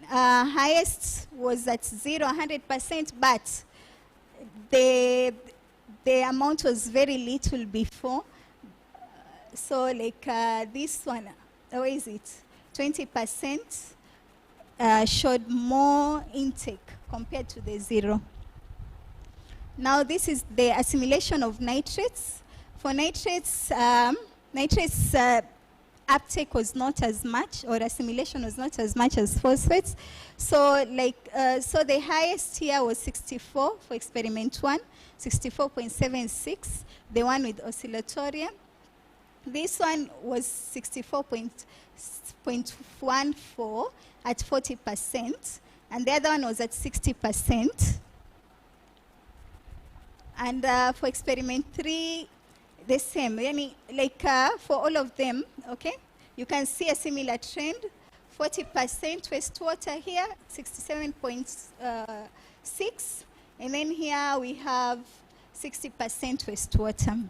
highest was at 100%, but the amount was very little before. So like this one, where is it? 20% showed more intake compared to the 0. Now this is the assimilation of nitrates. For nitrates, uptake was not as much, or assimilation was not as much as phosphates. So like, so the highest here was 64 for experiment 1, 64.76, the one with oscillatoria. This one was 64.14 at 40%, and the other one was at 60%. And for experiment 3, the same. Like for all of them, okay, you can see a similar trend. 40% wastewater here, 67.6, and then here we have 60% wastewater.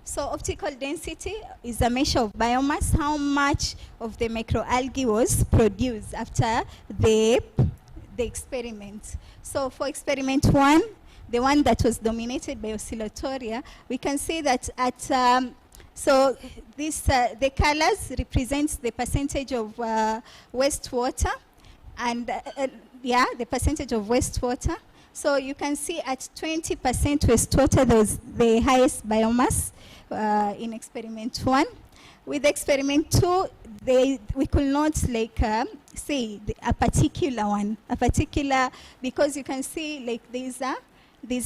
So optical density is a measure of biomass, how much of the microalgae was produced after the experiment. So for experiment 1, the one that was dominated by oscillatoria, we can see that at, so this, the colors represents the percentage of wastewater, and yeah, the percentage of wastewater. So you can see at 20% wastewater, there was the highest biomass in experiment 1. With experiment 2, we could not like say a particular one, because you can see like there's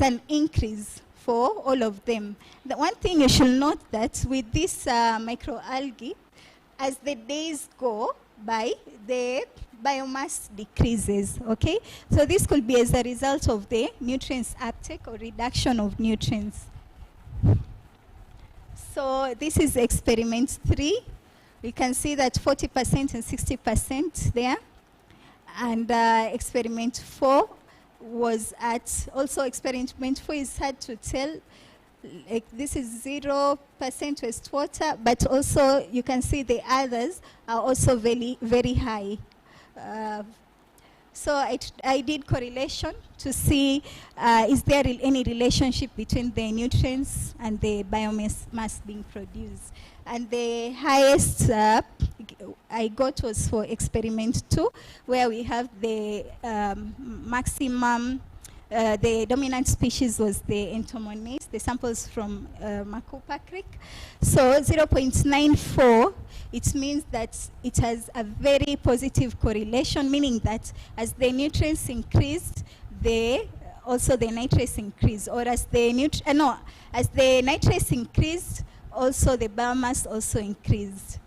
an increase for all of them. The one thing you should note that with this microalgae, as the days go by, the biomass decreases, okay? So this could be as a result of the nutrients uptake or reduction of nutrients. So this is experiment 3. We can see that 40% and 60% there. And experiment 4 was at, also experiment 4 is hard to tell, like this is 0% wastewater, but also you can see the others are also very, very high. So I did correlation to see is there any relationship between the nutrients and the biomass being produced. And the highest I got was for experiment 2, where we have the maximum, the dominant species was the entomonace, the samples from Makupa Creek. So 0.94, it means that it has a very positive correlation, meaning that as the nutrients increased, also the nitrates increased, or as the as the nitrates increased, also the biomass also increased,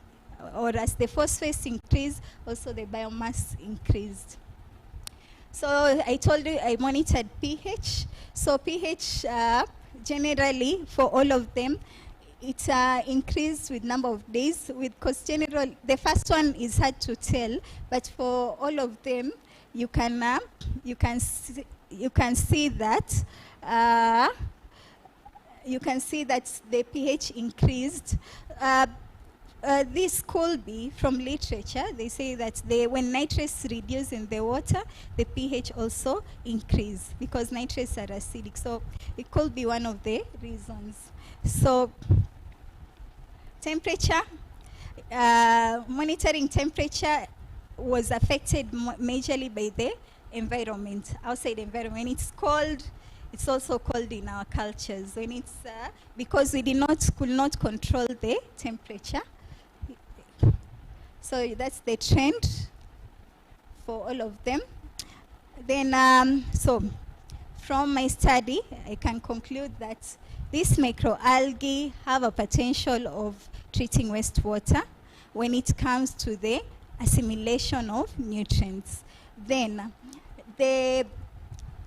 or as the phosphates increased, also the biomass increased. So I told you I monitored pH. So pH generally for all of them, it increased with number of days. Because general, the first one is hard to tell, but for all of them, you can see that. You can see that the pH increased. This could be from literature. They say that when nitrates reduce in the water, the pH also increase because nitrates are acidic. So it could be one of the reasons. So temperature, monitoring temperature was affected majorly by the environment, outside environment. It's cold. It's also cold in our cultures when it's because we could not control the temperature. So that's the trend for all of them. Then, so from my study, I can conclude that these microalgae have a potential of treating wastewater when it comes to the assimilation of nutrients. Then, the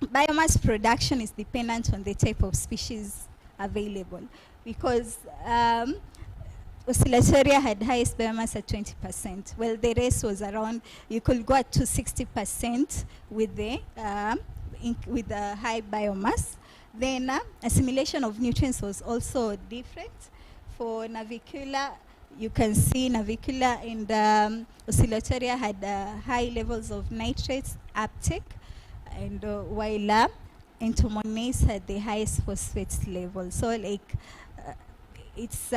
biomass production is dependent on the type of species available, because Oscillatoria had highest biomass at 20%. Well, the rest was around, you could go up to 60% with the high biomass. Then assimilation of nutrients was also different. For Navicula, you can see Navicula and Oscillatoria had high levels of nitrates uptake, and while Entomonace had the highest phosphate level. So like it's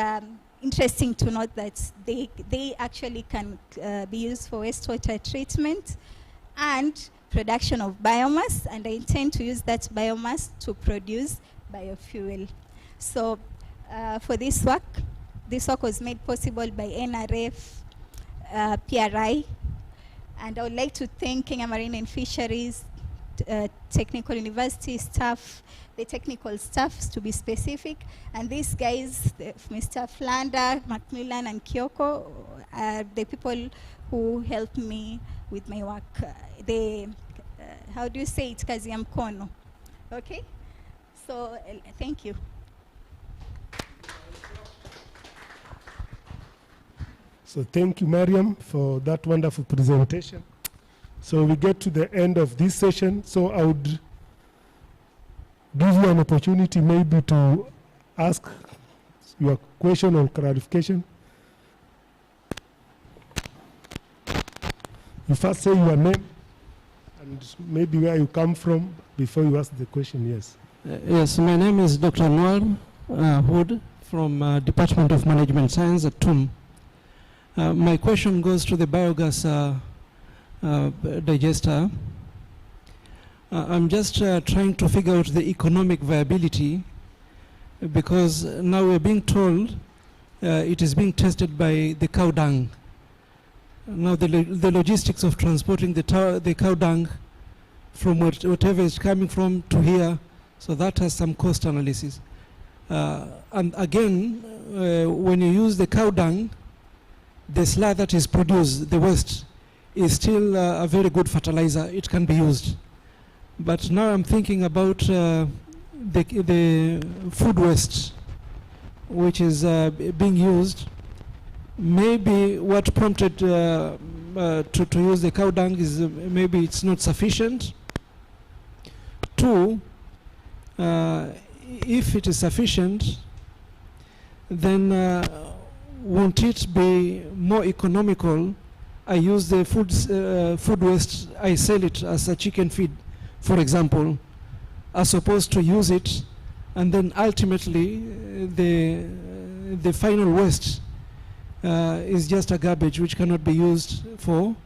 interesting to note that they actually can be used for wastewater treatment and production of biomass, and I intend to use that biomass to produce biofuel. So for this work was made possible by NRF, PRI, and I would like to thank Kenya Marine and Fisheries, Technical University staff, the technical staff to be specific, and these guys, Mr. Flander, Macmillan, and Kyoko, are the people who helped me with my work. How do you say it? Kazi ya mkono. Okay? So, thank you. So thank you, Mariam, for that wonderful presentation. So we get to the end of this session. So I would give you an opportunity maybe to ask your question or clarification. You first say your name and maybe where you come from before you ask the question. Yes. Yes, my name is Dr. Anwar Hood from Department of Management Science at TUM. My question goes to the biogas digester. I'm just trying to figure out the economic viability, because now we're being told it is being tested by the cow dung. Now the logistics of transporting the cow dung from whatever is coming from to here, so that has some cost analysis. And again, when you use the cow dung, the slurry that is produced, the waste, is still a very good fertilizer. It can be used. But now I'm thinking about the food waste, which is being used. Maybe what prompted to use the cow dung is maybe it's not sufficient. Two, if it is sufficient, then won't it be more economical? I use the food waste, I sell it as a chicken feed, for example, as opposed to use it, and then ultimately the final waste is just a garbage which cannot be used for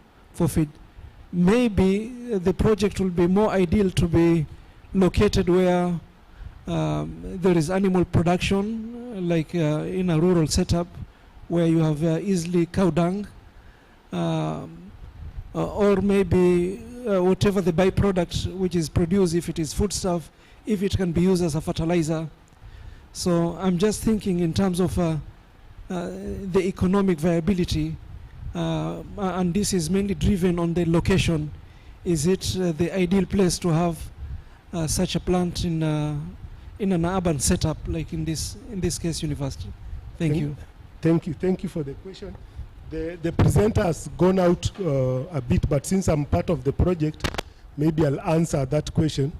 feed. Maybe the project will be more ideal to be located where there is animal production, like in a rural setup, where you have easily cow dung, or maybe whatever the byproduct which is produced, if it is foodstuff, if it can be used as a fertilizer. So I'm just thinking in terms of the economic viability, and this is mainly driven on the location. Is it the ideal place to have such a plant in an urban setup, like in this case, university? Thank you. Thank you for the question. The presenter has gone out a bit, but since I'm part of the project, maybe I'll answer that question.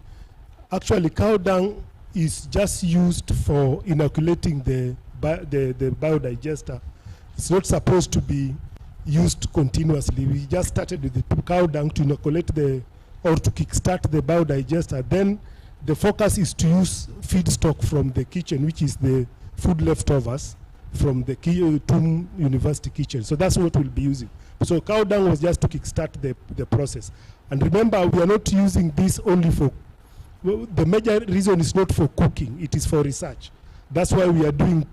Actually, cow dung is just used for inoculating the biodigester. It's not supposed to be used continuously. We just started with the cow dung to inoculate or to kickstart the biodigester. Then the focus is to use feedstock from the kitchen, which is the food leftovers, from the TUM University kitchen. So that's what we'll be using. So cow dung was just to kickstart the process. And remember, we are not using this only for, well, the major reason is not for cooking, it is for research. That's why we are doing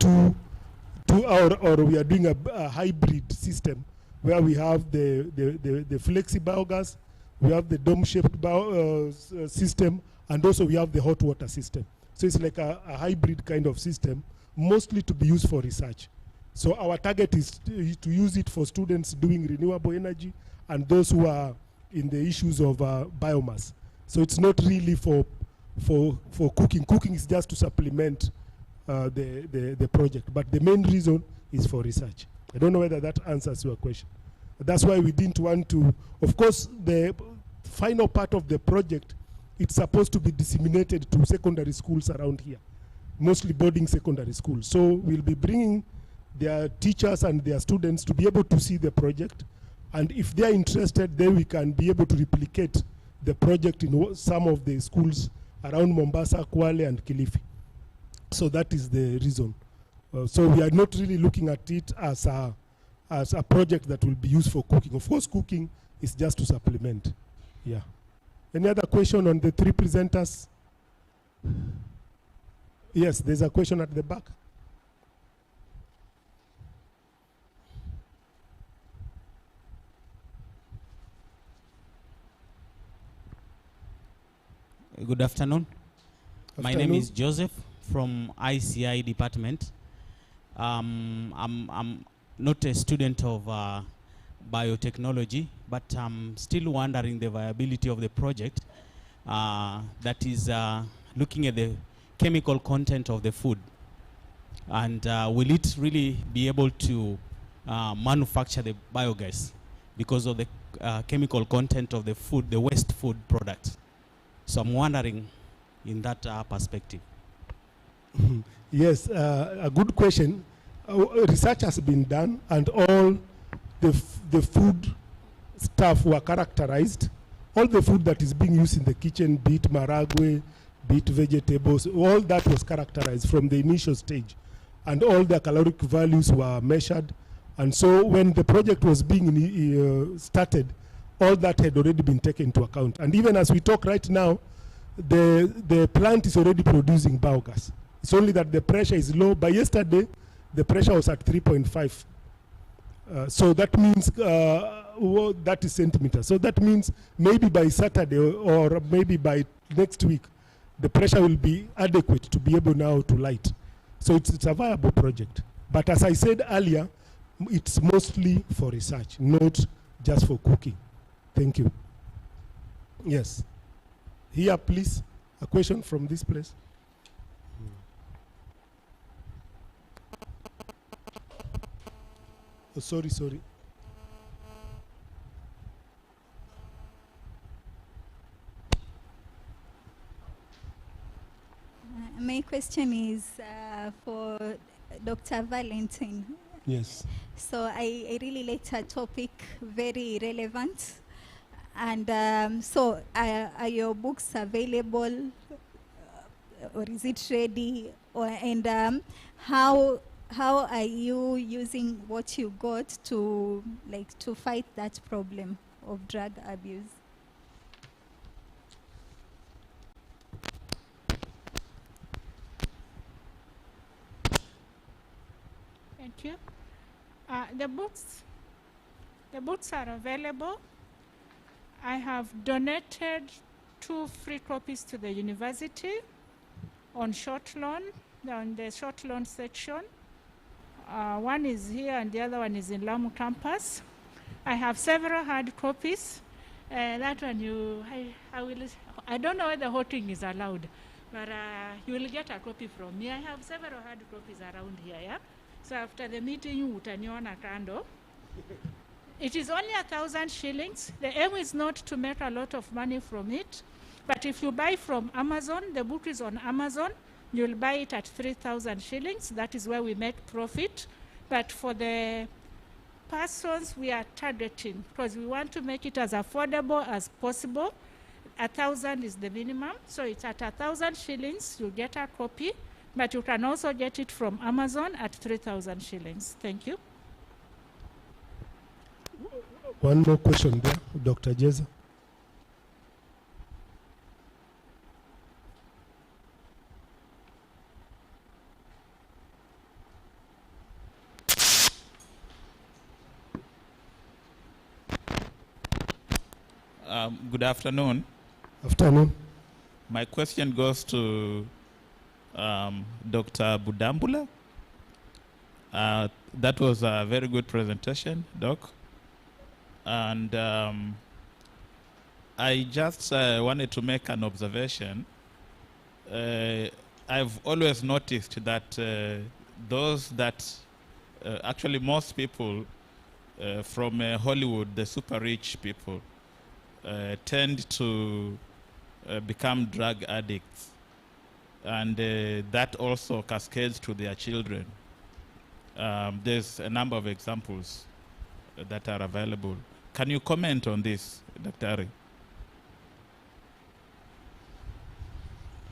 or we are doing a hybrid system where we have the flexi biogas, we have the dome-shaped system, and also we have the hot water system. So it's like a hybrid kind of system, mostly to be used for research. So our target is to use it for students doing renewable energy and those who are in the issues of biomass. So it's not really for cooking. Cooking is just to supplement the project, but the main reason is for research. I don't know whether that answers your question. That's why we didn't want to, of course, the final part of the project, it's supposed to be disseminated to secondary schools around here, mostly boarding secondary schools. So we'll be bringing their teachers and their students to be able to see the project. And if they're interested, then we can be able to replicate the project in some of the schools around Mombasa, Kwale, and Kilifi. So that is the reason. So we are not really looking at it as a project that will be used for cooking. Of course, cooking is just to supplement. Yeah. Any other question on the three presenters? Yes, there's a question at the back. Good afternoon. My name Afternoon. is Joseph from ICI department. I'm not a student of biotechnology, but I'm still wondering the viability of the project that is looking at the chemical content of the food. And will it really be able to manufacture the biogas because of the chemical content of the food, the waste food product? So I'm wondering in that perspective. Yes, a good question. Research has been done and all the food stuff were characterized. All the food that is being used in the kitchen, be it maragwe, be it vegetables, all that was characterized from the initial stage. And all the caloric values were measured. And so when the project was being started, all that had already been taken into account. And even as we talk right now, the plant is already producing biogas. It's only that the pressure is low. By yesterday, the pressure was at 3.5. So that means, that is centimeters. So that means maybe by Saturday or maybe by next week, the pressure will be adequate to be able now to light. So it's a viable project. But as I said earlier, it's mostly for research, not just for cooking. Thank you. Yes. Here, please, a question from this place. Oh, sorry. My question is for Dr. Valentine. Yes. So I really like her topic, very relevant. And so are your books available or is it ready? And how are you using what you got to fight that problem of drug abuse? Thank you. The books are available. I have donated 2 free copies to the university on short loan, on the short loan section. One is here and the other one is in Lamu campus. I have several hard copies. That one I don't know whether hoarding is allowed, but you will get a copy from me. I have several hard copies around here, yeah? So after the meeting, utaniona kando. It is only 1,000 shillings. The aim is not to make a lot of money from it, but if you buy from Amazon, the book is on Amazon, you'll buy it at 3,000 shillings. That is where we make profit. But for the persons we are targeting, because we want to make it as affordable as possible, 1,000 is the minimum. So it's at 1,000 shillings, you'll get a copy. But you can also get it from Amazon at 3,000 shillings. Thank you. One more question there, Dr. Jeza. Good afternoon. Afternoon. My question goes to Dr. Budambula. That was a very good presentation, Doc. And I just wanted to make an observation. I've always noticed that those that, actually most people from Hollywood, the super rich people, tend to become drug addicts. And that also cascades to their children. There's a number of examples that are available. Can you comment on this, Dr. Ari?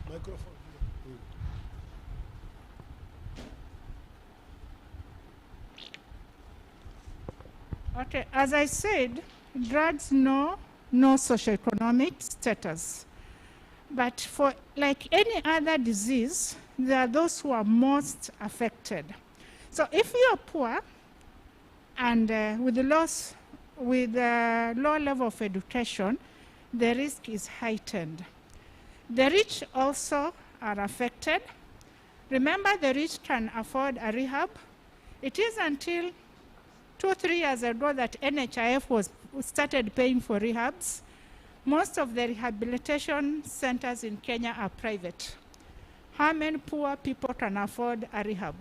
Microphone. Okay, as I said, drugs know no socioeconomic status. But for like any other disease, there are those who are most affected. So if you are poor and with a low level of education, the risk is heightened. The rich also are affected. Remember, the rich can afford a rehab. It is until 2 or 3 years ago that NHIF started paying for rehabs. Most of the rehabilitation centers in Kenya are private. How many poor people can afford a rehab?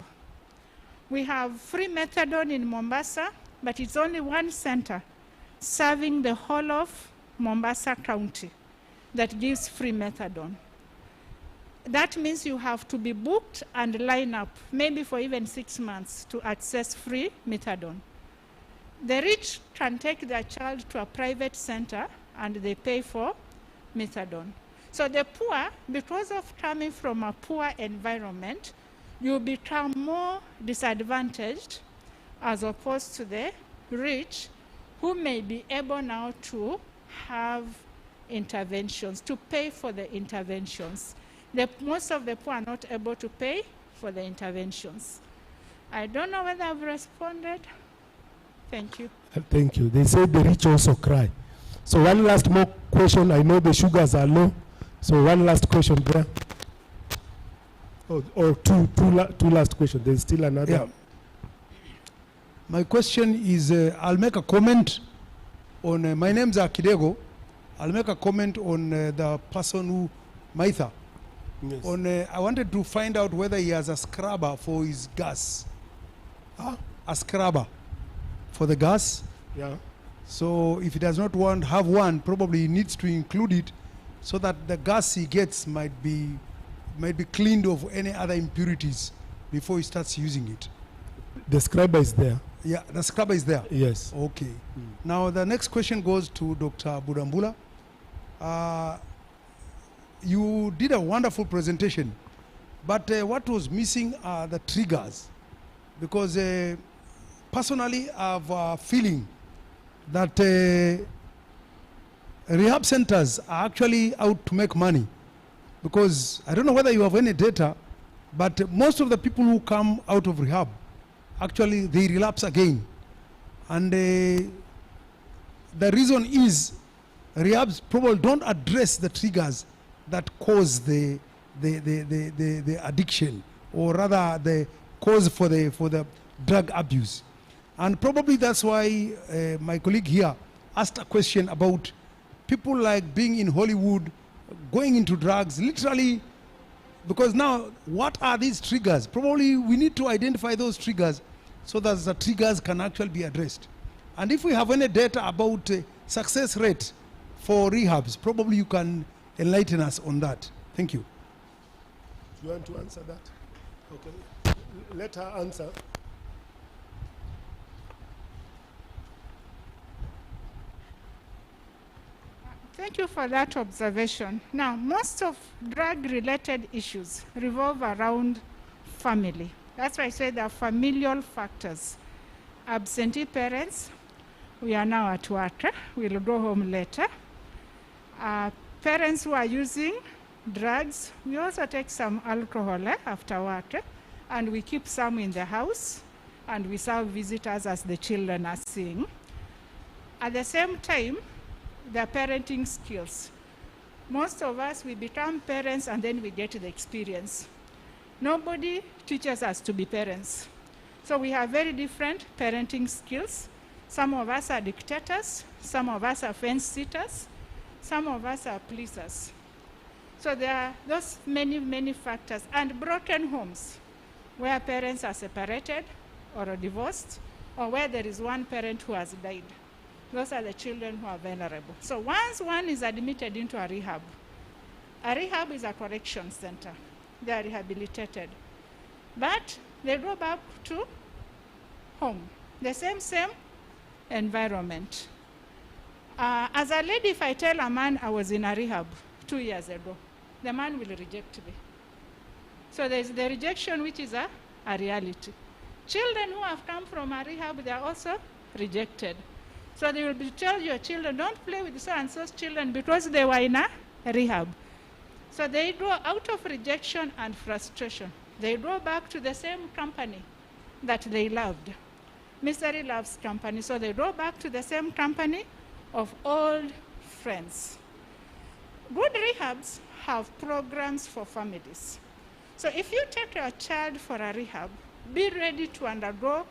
We have free methadone in Mombasa, but it's only one center serving the whole of Mombasa County that gives free methadone. That means you have to be booked and line up, maybe for even 6 months, to access free methadone. The rich can take their child to a private center and they pay for methadone. So the poor, because of coming from a poor environment, you become more disadvantaged as opposed to the rich, who may be able now to have interventions, to pay for the interventions. Most of the poor are not able to pay for the interventions. I don't know whether I've responded. Thank you. Thank you. They say the rich also cry. So one last more question. I know the sugars are low. So one last question there. Or two last questions. There's still another. Yeah. My question is, I'll make a comment on, my name's Akidego. I'll make a comment on the person who, Maitha. Yes. I wanted to find out whether he has a scrubber for his gas. A scrubber for the gas. Yeah. So if he does not have one, probably he needs to include it so that the gas he gets might be cleaned of any other impurities before he starts using it. The scrubber is there. Yeah, the scrubber is there. Yes. Okay. Now the next question goes to Dr. Budambula. You did a wonderful presentation, but what was missing are the triggers, because personally I have a feeling that rehab centers are actually out to make money, because I don't know whether you have any data, but most of the people who come out of rehab, actually they relapse again. And the reason is rehabs probably don't address the triggers that cause the addiction, or rather the cause for the drug abuse. And probably that's why my colleague here asked a question about people like being in Hollywood, going into drugs, literally, because now what are these triggers? Probably we need to identify those triggers so that the triggers can actually be addressed. And if we have any data about success rate for rehabs, probably you can enlighten us on that. Thank you. You want to answer that? Okay. Let her answer. Thank you for that observation. Now, most of drug-related issues revolve around family. That's why I say there are familial factors. Absentee parents, we are now at work, we'll go home later. Parents who are using drugs, we also take some alcohol after work, and we keep some in the house, and we serve visitors as the children are seeing. At the same time, the parenting skills. Most of us, we become parents and then we get the experience. Nobody teaches us to be parents. So we have very different parenting skills. Some of us are dictators, some of us are fence-sitters, some of us are pleasers. So there are those many, many factors. And broken homes, where parents are separated or are divorced, or where there is one parent who has died. Those are the children who are vulnerable. So once one is admitted into a rehab is a correction center. They are rehabilitated. But they go back to home, the same environment. As a lady, if I tell a man I was in a rehab 2 years ago, the man will reject me. So there's the rejection, which is a reality. Children who have come from a rehab, they are also rejected. So they will tell your children, don't play with so-and-so's children because they were in a rehab. So they go out of rejection and frustration. They go back to the same company that they loved. Misery loves company, so they go back to the same company of old friends. Good rehabs have programs for families. So if you take your child for a rehab, be ready to undergo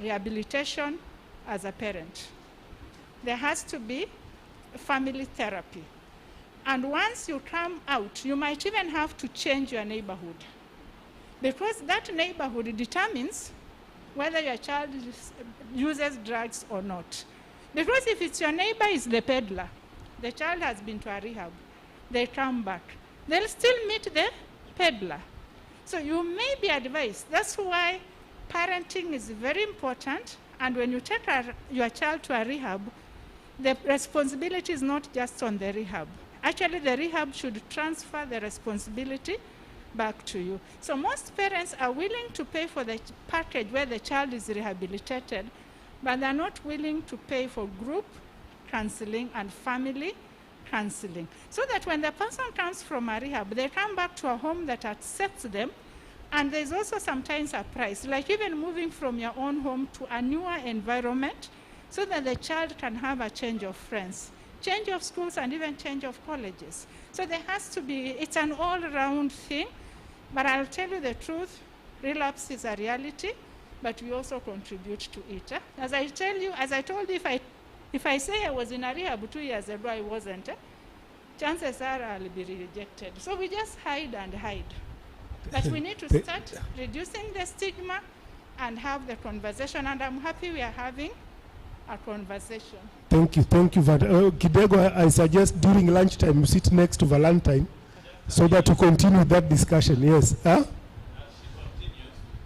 rehabilitation as a parent. There has to be family therapy. And once you come out, you might even have to change your neighborhood, because that neighborhood determines whether your child uses drugs or not. Because if it's your neighbor is the peddler, the child has been to a rehab, they come back, they'll still meet the peddler. So you may be advised. That's why parenting is very important. And when you take your child to a rehab, the responsibility is not just on the rehab. Actually, the rehab should transfer the responsibility back to you. So most parents are willing to pay for the package where the child is rehabilitated, but they're not willing to pay for group counseling and family counseling. So that when the person comes from a rehab, they come back to a home that accepts them. And there's also sometimes a price, like even moving from your own home to a newer environment so that the child can have a change of friends, change of schools, and even change of colleges. So there has to be, it's an all-round thing, but I'll tell you the truth, relapse is a reality, but we also contribute to it. As I told you, if I say I was in a rehab 2 years ago, I wasn't, chances are I'll be rejected. So we just hide and hide. But we need to start reducing the stigma and have the conversation, and I'm happy we are having a conversation. Thank you. Kidego, I suggest during lunchtime you sit next to Valentine so that to continue that discussion. Yes. Huh?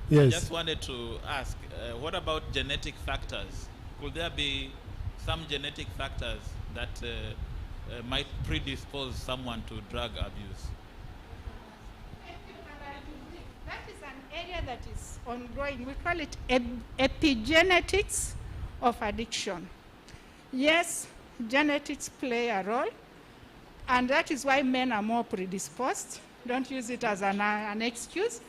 Yes. I just wanted to ask, what about genetic factors? Could there be some genetic factors that might predispose someone to drug abuse? That is an area that is ongoing. We call it epigenetics of addiction. Yes, genetics play a role, and that is why men are more predisposed. Don't use it as an excuse.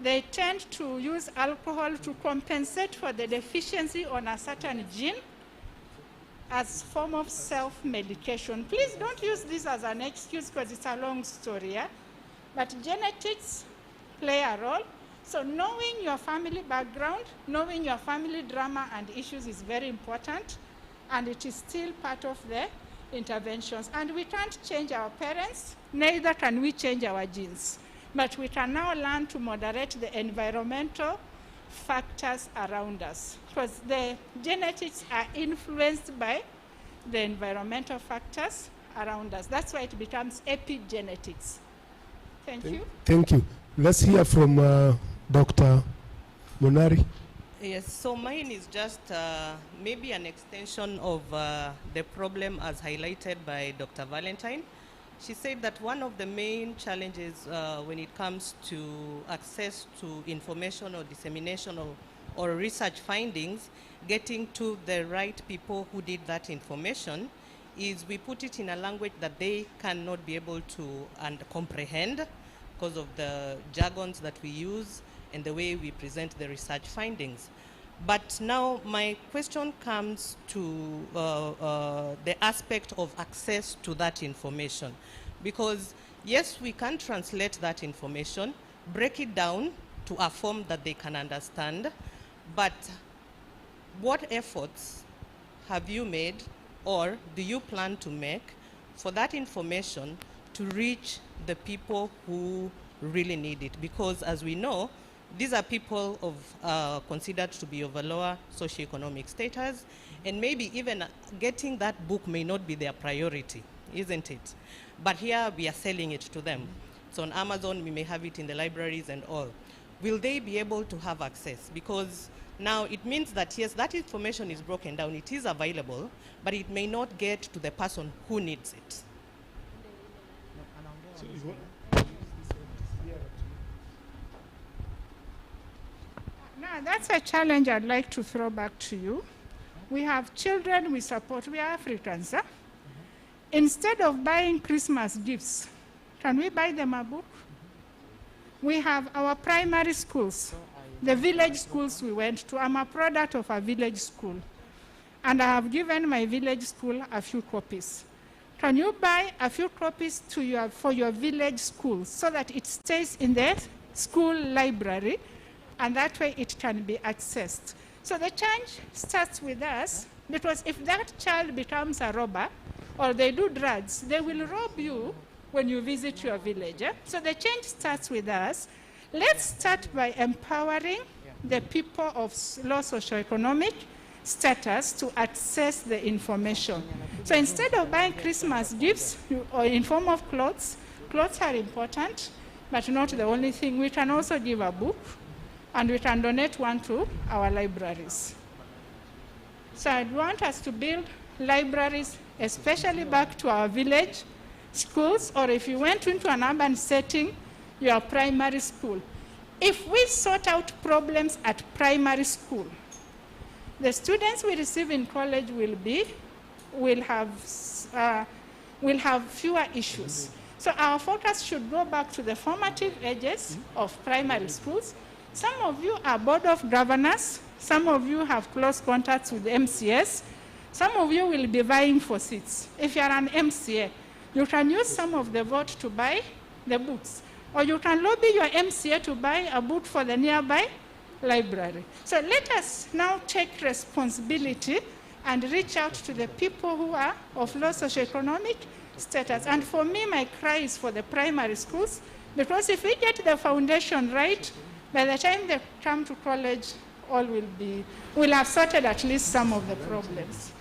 They tend to use alcohol to compensate for the deficiency on a certain gene as form of self-medication. Please don't use this as an excuse because it's a long story. Yeah? But genetics play a role. So knowing your family background, knowing your family drama and issues is very important, and it is still part of the interventions. And we can't change our parents, neither can we change our genes. But we can now learn to moderate the environmental factors around us, because the genetics are influenced by the environmental factors around us. That's why it becomes epigenetics. Thank you. Thank you. Let's hear from Dr. Monari. Yes, so mine is just maybe an extension of the problem as highlighted by Dr. Valentine. She said that one of the main challenges when it comes to access to information or dissemination or research findings, getting to the right people who did that information, is we put it in a language that they cannot be able to comprehend because of the jargons that we use and the way we present the research findings. But now my question comes to the aspect of access to that information. Because yes, we can translate that information, break it down to a form that they can understand, but what efforts have you made or do you plan to make for that information to reach the people who really need it? Because as we know, these are people considered to be of a lower socioeconomic status, and maybe even getting that book may not be their priority, isn't it? But here we are selling it to them. So on Amazon, we may have it in the libraries and all. Will they be able to have access? Because now it means that yes, that information is broken down, it is available, but it may not get to the person who needs it. So Now, that's a challenge I'd like to throw back to you. We have children we support. We are Africans. Huh? Instead of buying Christmas gifts, can we buy them a book? We have our primary schools, the village schools we went to. I'm a product of a village school, and I have given my village school a few copies. Can you buy a few copies for your village school so that it stays in the school library, and that way it can be accessed? So the change starts with us, because if that child becomes a robber or they do drugs, they will rob you when you visit your village. So the change starts with us. Let's start by empowering the people of low socioeconomic status to access the information. So instead of buying Christmas gifts or in form of clothes, clothes are important, but not the only thing. We can also give a book, and we can donate one to our libraries. So I want us to build libraries, especially back to our village schools, or if you went into an urban setting, your primary school. If we sort out problems at primary school, the students we receive in college will have fewer issues. So our focus should go back to the formative ages of primary schools. Some of you are board of governors. Some of you have close contacts with the MCS. Some of you will be vying for seats. If you are an MCA, you can use some of the vote to buy the books. Or you can lobby your MCA to buy a book for the nearby library. So let us now take responsibility and reach out to the people who are of low socioeconomic status. And for me, my cry is for the primary schools, because if we get the foundation right, by the time they come to college, all we'll have sorted at least some of the problems.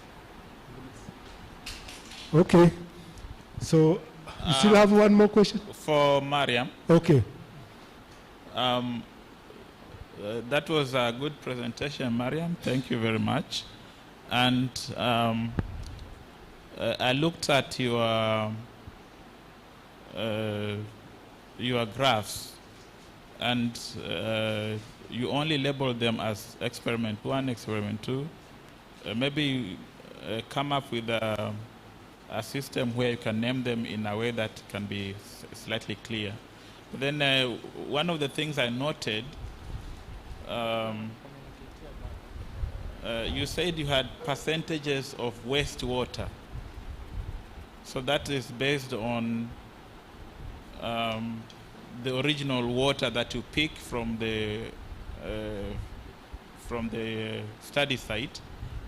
Okay. So you still have one more question? For Mariam. Okay. That was a good presentation, Mariam. Thank you very much. And I looked at your graphs, and you only label them as experiment 1, experiment 2. Maybe come up with a system where you can name them in a way that can be slightly clear. But then one of the things I noted, you said you had percentages of wastewater. So that is based on the original water that you pick from the study site,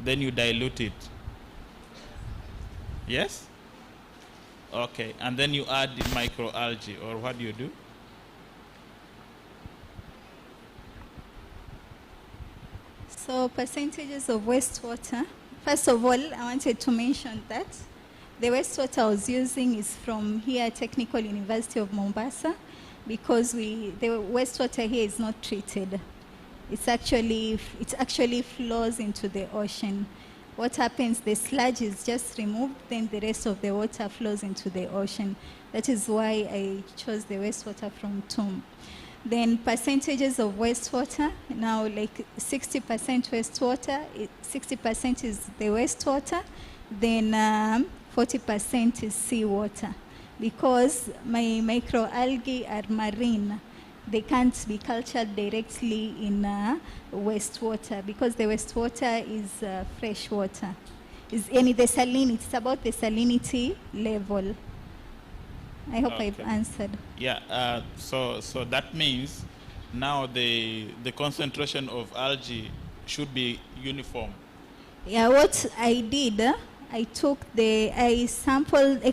then you dilute it. Yes? Okay, and then you add the microalgae, or what do you do? So percentages of wastewater. First of all, I wanted to mention that the wastewater I was using is from here, Technical University of Mombasa, because the wastewater here is not treated. it actually flows into the ocean. What happens, the sludge is just removed, then the rest of the water flows into the ocean. That is why I chose the wastewater from TUM. Then percentages of wastewater, now like 60% wastewater, 60% is the wastewater, then 40% is seawater. Because my microalgae are marine, they can't be cultured directly in wastewater because the wastewater is fresh water. It's about the salinity level. I hope I've answered. Yeah, so that means now the concentration of algae should be uniform. Yeah, what I did, I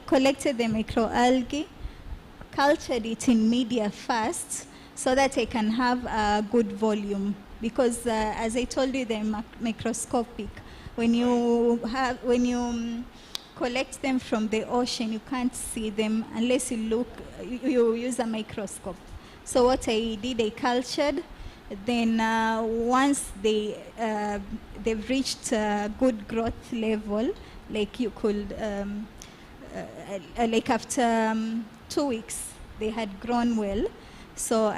collected the microalgae, cultured it in media first, so that I can have a good volume. Because as I told you, they're microscopic. When you collect them from the ocean, you can't see them unless you use a microscope. So what I did, I cultured. Then once they've reached a good growth level, like you could, like after 2 weeks, they had grown well. So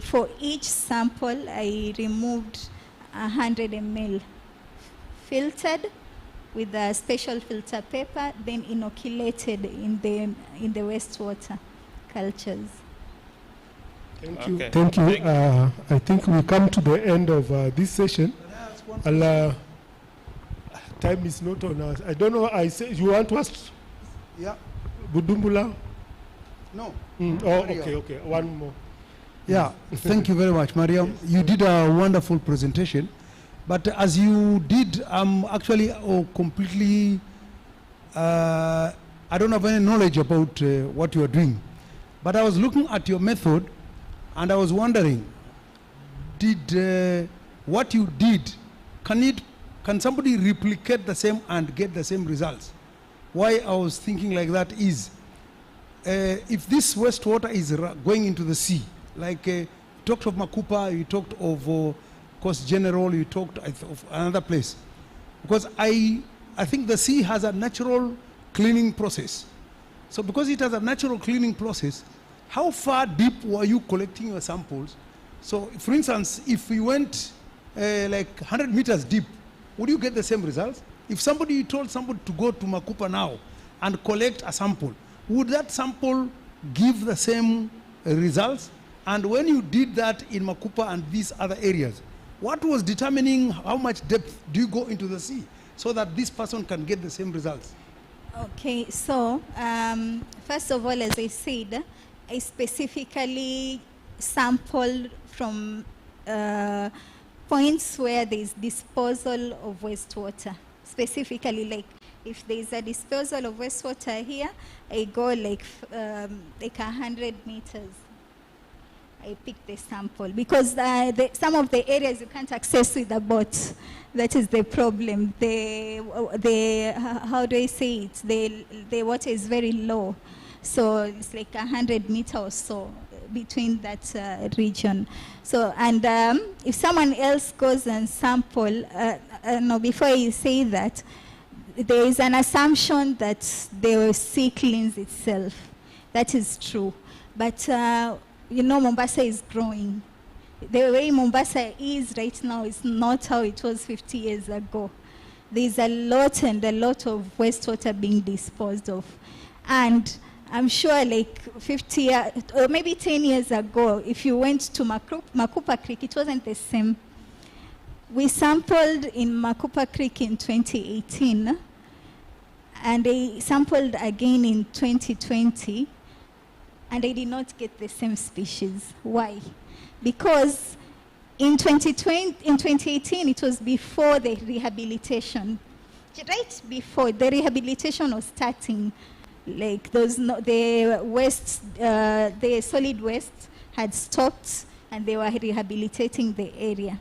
for each sample, I removed 100 ml, filtered with a special filter paper, then inoculated in the wastewater cultures. Thank you. Thank you. I think we come to the end of this session. Time is not on us. I don't know. You want to ask? Yeah. Budumbula? No. Okay. One more. Yeah. Thank you very much, Mariam. Yes. You did a wonderful presentation. But as you did, I'm actually completely, I don't have any knowledge about what you are doing. But I was looking at your method and I was wondering, what you did, can somebody replicate the same and get the same results? Why I was thinking like that is, if this wastewater is going into the sea, like you talked of Makupa, you talked of Coast General, you talked of another place. Because I think the sea has a natural cleaning process. So because it has a natural cleaning process, how far deep were you collecting your samples? So for instance, if we went like 100 meters deep, would you get the same results? If somebody told somebody to go to Makupa now and collect a sample, would that sample give the same results? And when you did that in Makupa and these other areas, what was determining how much depth do you go into the sea so that this person can get the same results? Okay, so first of all, as I said, I specifically sampled from points where there is disposal of wastewater. Specifically, like if there is a disposal of wastewater here, I go like 100 meters. I pick the sample because some of the areas you can't access with a boat. That is the problem. How do I say it? The water is very low, so it's like 100 meters or so between that region. So and if someone else goes and sample, no, before I say that, there is an assumption that the sea cleans itself. That is true, but you know, Mombasa is growing. The way Mombasa is right now is not how it was 50 years ago. There's a lot and a lot of wastewater being disposed of. And I'm sure like 50 or maybe 10 years ago, if you went to Makupa Creek, it wasn't the same. We sampled in Makupa Creek in 2018, and they sampled again in 2020. And I did not get the same species. Why? Because in 2018, it was before the rehabilitation. Right before the rehabilitation was starting, like the solid waste had stopped, and they were rehabilitating the area.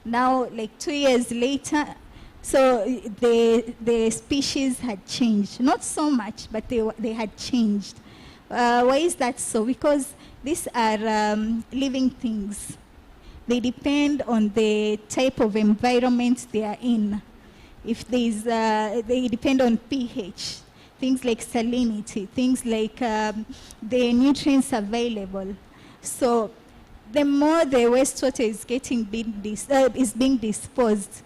Now, like 2 years later, so the species had changed. Not so much, but they had changed. Why is that so? Because these are living things. They depend on the type of environment they are in. If there's, they depend on pH, things like salinity, things like the nutrients available. So the more the wastewater is being disposed,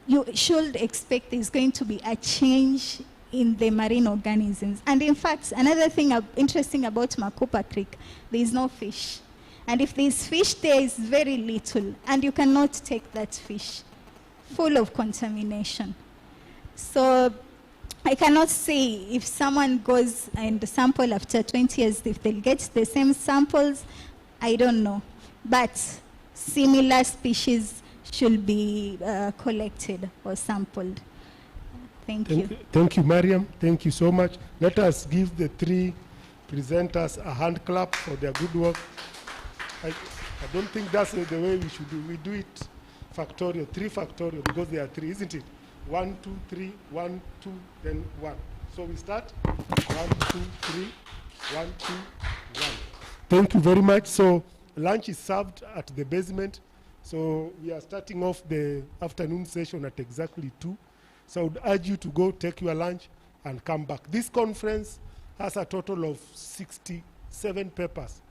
you should expect there's going to be a change in the marine organisms. And in fact, another thing interesting about Makupa Creek, there is no fish. And if there's fish, there is very little, and you cannot take that fish, full of contamination. So I cannot say if someone goes and sample after 20 years, if they'll get the same samples, I don't know. But similar species should be collected or sampled. Thank you. Thank you, Mariam. Thank you so much. Let us give the three presenters a hand clap for their good work. I don't think that's the way we should do. We do it factorial, 3 factorial, because there are 3, isn't it? 1, 2, 3, 1, 2, then 1. So we start 1, 2, 3, 1, 2, 1. Thank you very much. So lunch is served at the basement. So we are starting off the afternoon session at exactly 2. So I would urge you to go take your lunch and come back. This conference has a total of 67 papers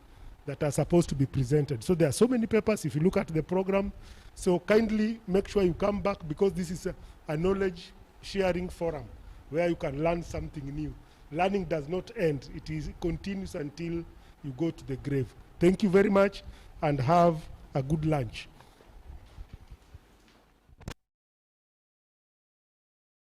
that are supposed to be presented. So there are so many papers if you look at the program. So kindly make sure you come back, because this is a knowledge sharing forum where you can learn something new. Learning does not end. It continues until you go to the grave. Thank you very much and have a good lunch.